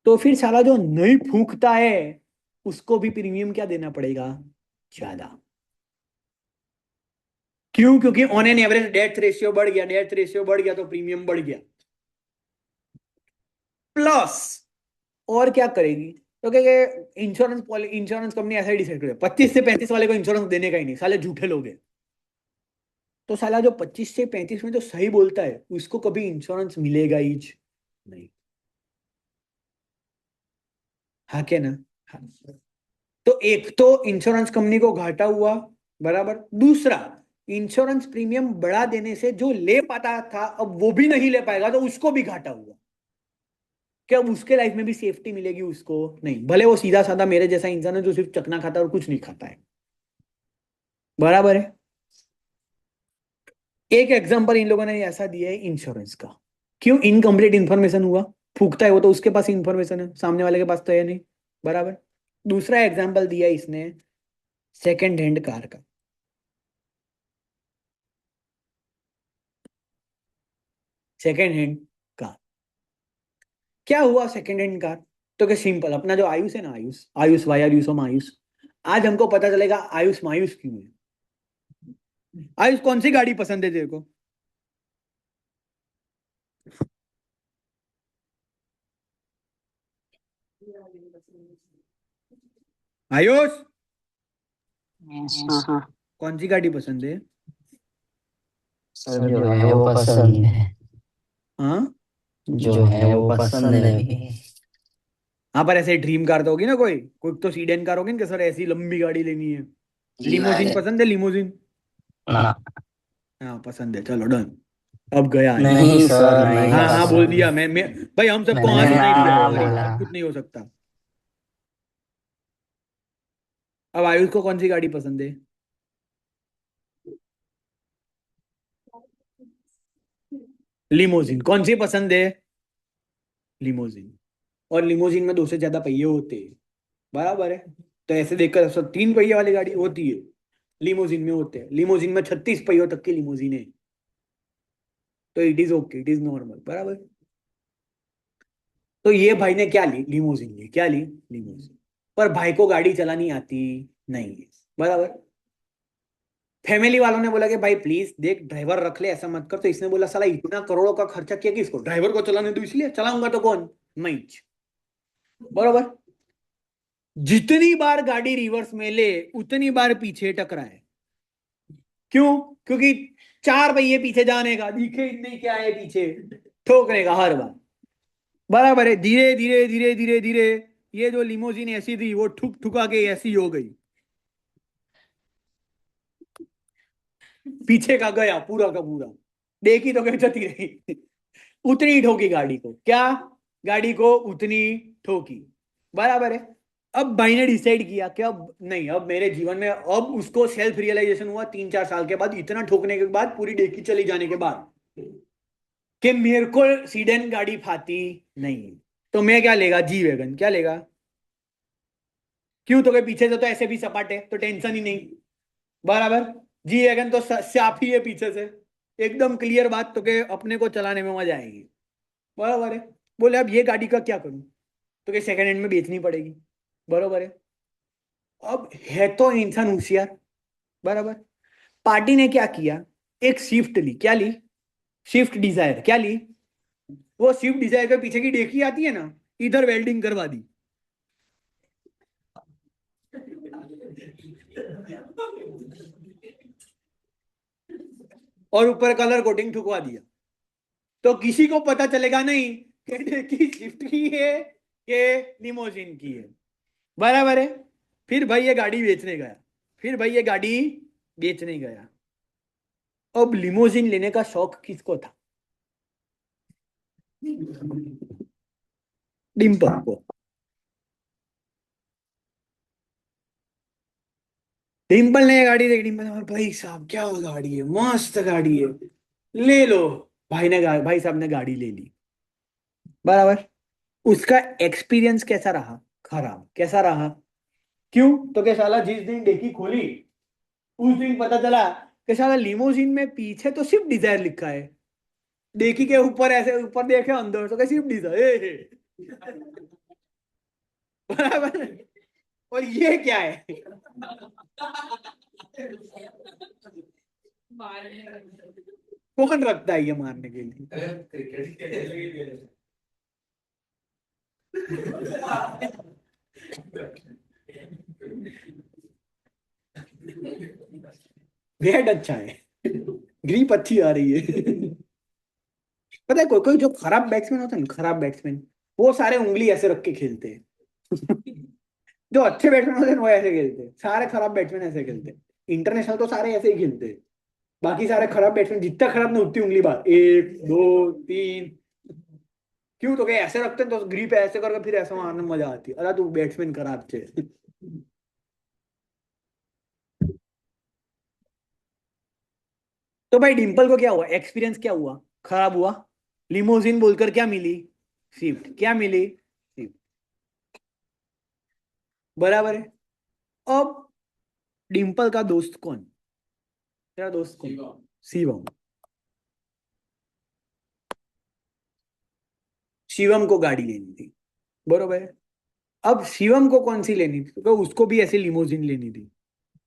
तो फिर साला जो नहीं फूकता है उसको भी प्रीमियम क्या देना पड़ेगा? ज्यादा. क्यों? क्योंकि on an average death ratio बढ़ गया. डेथ रेशियो बढ़ गया तो प्रीमियम बढ़ गया. प्लस और क्या करेगी? तो क्या इंश्योरेंस कंपनी ऐसा ही डिसाइड करे 25 से 35 वाले को इंश्योरेंस देने का ही नहीं, साले झूठे लोग हैं. तो साला जो 25 से 35 में जो सही बोलता है उसको कभी इंश्योरेंस मिलेगा ही नहीं. हाँ क्या ना? हाँ. तो एक तो इंश्योरेंस कंपनी को घाटा हुआ. बराबर. दूसरा, इंश्योरेंस प्रीमियम बढ़ा देने से जो ले पाता था अब वो भी नहीं ले पाएगा, तो उसको भी घाटा हुआ. क्या अब उसके लाइफ में भी सेफ्टी मिलेगी? उसको नहीं. भले वो सीधा साधा मेरे जैसा इंसान है जो सिर्फ चकना खाता है और कुछ नहीं खाता है. बराबर है. एक एग्जांपल इन लोगों ने ऐसा दिया है इंश्योरेंस का. क्यों? इनकम्प्लीट इंफॉर्मेशन हुआ. फूकता है वो तो उसके पास इंफॉर्मेशन है, सामने वाले के पास तो है नहीं. बराबर. दूसरा एग्जांपल दिया इसने सेकंड हैंड कार का. Second hand car. क्या हुआ सेकंड हैंड कार? तो क्या सिंपल, अपना जो आयुष है ना, आयुष आयुष वाई आयुष हम आयुष, आज हमको पता चलेगा आयुष मायूस क्यों है. आयुष कौन सी गाड़ी पसंद है तेरे को? आयुष हाँ. कौन सी गाड़ी पसंद है? सर जो है वो पसंद है. हाँ. जो है वो पसंद है. हाँ, पर ऐसे ड्रीम कार तो होगी ना, कोई कोई तो सीडेन कार होगी ना कि सर ऐसी लंबी गाड़ी लेनी है. लिमोजिन पसंद है? लिमोजिन. ना. हाँ पसंद है, चलो डन. अब गया है। नहीं सर, नहीं हाँ हाँ बोल पसंद। दिया मैं भाई हम सबको हाँ मैंने सुनाई दिया हाँ ऑलरेडी, बोला। अब कुछ नहीं हो सकता। अब आयुष को कौन सी गाड़ी पसंद है? लिमोजिन कौन सी पसंद है? लिमोजिन। और लिमोजिन में 2 से ज्यादा पहिए होते हैं, बराबर है। तो ऐसे देखकर सब 3 पहिए वाली गाड़ी होती है, लिमोजिन में होते हैं। लिमोजिन में 36 पहियों तक की लिमोजिन है, तो it is okay, it is normal, बराबर। तो ये भाई ने क्या ली? लिमोजिन ली। क्या ली? लिमोजिन। पर भाई को गाड़ी चलानी आती नहीं है, बराबर। फैमिली वालों ने बोला कि भाई प्लीज देख ड्राइवर रख ले, ऐसा मत कर। तो इसने बोला साला इतना करोड़ों का खर्चा किया कि इसको ड्राइवर को चलाने दो, इसलिए चलाऊंगा तो कौन? मैं ही। बरोबर। जितनी बार गाड़ी रिवर्स में ले उतनी बार पीछे टकराए। क्यों? क्योंकि 4 पहिए पीछे जाने का, दिखे नहीं क्या है पीछे, ठोकने का हर बार, बराबर है। धीरे धीरे धीरे धीरे धीरे ये जो लिमोजिन ऐसी थी वो ठुक ठुका के ऐसी हो गई, पीछे का गया पूरा का पूरा, देखी तो कहीं जती रही। उतनी ठोकी गाड़ी को, क्या? गाड़ी को उतनी ठोकी, बराबर है। अब भाई ने डिसाइड किया कि अब नहीं, अब मेरे जीवन में, अब उसको सेल्फ रियलाइजेशन हुआ 3-4 साल के बाद, इतना ठोकने के बाद, पूरी डेकी चली जाने के बाद, कि मेरे को सीडन गाड़ी फाती नहीं है। तो मैं क्या लेगा? G wagon. क्या लेगा? क्यों? तो के पीछे से तो ऐसे भी सपाट है, तो टेंशन ही नहीं, बराबर। जी वैगन तो साफ ही है पीछे से, एकदम क्लियर बात, तो के अपने को चलाने में मजा आएगी, बराबर है। बोले अब ये गाड़ी का क्या करूं? तो के सेकंड हैंड में बेचनी पड़ेगी, बराबर है। अब है तो इंसान होशियार, बराबर। पार्टी ने क्या किया? एक स्विफ्ट ली। क्या ली? Swift Dzire. क्या ली? वो स्विफ्ट डिजायर के पीछे की डेकी आती है ना, इधर वेल्डिंग करवा दी, और ऊपर कलर कोटिंग ठुकवा दिया। तो किसी को पता चलेगा नहीं कि डेकी स्विफ्ट की है कि लिमोजिन की है, बराबर है। फिर भाई ये गाड़ी बेचने गया, फिर भाई ये गाड़ी बेचने गया। अब लिमोजिन लेने का शौक किसको था? डिम्पल को। डिम्पल ने ये गाड़ी देखी, डिम्पल ने बोला, भाई साहब क्या गाड़ी है, मस्त गाड़ी है, ले लो। भाई साहब ने गाड़ी ले ली, बराबर। उसका एक्सपीरियंस कैसा रहा? खराब। कैसा रहा? क्यों? तो क्या साला जिस दिन डेकी खोली उस दिन पता चला कि साला लिमोजिन में पीछे तो सिर्फ डिजायर लिखा है, डेकी के ऊपर ऐसे ऊपर देखे अंदर तो क्या सिर्फ डिजायर, बराबर। और ये क्या है? कौन रखता है ये मारने के लिए? अरे क्रिकेट के बेहद अच्छा है, ग्रीप अच्छी आ रही है। पता है कोई कोई जो खराब बैट्समैन होता है ना, खराब बैट्समैन, वो सारे उंगली ऐसे रख के खेलते हैं। जो अच्छे बैट्समैन होते हैं वो ऐसे खेलते हैं, सारे खराब बैट्समैन ऐसे खेलते हैं। इंटरनेशनल तो सारे ऐसे ही खेलते हैं, बाकी सारे खराब बैट्समैन जितना खराब ना उतनी उंगली बाहर, 1 2 3। क्यों? तो क्या ऐसे रखते हैं तो ग्रिप ऐसे करके फिर ऐसे मारने में मजा आती है। अरे तू बैट्समैन खराब थे। तो भाई डिंपल को क्या हुआ? एक्सपीरियंस क्या हुआ? खराब हुआ। लिमोजिन बोलकर क्या मिली? स्विफ्ट। क्या मिली? स्विफ्ट, बराबर है। अब डिंपल का दोस्त कौन? तेरा दोस्त कौन? शिवम। शिवम को गाड़ी लेनी थी, बरोबर है। अब शिवम को कौन सी लेनी थी? क्योंकि उसको भी ऐसी लिमोजिन लेनी थी,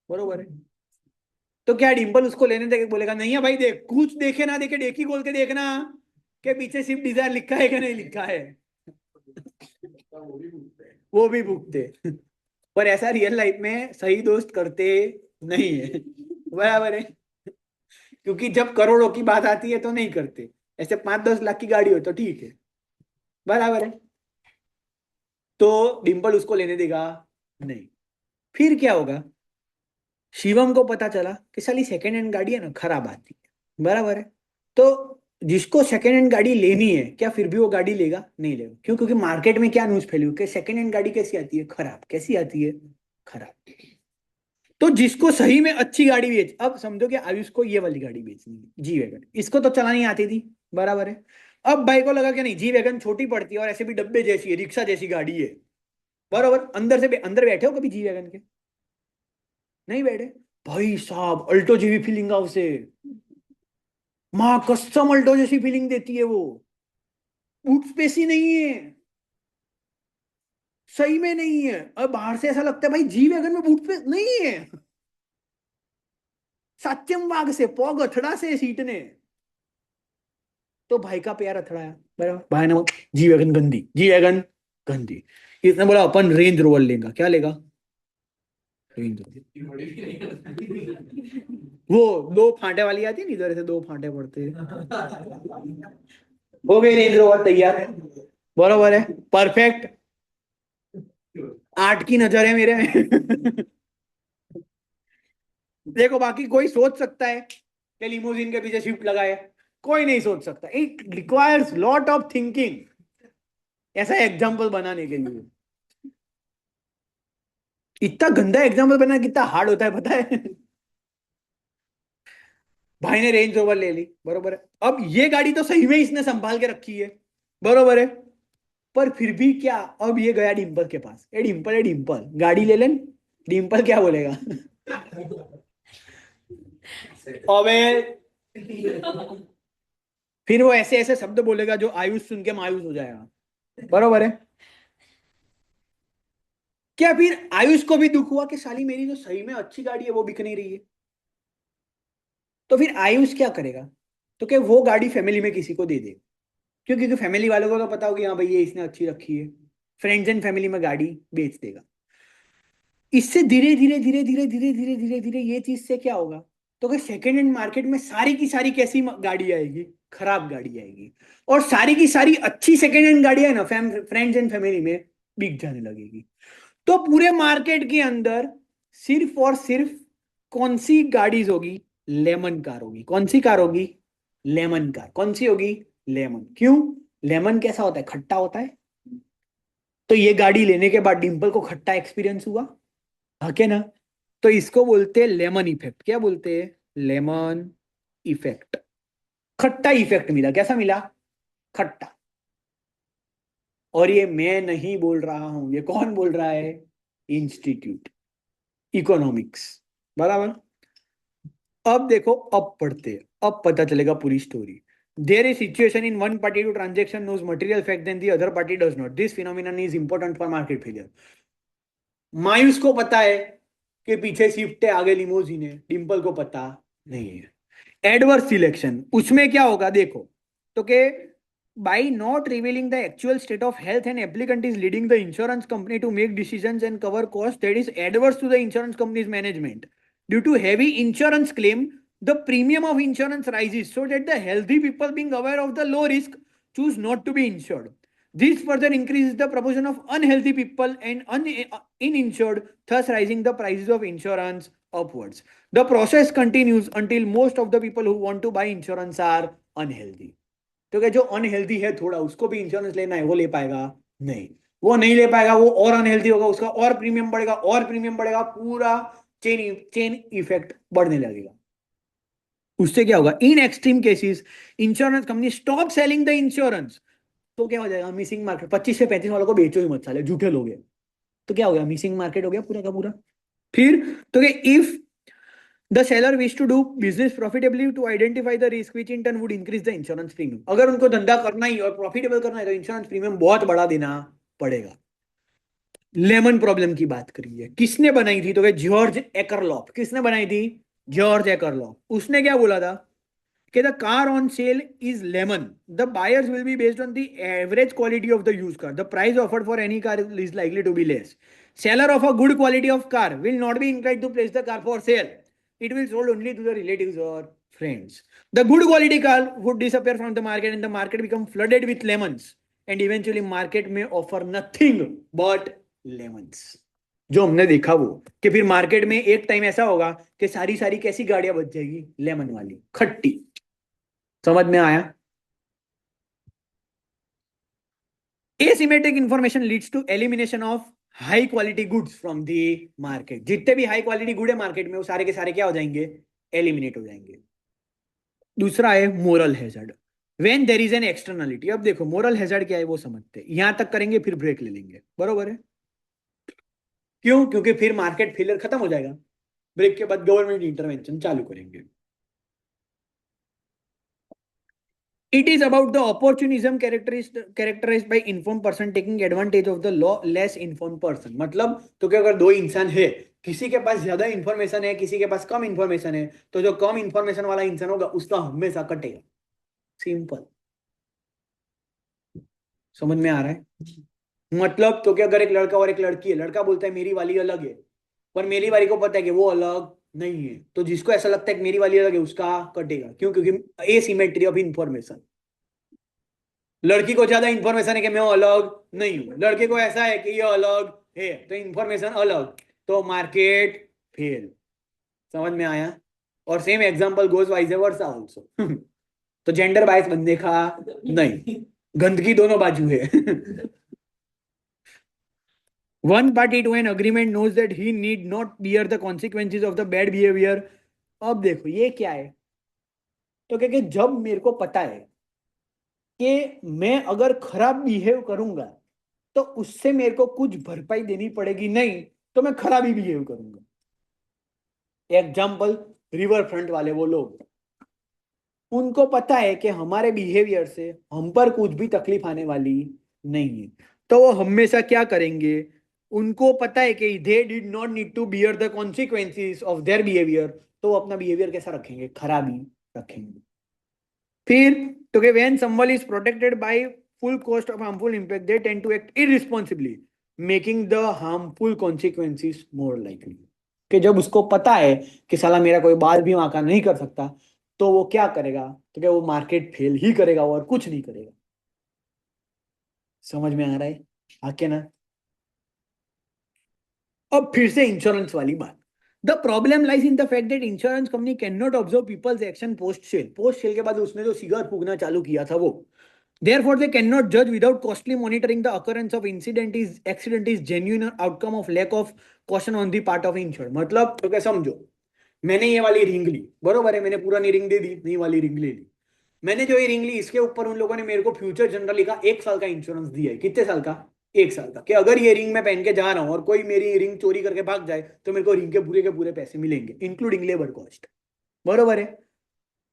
बरोबर है। तो क्या डिंपल उसको लेने देके बोलेगा नहीं है भाई, देख कुछ देखे ना देखे डेकी खोल के देखना के पीछे सिर्फ डिजायर लिखा है कि नहीं लिखा है, वो भी भुगते। पर ऐसा रियल लाइफ में सही दोस्त करते नहीं है, बराबर है। क्योंकि जब करोड़ों की बात आती है तो नहीं करते, ऐसे 5-10 लाख की गाड़ी हो तो ठीक है, बराबर है। तो डिंपल उसको लेने देगा नहीं। फिर क्या होगा? शिवम को पता चला कि साली सेकेंड हैंड गाड़ी है ना खराब आती है, बराबर है। तो जिसको सेकेंड हैंड गाड़ी लेनी है क्या फिर भी वो गाड़ी लेगा? नहीं लेगा। क्यों? क्योंकि मार्केट में क्या न्यूज फैली हुई कि सेकेंड हैंड गाड़ी कैसी आती है? खराब। कैसी आती है? खराब। तो जिसको सही में अच्छी गाड़ी बेच, अब समझो कि आयुष को ये वाली गाड़ी बेचनी है, जी वैगन, इसको तो चलानी आती थी, बराबर है। अब भाई को लगा कि नहीं, जी वैगन छोटी पड़ती है और ऐसे भी डब्बे जैसी है, रिक्शा जैसी गाड़ी है, बराबर। अंदर बैठे हो कभी जी वैगन के? नहीं बैठे? भाई साहब अल्टो जैसी फीलिंग है उसे, माँ कसम अल्टो जैसी फीलिंग देती है वो। बूट स्पेस ही नहीं है, सही में नहीं है। अब बाहर से ऐसा लगता है भाई जी वैगन में बूट स्पेस नहीं है। सत्यम वाग से पॉग अथड़ा से सीट ने, तो भाई का प्यार अथड़ाया, बराबर। भाई ने बोला, जी वैगन गंदी, जी वैगन गंदी। इसने बोला अपन रेंज रोवर लेगा। क्या लेगा? Range rover. वो दो फांटे वाली आती है, इधर से दो फांटे पड़ते हैं। हो गई रेंज रोवर तैयार है, बराबर है, परफेक्ट। 8 की नजर है मेरे में। देखो बाकी कोई सोच सकता है कि लिमोजिन के पीछे शिफ्ट लगाए, कोई नहीं सोच सकता। It requires lot of thinking ऐसा एग्जाम्पल बनाने के लिए। इतना गंदा एग्जाम्पल बनाना कितना हार्ड होता है पता है? भाई ने रेंज रोवर ले ली, बरोबर है। अब ये गाड़ी तो सही में इसने संभाल के रखी है, बरोबर है। पर फिर भी क्या, अब ये गया डिम्पल के पास, ए डिम्पल, ए डिम्पल गाड़ी ले लेन। डिम्पल क्या बोलेगा? अबे, फिर वो ऐसे ऐसे शब्द बोलेगा जो आयुष सुन के मायूस हो जाएगा, बरोबर है। क्या फिर आयुष को भी दुख हुआ कि साली मेरी जो सही में अच्छी गाड़ी है वो बिक नहीं रही है? तो फिर आयुष क्या करेगा? तो क्या वो गाड़ी फैमिली में किसी को दे देगा? क्यों? क्योंकि फैमिली वालों को तो पता होगी हाँ भाई ये इसने अच्छी रखी है, फ्रेंड्स एंड फैमिली में गाड़ी बेच देगा। इससे धीरे धीरे धीरे धीरे धीरे धीरे धीरे धीरे ये चीज से क्या होगा? तो कि सेकेंड हैंड मार्केट में सारी की सारी कैसी गाड़ी आएगी? खराब गाड़ी आएगी। और सारी की सारी अच्छी सेकेंड हैंड गाड़ियां है ना, फ्रेंड्स एंड फैमिली में बिक जाने लगेगी। तो पूरे मार्केट के अंदर सिर्फ और सिर्फ कौन सी गाड़ीज होगी? लेमन कार होगी। कौन सी कार होगी? Lemon car. कौन सी होगी? लेमन। क्यों? लेमन कैसा होता है? खट्टा होता है। तो ये गाड़ी लेने के बाद डिंपल को खट्टा एक्सपीरियंस हुआ, हाँ क्या ना? तो इसको बोलते हैं लेमन इफेक्ट। क्या बोलते हैं? Lemon effect. खट्टा इफेक्ट मिला। कैसा मिला? खट्टा। और ये मैं नहीं बोल रहा हूं, ये कौन बोल रहा है? इंस्टीट्यूट इकोनॉमिक्स, बराबर। अब देखो, अब पढ़ते हैं, अब पता चलेगा पूरी story. There is situation in one party to transaction knows material fact than the other party does not, this phenomenon is important for market failure. मायूस को पता है कि पीछे स्विफ्ट है, आगे लिमोजिन है, डिंपल को पता नहीं है। एडवर्स सिलेक्शन, उसमें क्या होगा देखो, तो के by not revealing the actual state of health an applicant is leading the insurance company to make decisions and cover costs that is adverse to the insurance company's management. Due to heavy insurance claim, the premium of insurance rises so that the healthy people being aware of the low risk choose not to be insured. This further increases the proportion of unhealthy people and uninsured, thus raising the prices of insurance upwards. The process continues until most of the people who want to buy insurance are unhealthy. तो क्या जो unhealthy है थोड़ा, उसको भी insurance लेना है, वो ले पाएगा? नहीं, वो नहीं ले पाएगा, वो और अनहेल्दी होगा, उसका और प्रीमियम बढ़ेगा, और प्रीमियम बढ़ेगा, पूरा चेन इफेक्ट बढ़ने लगेगा। उससे क्या होगा? In extreme cases insurance company stop selling the insurance. तो क्या हो जाएगा? Missing market. 25 से 35 वालों को बेचो ही मत साले, झूठे लोग हैं। तो क्या हो गया? मिसिंग मार्केट हो गया पूरा का पूरा। फिर तो if the seller wish to do business profitably to identify the risk which in turn would increase the insurance premium, अगर उनको धंधा करना ही और प्रॉफिटेबल करना है तो इंश्योरेंस प्रीमियम बहुत बड़ा देना पड़ेगा। लेमन प्रॉब्लम की बात करी है, किसने बनाई थी? तो क्या जॉर्ज एकरलॉफ। किसने बनाई थी? जॉर्ज एकरलॉफ। उसने क्या बोला था कि the car on sale is lemon, the buyers will be based on the average quality of the used car, the price offered for any car is likely to be less, seller of a good quality of car will not be inclined to place the car for sale, it will sold only to the relatives or friends, the good quality car would disappear from the market and the market become flooded with lemons and eventually market may offer nothing but lemons. जो हमने देखा वो कि फिर market में एक time ऐसा होगा कि सारी सारी कैसी गाड़ियां बच जाएगी? लेमन वाली, खट्टी। समझ में आया? Asymmetric information leads to elimination of high quality goods from the market. जितने भी हाई क्वालिटी गुड है मार्केट में वो सारे के सारे क्या हो जाएंगे, एलिमिनेट हो जाएंगे। दूसरा है moral hazard, when there is an externality. अब देखो मोरल हैजर्ड क्या है वो समझते हैं, यहां तक करेंगे फिर ब्रेक ले लेंगे, बरोबर है। क्यों? क्योंकि फिर मार्केट फेलियर खत्म हो जाएगा, ब्रेक के बाद गवर्नमेंट इंटरवेंशन चालू करेंगे। It is about the opportunism characterized by informed person taking advantage of the law less informed person। मतलब तो कि अगर दो इंसान है, किसी के पास ज्यादा इंफॉर्मेशन है, किसी के पास कम इंफॉर्मेशन है, तो जो कम इंफॉर्मेशन वाला इंसान होगा उसका हमेशा कटेगा। सिंपल, समझ में आ रहा है? मतलब तो कि अगर एक लड़का और एक लड़की है, लड़का बोलता है मेरी वाली अलग है, पर मेरी वाली को पता है कि वो अलग नहीं है, तो जिसको ऐसा लगता है कि मेरी वाली अलग है उसका कटेगा। क्यों? क्योंकि एसिमेट्री ऑफ इंफॉर्मेशन। लड़की को ज्यादा इंफॉर्मेशन है कि मैं अलग नहीं हूं, लड़के को ऐसा है कि ये अलग है, तो इंफॉर्मेशन अलग, तो मार्केट फेल। समझ में आया? और सेम एग्जांपल गोज वाइज वर्सा आल्सो। तो जेंडर बायस बनने का नहीं, गंदगी दोनों बाजू है। One party to an agreement knows that he need not bear the consequences of the bad behavior। अब देखो ये क्या है, तो क्या जब मेरे को पता है कि मैं अगर खराब बिहेव करूंगा तो उससे मेरे को कुछ भरपाई देनी पड़ेगी, नहीं तो मैं खराब ही बिहेव करूंगा। एग्जाम्पल, रिवर फ्रंट वाले वो लोग, उनको पता है कि हमारे बिहेवियर से हम पर कुछ भी तकलीफ आने वाली नहीं है, तो वो हमेशा क्या करेंगे, उनको पता है कि they did not need to bear the consequences of their behaviour, तो वो अपना बिहेवियर कैसा रखेंगे, खराब ही रखेंगे। फिर तो कि when someone is protected by full cost of harmful impact they tend to act irresponsibly making the harmful consequences more likely। कि जब उसको पता है कि साला मेरा कोई बाल भी आका नहीं कर सकता, तो वो क्या करेगा, तो क्या वो मार्केट फेल ही करेगा और कुछ नहीं करेगा। समझ में आ रहा है आके ना? अब फिर से इंश्योरेंस वाली बात, the problem lies in the fact that insurance company can not observe people's action post sale. Post sale के बाद उसने जो सिगार फूकना चालू किया था वो, therefore they cannot judge without costly monitoring the occurrence of accident is genuine outcome of lack of caution on the part of insured। मतलब तो क्या समझो, मैंने ये वाली रिंग ली, बरोबर है, मैंने पुरानी रिंग दे दी, नई वाली रिंग ले ली। मैंने जो ये रिंग ली इसके ऊपर उन लोगों ने मेरे को फ्यूचर जनरली का 1 साल का इंश्योरेंस दिया है। कितने साल का? 1 साल का। कि अगर ये रिंग मैं पहन के जा रहा हूं और कोई मेरी रिंग चोरी करके भाग जाए तो मेरे को रिंग के पूरे पैसे मिलेंगे इंक्लूडिंग लेबर कॉस्ट, बरोबर है।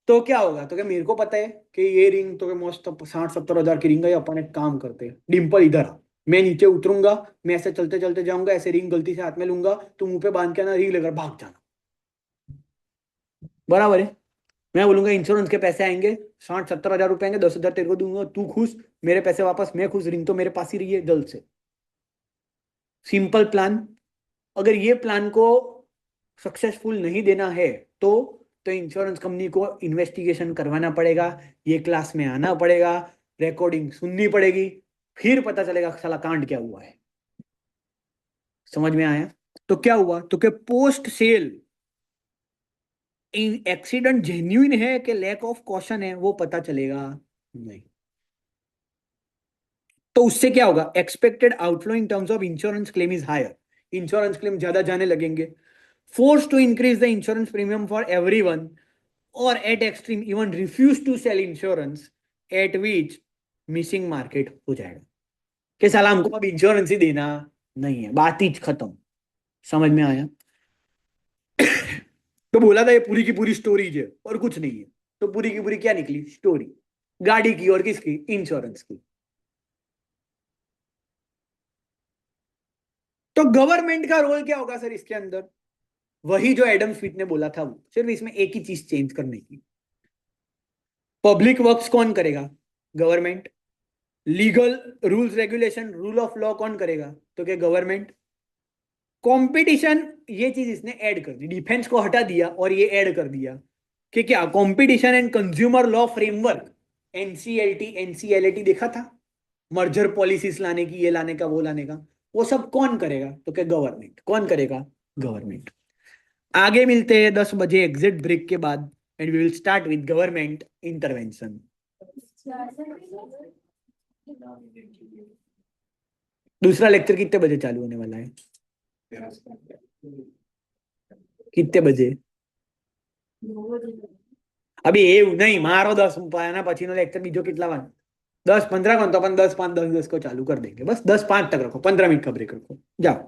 तो क्या होगा, तो क्या मेरे को पता है कि ये रिंग तो मस्त 60-70 हजार की रिंग है, अपन एक काम करते हैं, डिम्पल इधर आ, मैं नीचे उतरूंगा, मैं ऐसे चलते चलते जाऊंगा, ऐसे रिंग गलती से हाथ में लूंगा, तू मुंह पे बांध के ना रिंग लेकर भाग जाना, बराबर है। मैं बोलूंगा इंश्योरेंस के पैसे आएंगे, 60-70 हजार रुपए आएंगे, 10 हजार तेरे को दूंगा, तू खुश, मेरे पैसे वापस, मैं खुश, रिंग तो मेरे पास ही रही है जल्द से। Simple plan. अगर ये प्लान को सक्सेसफुल नहीं देना है तो इंश्योरेंस कंपनी को इन्वेस्टिगेशन करवाना पड़ेगा, ये क्लास में आना पड़ेगा, रिकॉर्डिंग सुननी पड़ेगी, फिर पता चलेगा साला कांड क्या हुआ है। समझ में आया? तो क्या हुआ, तो क्या पोस्ट सेल एक्सीडेंट जेन्युइन है कि लैक ऑफ कॉशन है वो पता चलेगा नहीं। तो उससे क्या होगा, expected outflow in terms of insurance claim is higher, insurance claim ज्यादा जाने लगेंगे, force to increase the insurance premium for everyone, or at extreme even refuse to sell insurance, at which missing market हो जाएगा कि साला हमको अब insurance ही देना नहीं है, बात ही खत्म। समझ में आया? तो बोला था ये पूरी की पूरी स्टोरी है और कुछ नहीं है, तो पूरी की पूरी क्या निकली स्टोरी, गाड़ी की और किसकी, इंश्योरेंस की। तो गवर्नमेंट का रोल क्या होगा सर इसके अंदर, वही जो एडम स्मिथ ने बोला था, वो सिर्फ इसमें एक ही चीज चेंज करने की। पब्लिक वर्क्स कौन करेगा, government. Legal rules regulation rule of law कौन करेगा, तो क्या गवर्नमेंट। कंपटीशन, ये चीज इसने ऐड कर दी, डिफेंस को हटा दिया और ये ऐड कर दिया कि क्या, competition and consumer law framework, NCLT देखा था, मर्जर पॉलिसीज लाने की, ये लाने का, वो लाने का, वो सब कौन करेगा, तो क्या गवर्नमेंट। कौन करेगा, गवर्नमेंट। आगे मिलते हैं 10 बजे एग्जिट ब्रेक के बाद and we will start with government intervention. दूसरा लेक्चर कितने बजे चालू होने वाला है? कितने बजे? अभी એવું નહીં, મારો 10 એના પછીનો લેક્ચર બીજો કેટલા વાગે? 10:15 કોણ, તો अपन 10:05 10:10 को चालू कर देंगे, बस 10:05 तक रखो, 15 मिनट का ब्रेक रखो, जाओ।